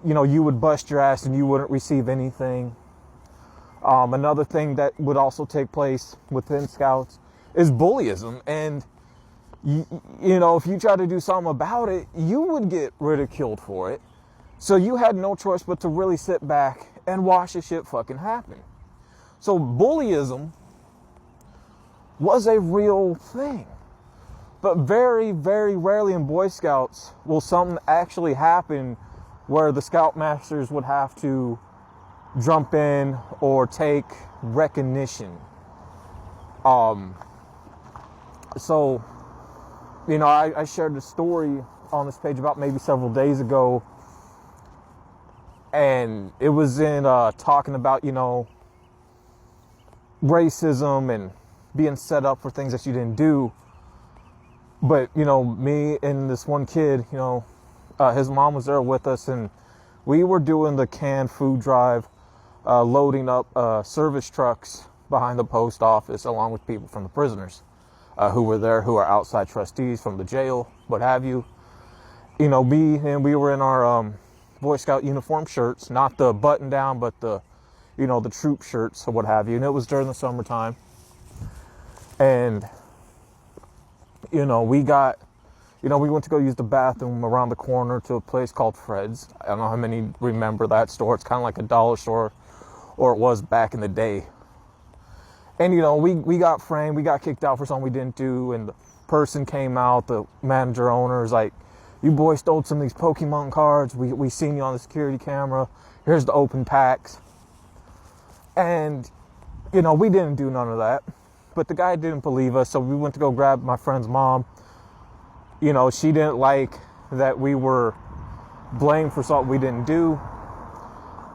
you know, you would bust your ass and you wouldn't receive anything. Another thing that would also take place within Scouts is bullyism. And, you know, if you try to do something about it, you would get ridiculed for it. So you had no choice but to really sit back and watch the shit fucking happen. So bullyism was a real thing. But very, very rarely in Boy Scouts will something actually happen where the Scoutmasters would have to jump in or take recognition. So, you know, I shared the story on this page about maybe several days ago. And it was in talking about, you know, racism and being set up for things that you didn't do. But, you know, me and this one kid, you know, his mom was there with us, and we were doing the canned food drive, loading up service trucks behind the post office along with people from the prisoners who were there, who are outside trustees from the jail, what have you. You know, we were in our Boy Scout uniform shirts, not the button down, but the, you know, the troop shirts or what have you. And it was during the summertime. And, you know, we went to go use the bathroom around the corner to a place called Fred's. I don't know how many remember that store. It's kind of like a dollar store, or it was back in the day. And, you know, we got framed. We got kicked out for something we didn't do. And the person came out, the manager owner is like, "You boys stole some of these Pokemon cards. We seen you on the security camera. Here's the open packs." And, you know, we didn't do none of that. But the guy didn't believe us, so we went to go grab my friend's mom. You know, she didn't like that we were blamed for something we didn't do.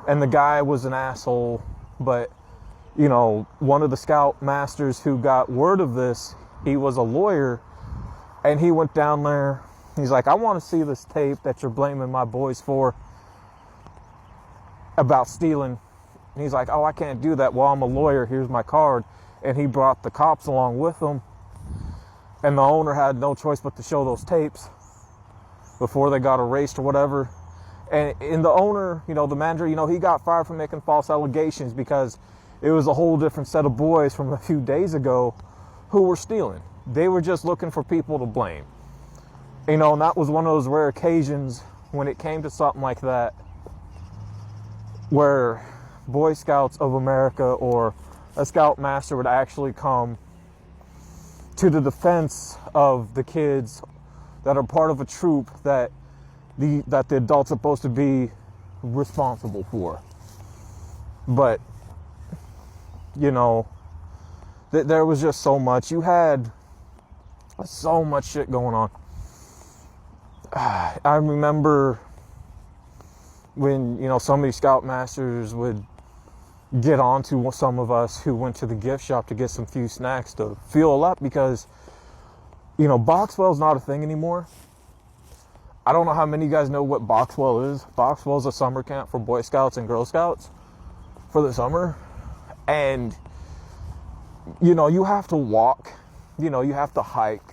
And the guy was an asshole. But, you know, one of the Scout masters who got word of this, he was a lawyer. And he went down there. He's like, "I want to see this tape that you're blaming my boys for about stealing." And he's like, "Oh, I can't do that. Well, I'm a lawyer. Here's my card." And he brought the cops along with him. And the owner had no choice but to show those tapes before they got erased or whatever. And the owner, you know, the manager, you know, he got fired for making false allegations because it was a whole different set of boys from a few days ago who were stealing. They were just looking for people to blame. You know, and that was one of those rare occasions when it came to something like that where Boy Scouts of America or a Scoutmaster would actually come to the defense of the kids that are part of a troop that the adults are supposed to be responsible for. But, you know, there was just so much. You had so much shit going on. I remember when, you know, some of these Scoutmasters would get on to some of us who went to the gift shop to get some few snacks to fuel up because, you know, Boxwell's not a thing anymore. I don't know how many of you guys know what Boxwell is. Boxwell is a summer camp for Boy Scouts and Girl Scouts for the summer. And, you know, you have to walk, you know, you have to hike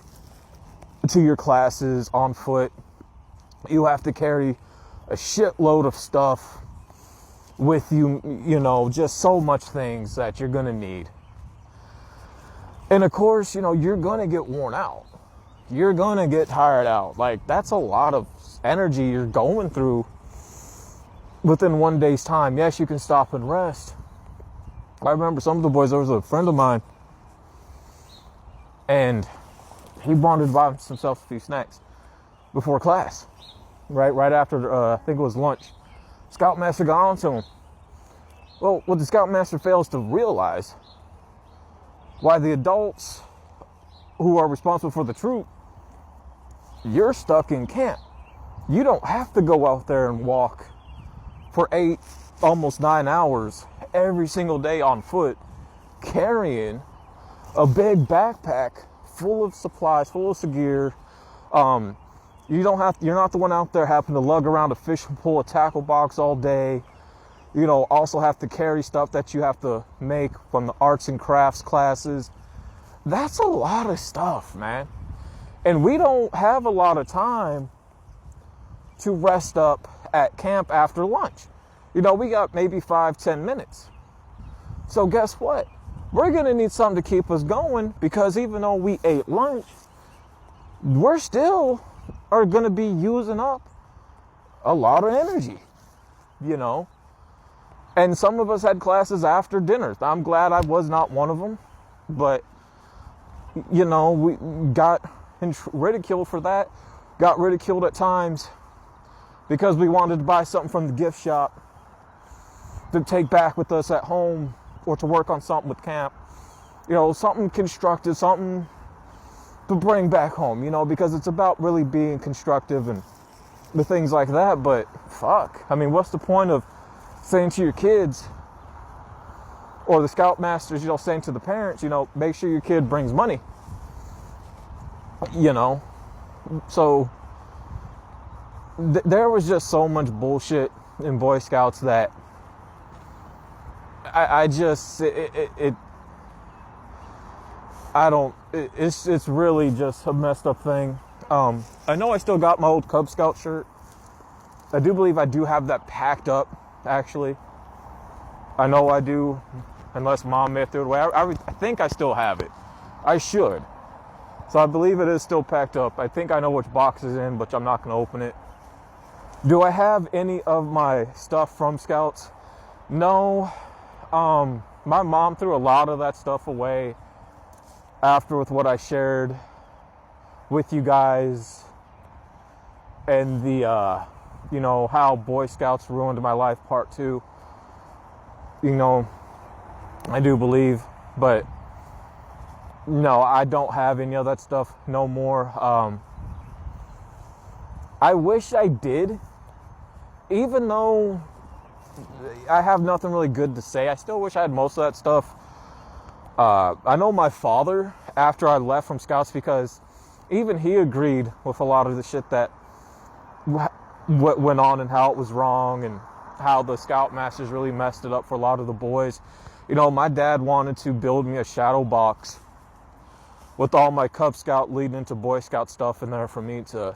to your classes on foot. You have to carry a shitload of stuff with you, you know, just so much things that you're going to need. And of course, you know, you're going to get worn out. You're going to get tired out. Like, that's a lot of energy you're going through within one day's time. Yes, you can stop and rest. I remember some of the boys, there was a friend of mine, and he wanted to buy himself a few snacks before class. Right after, I think it was lunch. Scoutmaster got on to him. Well, what the Scoutmaster fails to realize, why the adults who are responsible for the troop, you're stuck in camp. You don't have to go out there and walk for 8, almost 9 hours every single day on foot, carrying a big backpack full of supplies, full of gear. You're not the one out there having to lug around a fishing pole, a tackle box all day. You know, also have to carry stuff that you have to make from the arts and crafts classes. That's a lot of stuff, man. And we don't have a lot of time to rest up at camp after lunch. You know, we got maybe 5-10 minutes. So guess what? We're going to need something to keep us going, because even though we ate lunch, we're still are going to be using up a lot of energy, you know. And some of us had classes after dinner. I'm glad I was not one of them. But, you know, we got ridiculed for that. Got ridiculed at times because we wanted to buy something from the gift shop to take back with us at home, or to work on something with camp. You know, something constructive, something to bring back home, you know, because it's about really being constructive and the things like that. But fuck, I mean, what's the point of saying to your kids, or the Scoutmasters, you know, saying to the parents, you know, make sure your kid brings money, you know? So there was just so much bullshit in Boy Scouts that it's really just a messed up thing. I know I still got my old Cub Scout shirt. I do believe I do have that packed up, actually. I know I do, unless Mom may have threw it away. I think I still have it. I should. So I believe it is still packed up. I think I know which box is in, but I'm not going to open it. Do I have any of my stuff from Scouts? No. My mom threw a lot of that stuff away after with what I shared with you guys, and the, you know, how Boy Scouts ruined my life part 2. You know, I do believe, but no, I don't have any of that stuff no more. I wish I did, even though I have nothing really good to say. I still wish I had most of that stuff. I know my father, after I left from Scouts, because even he agreed with a lot of the shit that what went on and how it was wrong, and how the Scoutmasters really messed it up for a lot of the boys. You know, my dad wanted to build me a shadow box with all my Cub Scout leading into Boy Scout stuff in there for me to,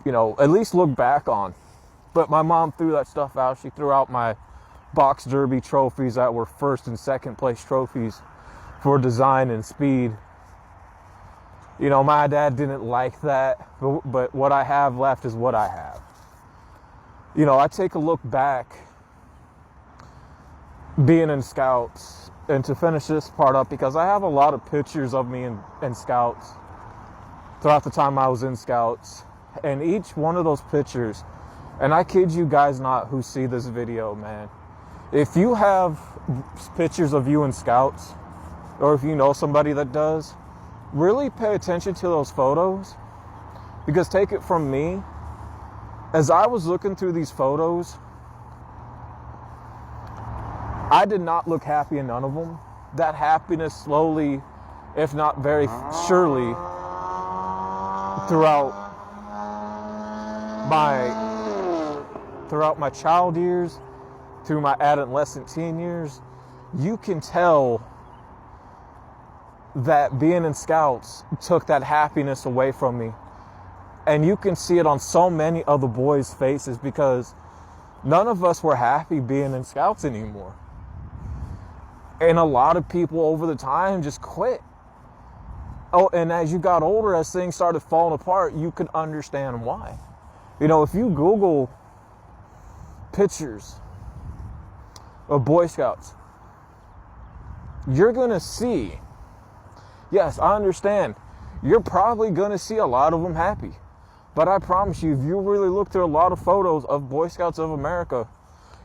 you know, at least look back on. But my mom threw that stuff out. She threw out my box derby trophies that were 1st and 2nd place trophies for design and speed. You know, my dad didn't like that, but what I have left is what I have. You know, I take a look back being in Scouts, and to finish this part up, because I have a lot of pictures of me in Scouts throughout the time I was in Scouts, and each one of those pictures, and I kid you guys not who see this video, man, if you have pictures of you in Scouts, or if you know somebody that does, really pay attention to those photos. Because take it from me, as I was looking through these photos, I did not look happy in none of them. That happiness slowly, if not very surely, throughout my child years, through my adolescent teen years, you can tell that being in Scouts took that happiness away from me. And you can see it on so many other boys' faces, because None of us were happy being in Scouts anymore. And a lot of people over the time just quit. Oh, and as you got older, as things started falling apart, you could understand why. You know, if you Google pictures of Boy Scouts, you're going to see, yes, I understand, you're probably going to see a lot of them happy. But I promise you, if you really look through a lot of photos of Boy Scouts of America,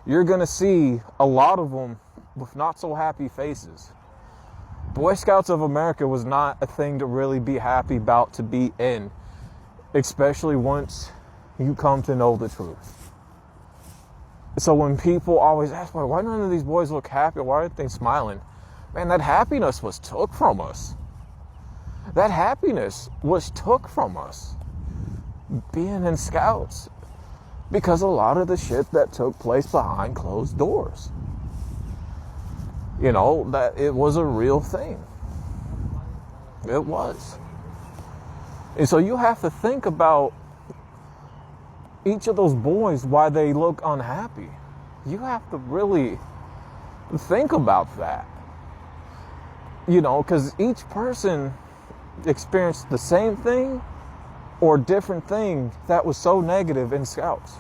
you're going to see a lot of them with not so happy faces. Boy Scouts of America was not a thing to really be happy about to be in, especially once you come to know the truth. So when people always ask, why none of these boys look happy? Why aren't they smiling? Man, that happiness was took from us. That happiness was took from us being in Scouts, because a lot of the shit that took place behind closed doors, you know, that it was a real thing. It was. And so you have to think about each of those boys, why they look unhappy. You have to really think about that. You know, because each person experienced the same thing or different thing that was so negative in Scouts.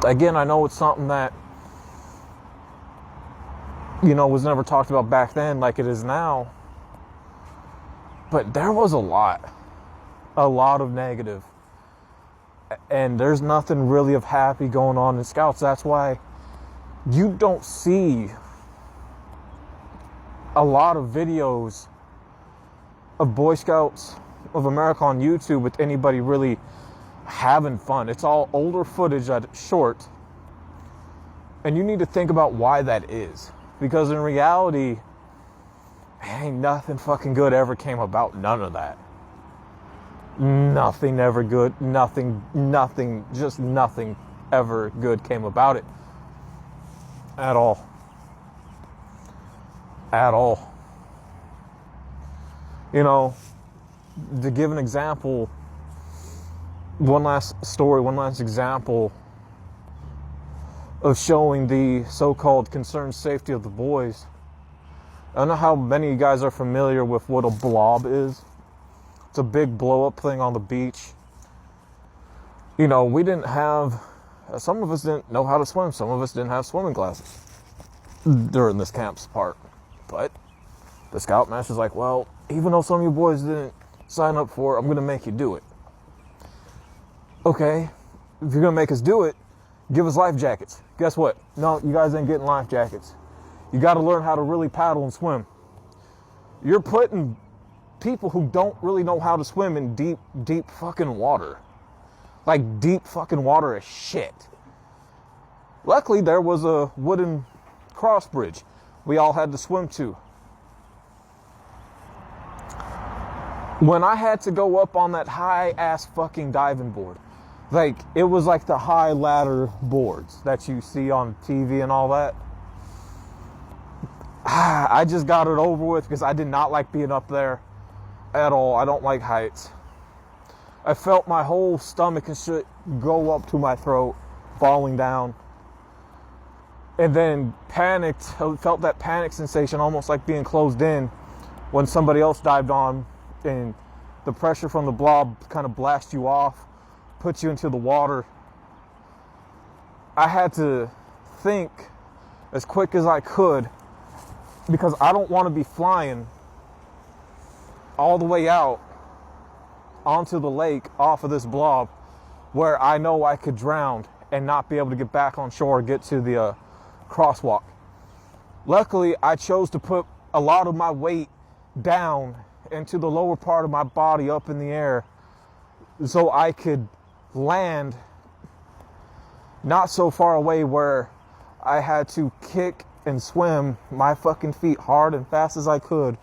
Again, I know it's something that, you know, was never talked about back then like it is now. But there was a lot of negative. And there's nothing really of happy going on in Scouts. That's why you don't see a lot of videos of Boy Scouts of America on YouTube with anybody really having fun. It's all older footage that's short. And you need to think about why that is. Because in reality, ain't nothing fucking good ever came about. None of that. Nothing ever good. Nothing, just nothing ever good came about it. At all. At all. You know, to give an example, one last story, one last example of showing the so-called concerned safety of the boys. I don't know how many of you guys are familiar with what a blob is. It's a big blow-up thing on the beach. You know, we didn't have, some of us didn't know how to swim. Some of us didn't have swimming classes during this camp's part. But the Scoutmaster's like, well, even though some of you boys didn't sign up for it, I'm going to make you do it. Okay, if you're going to make us do it, give us life jackets. Guess what? No, you guys ain't getting life jackets. You got to learn how to really paddle and swim. You're putting people who don't really know how to swim in deep fucking water. Like deep fucking water as shit. Luckily, there was a wooden cross bridge we all had to swim to. When I had to go up on that high-ass fucking diving board, like, it was like the high ladder boards that you see on TV and all that. I just got it over with because I did not like being up there at all. I don't like heights. I felt my whole stomach and shit go up to my throat, falling down. And then panicked, felt that panic sensation, almost like being closed in when somebody else dived on and the pressure from the blob kind of blasts you off, puts you into the water. I had to think as quick as I could because I don't want to be flying all the way out onto the lake off of this blob where I know I could drown and not be able to get back on shore, get to the crosswalk. Luckily, I chose to put a lot of my weight down into the lower part of my body up in the air so I could land not so far away where I had to kick and swim my fucking feet hard and fast as I could,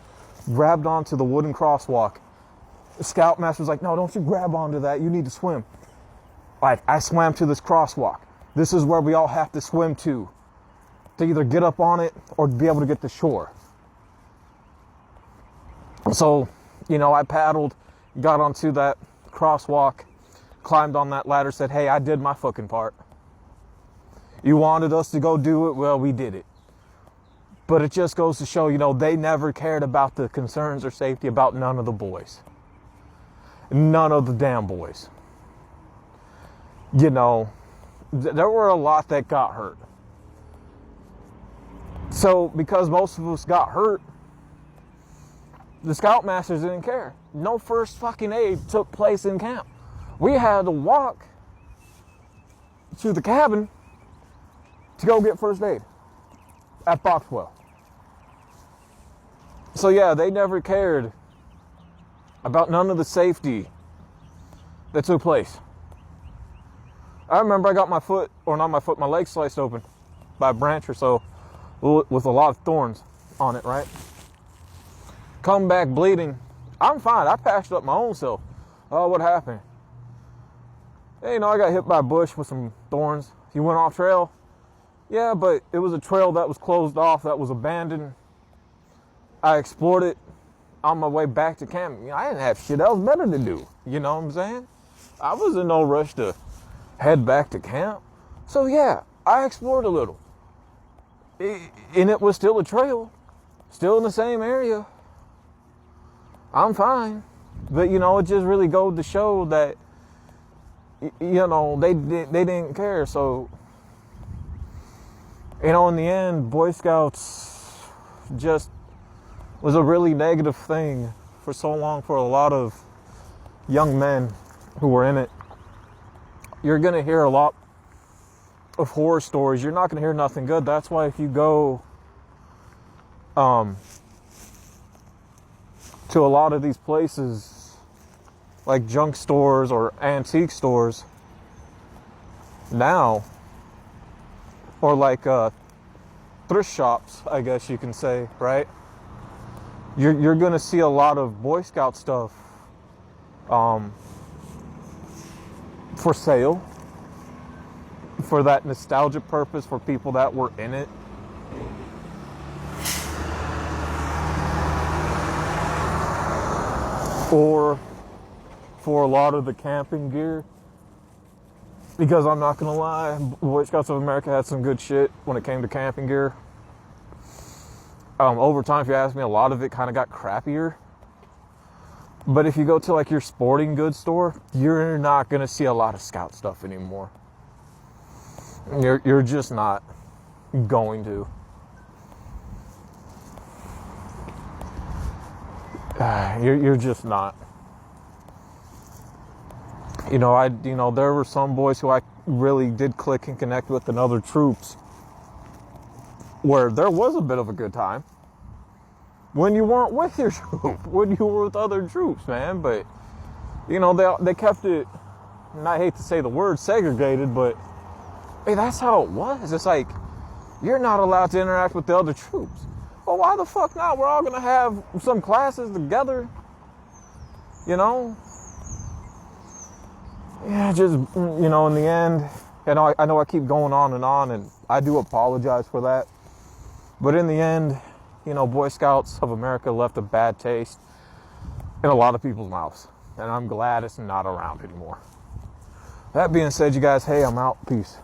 grabbed onto the wooden crosswalk. The Scoutmaster was like, no, don't you grab onto that. You need to swim. Like, I swam to this crosswalk. This is where we all have to swim to either get up on it or be able to get to shore. So, you know, I paddled, got onto that crosswalk, climbed on that ladder, said, hey, I did my fucking part. You wanted us to go do it, well, we did it. But it just goes to show, you know, they never cared about the concerns or safety about none of the boys. None of the damn boys. You know, there were a lot that got hurt. So, because most of us got hurt, the Scoutmasters didn't care. No first fucking aid took place in camp. We had to walk to the cabin to go get first aid at Boxwell. So yeah, they never cared about none of the safety that took place. I remember I got my leg sliced open by a branch or so with a lot of thorns on it, right? Come back bleeding. I'm fine. I patched up my own self. Oh, what happened? Hey, you know, I got hit by a bush with some thorns. You went off trail? Yeah, but it was a trail that was closed off, that was abandoned. I explored it on my way back to camp. You know, I didn't have shit else better to do. You know what I'm saying? I was in no rush to head back to camp. So yeah, I explored a little. And it was still a trail. Still in the same area. I'm fine. But, you know, it just really goes to show that, you know, they didn't care. So, you know, in the end, Boy Scouts just was a really negative thing for so long for a lot of young men who were in it. You're going to hear a lot of horror stories. You're not going to hear nothing good. That's why if you go to a lot of these places like junk stores or antique stores now, or like thrift shops, I guess you can say, right? You're going to see a lot of Boy Scout stuff for sale, for that nostalgia purpose, for people that were in it. Or for a lot of the camping gear. Because I'm not going to lie, Boy Scouts of America had some good shit when it came to camping gear. Over time, if you ask me, a lot of it kind of got crappier. But if you go to like your sporting goods store, you're not going to see a lot of Scout stuff anymore. You're just not going to. You're just not. You know, there were some boys who I really did click and connect with, and other troops where there was a bit of a good time when you weren't with your troop, when you were with other troops, man. But, you know, they kept it, and I hate to say the word segregated, but hey, that's how it was. It's like, you're not allowed to interact with the other troops. Well, why the fuck not? We're all going to have some classes together, you know? Yeah, just, you know, in the end, and I know I keep going on, and I do apologize for that. But in the end, you know, Boy Scouts of America left a bad taste in a lot of people's mouths. And I'm glad it's not around anymore. That being said, you guys, hey, I'm out. Peace.